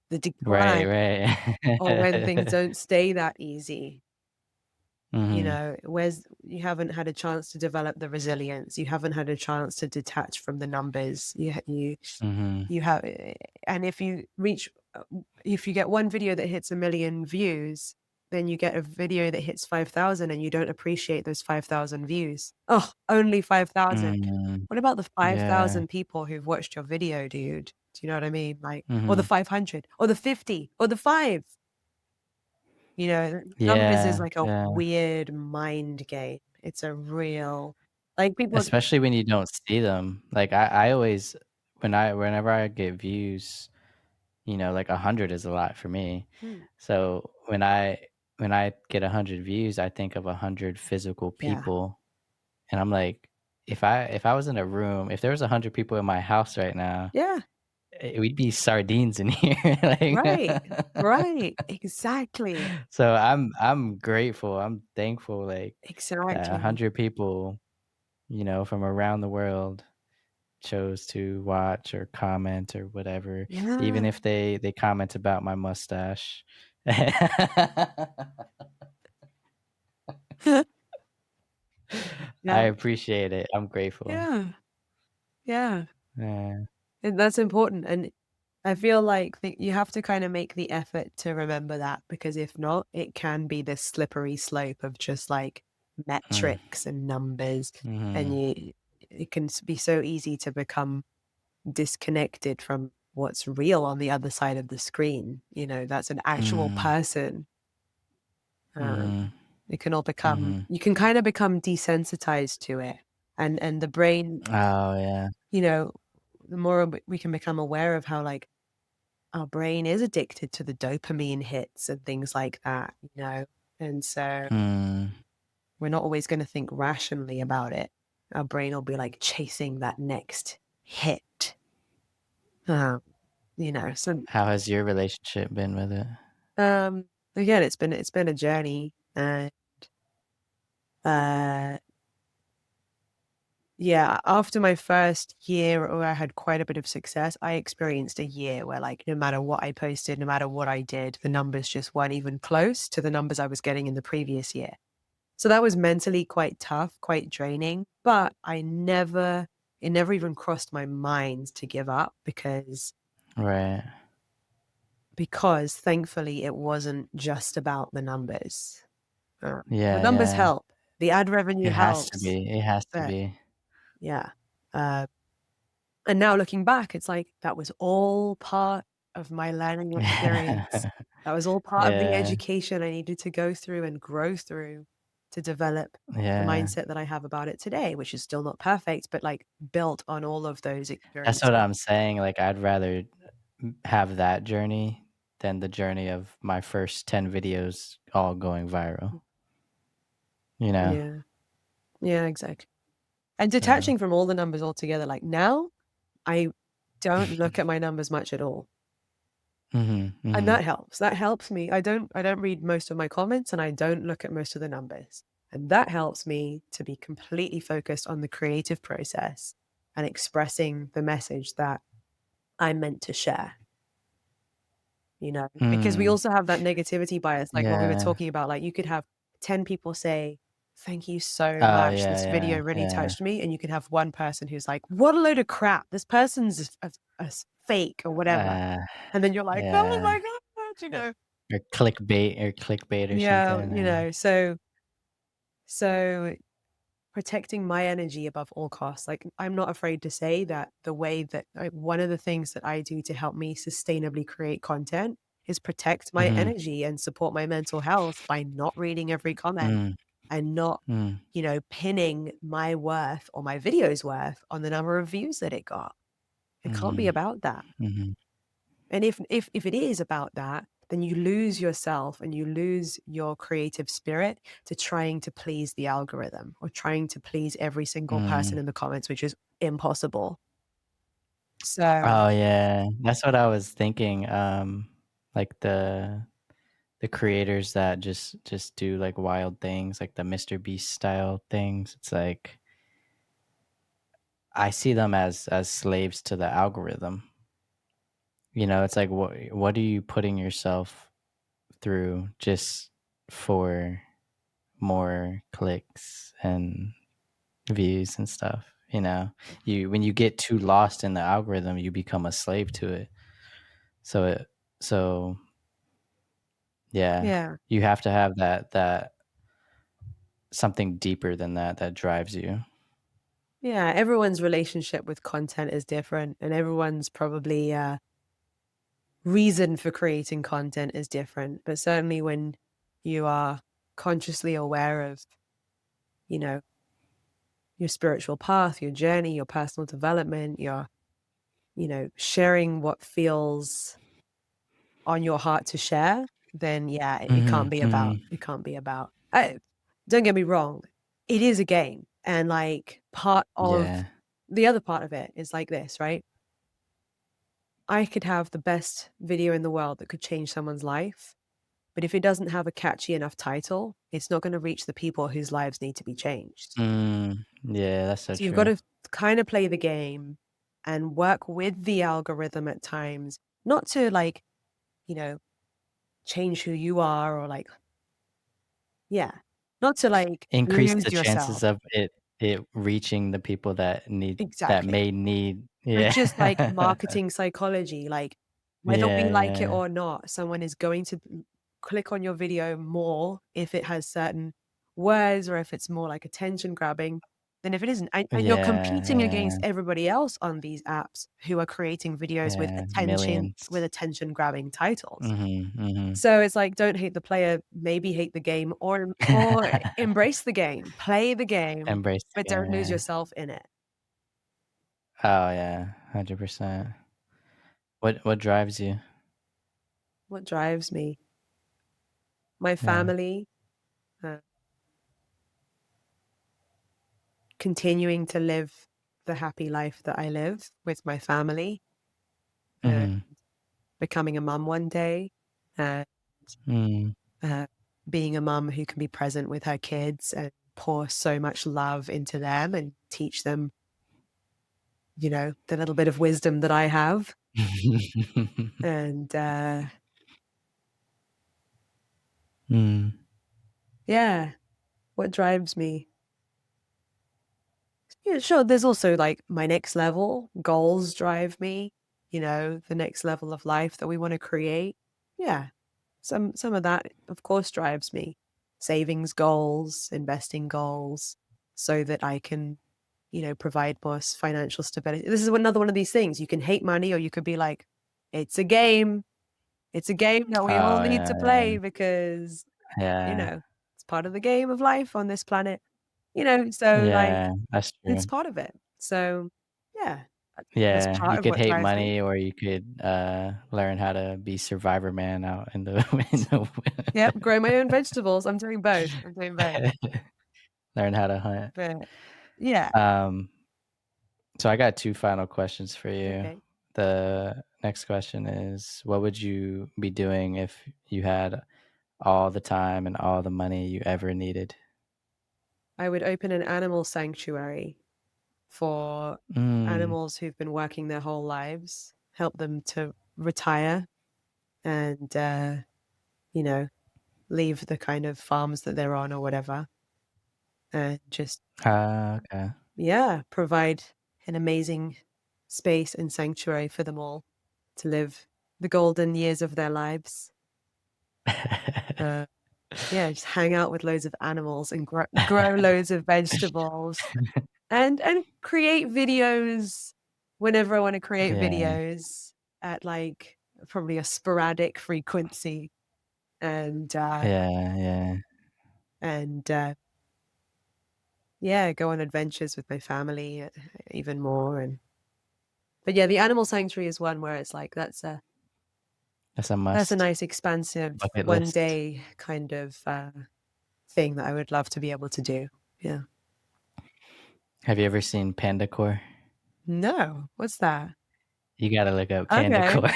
the
Right.
decline or when things
Right.
don't stay that easy?
Mhm.
Where's you haven't had a chance to develop the resilience. You haven't had a chance to detach from the numbers.
Mhm.
You have, and if you get one video that hits 1,000,000 views, then you get a video that hits 5,000 and you don't appreciate those 5,000 views. Oh, only 5,000.
Mhm.
What about the
Yeah.
5,000 people who've watched your video, dude? Do you know what I mean? Like, or the
Mhm.
500 or the 50 or the 5. Numbers is
Yeah.
like a
Yeah.
weird mind game. It's a real like people.
Especially when you don't see them. Like, I always whenever I get views, like 100 is a lot for me.
Hmm,
So when I get 100 views, I think of 100 physical
yeah.
people, and I'm like, if I was in a room, if there was 100 people in my house right now,
Yeah.
we'd be sardines in here. Like,
Right. Right. Exactly.
so I'm grateful. I'm thankful, like, that
Exactly.
100 people, from around the world chose to watch or comment or whatever, even
Yeah.
if they comment about my mustache. I
Yeah.
appreciate it. I'm grateful.
Yeah. Yeah.
Yeah.
And that's important, and I feel like you have to kinda make the effort to remember that because if not, it can be this slippery slope of just, like,
Mm.
metrics and numbers, and
Mhm.
it can be so easy to become disconnected from what's real on the other side of the screen, that's an actual
Mhm.
person. Um,
Mhm.
it can all become
Mhm.
you can kinda become desensitized to it, and the brain,
Oh, yeah.
you know, the more we can become aware of how, like, our brain is addicted to the dopamine hits and things like that. And so
Mm.
we're not always gonna think rationally about it. Our brain will be, like, chasing that next hit. Um, so,
How has your relationship been with it?
um, again, it's been a journey, and, uh yeah, after my first year where I had quite a bit of success, I experienced a year where, like, no matter what I posted, no matter what I did, the numbers just weren't even close to the numbers I was getting in the previous year. So that was mentally quite tough, quite draining, but it never even crossed my mind to give up
Right.
because thankfully it wasn't just about the numbers. The
Yeah,
numbers
yeah.
help, the ad revenue
It has to
helps,
be. It has to
but
be.
yeah. Uh, And now looking back, it's like that was all part of my learning experience. That was all part of the
Yeah.
education I needed to go through and grow through to develop the
Yeah.
mindset that I have about it today, which is still not perfect, but like built on all of those
That's what
experiences.
I'm saying, like, I'd rather have that journey than the journey of my first 10 videos all going viral, you know?
Yeah. Yeah, exactly. And
So
detaching from all the numbers altogether, like now I don't look at my numbers much at all.
Mhm,
And
mhm,
that helps. That helps me. I don't read most of my comments and I don't look at most of the numbers. And that helps me to be completely focused on the creative process and expressing the message that I'm meant to share, because we
Mm.
also have that negativity bias, like what we were
Yeah.
talking about. Like you could have 10 people say, "Thank you so
Oh,
much.
yeah,
This
yeah,
video really
yeah.
touched me." And you could have one person who's like, "What a load of crap. This person's fake or whatever."
Uh,
And then you're like, "Oh
yeah.
my God.
Or clickbait or
Yeah,
something, or
so protecting my energy above all costs. Like, I'm not afraid to say that the way that one of the things that I do to help me sustainably create content is protect my
Mhm.
energy and support my mental health by not reading every comment
Mm,
and not,
mm,
pinning my worth or my video's worth on the number of views that it got. It can't be
mhm,
about that.
mhm,
And if it is about that, then you lose yourself and you lose your creative spirit to trying to please the algorithm or trying to please every single person
mm.
in the comments, which is impossible. So,
Oh, yeah. That's what I was thinking, like, the creators that just do, like, wild things, like the Mr. Beast style things, it's like, I see them as slaves to the algorithm, it's like, what are you putting yourself through just for more clicks and views and stuff, you know? When you get too lost in the algorithm, you become a slave to it. So it so yeah,
yeah.
you have to have that something deeper than that drives you.
Yeah, everyone's relationship with content is different and everyone's probably reason for creating content is different, but certainly when you are consciously aware of, you know, your spiritual path, your journey, your personal development, your sharing what feels on your heart to share, then yeah, it can't
Mhm,
be about
mhm.
it can't be about don't get me wrong, it is a game, and, like, part of
Yeah.
the other part of it is like this, right? I could have the best video in the world that could change someone's life, but if it doesn't have a catchy enough title, it's not gonna reach the people whose lives need to be changed.
Yeah, that's so
So you've
true.
gotta kinda play the game and work with the algorithm at times, not to, like, you know, change who you are or, like, yeah, not to, like,
Increase the
lose
chances
yourself.
of it reaching the people that
Exactly.
may need,
It's
yeah.
just like marketing psychology, like, whether we
Yeah,
like it
yeah,
or not, someone is going to click on your video more if it has certain words or if it's more, like, attention grabbing than if it isn't, and you're
yeah,
competing
yeah,
against everybody else on these apps who are creating videos with
yeah, millions.
attention grabbing titles.
Mhm, mhm.
So it's like, don't hate the player, maybe hate the game or embrace the game, play the game,
Embrace the
but
game,
don't lose
yeah.
yourself in it.
Oh, yeah, 100%. What drives you?
What drives me? My
Yeah.
family, uh, continuing to live the happy life that I live with my family, uh,
Mhm.
becoming a mum one day, uh,
Mm.
uh, being a mum who can be present with her kids and pour so much love into them and teach them, the little bit of wisdom that I have. And
Mm.
yeah, what drives me? Yeah, sure. There's also like my next level goals drive me, the next level of life that we want to create. Yeah. Some of that of course drives me. Savings goals, investing goals so that I can, provide more financial stability. This is another one of these things. You can hate money or you could be like, it's a game. It's a game that we all
Oh,
need
yeah,
to
yeah.
play because, you
Yeah.
know, it's part of the game of life on this planet. So like
Yeah, that's
it's
true.
part of it. So, yeah, that's
Yeah,
part
you
of
could
what
hate
drives me.
money or you could, learn how to be survivor man out in the in
Yep, grow my own vegetables. I'm doing both. I'm doing both.
learn how to hunt.
But yeah,
Um, so I got 2 final questions for you.
okay.
The next question is, what would you be doing if you had all the time and all the money you ever needed?
I would open an animal sanctuary for
Mm,
animals who've been working their whole lives help them to retire and, you know, leave the kind of farms that they're on or whatever, and just,
Okay.
yeah, provide an amazing space and sanctuary for them all to live the golden years of their lives. Uh, yeah, just hang out with loads of animals and grow loads of vegetables and create videos whenever I want to create
Yeah.
videos at like probably a sporadic frequency and
Yeah, yeah.
and yeah, go on adventures with my family even more. And but yeah, the animal sanctuary is one where it's like
That's a
that's a
must.
nice expansive
Bucket
one
list.
day kind of thing that I would love to be able to do. Yeah.
Have you ever seen Panda Core?
No, what's that?
You gotta look up Panda
Okay.
Core.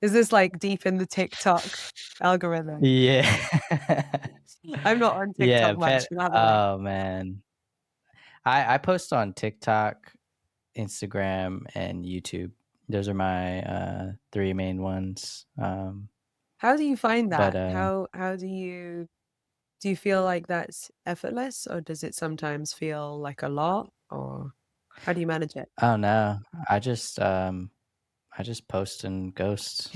Is this like deep in the TikTok algorithm?
Yeah.
I'm not on
Yeah,
TikTok much, by the way.
oh, man. I post on TikTok, Instagram, and YouTube. Those are my, 3 main ones,
How do you find
but,
that? How do you feel like that's effortless, or does it sometimes feel like a lot, or how do you manage it?
oh, no. I just, I just post and ghost.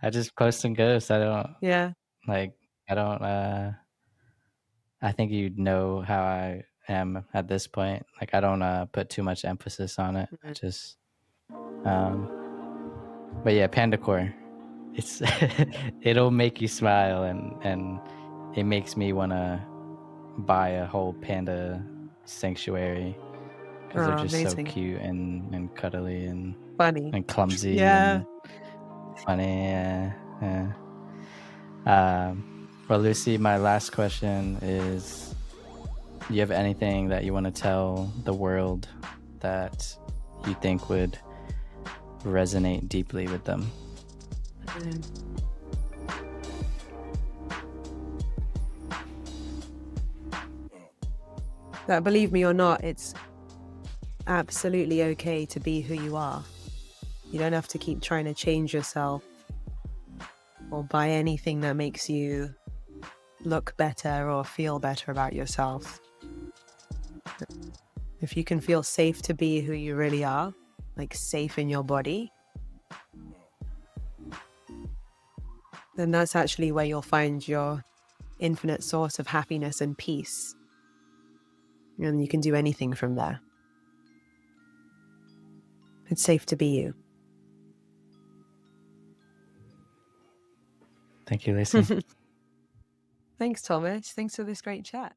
I just post and ghost. I don't
Yeah.
like, I don't, I think you'd know how I am at this point. Like, I don't, put too much emphasis on it. I
Mhm.
just, um but yeah, Pandacore, it's it'll make you smile, and it makes me wanna buy a whole panda sanctuary because 'cause they're
Oh,
just so
amazing.
cute and cuddly
Funny.
and clumsy
Yeah.
and funny, yeah, yeah. Well, Lucy, my last question is, do you have anything that you wanna tell the world that you think would resonate deeply with them?
Mm. That believe me or not, it's absolutely okay to be who you are. You don't have to keep trying to change yourself or buy anything that makes you look better or feel better about yourself. If you can feel safe to be who you really are, like safe in your body, then that's actually where you'll find your infinite source of happiness and peace. And you can do anything from there. It's safe to be
Thank you, Lucy.
you. Thanks, Thomas. Thanks for this great chat.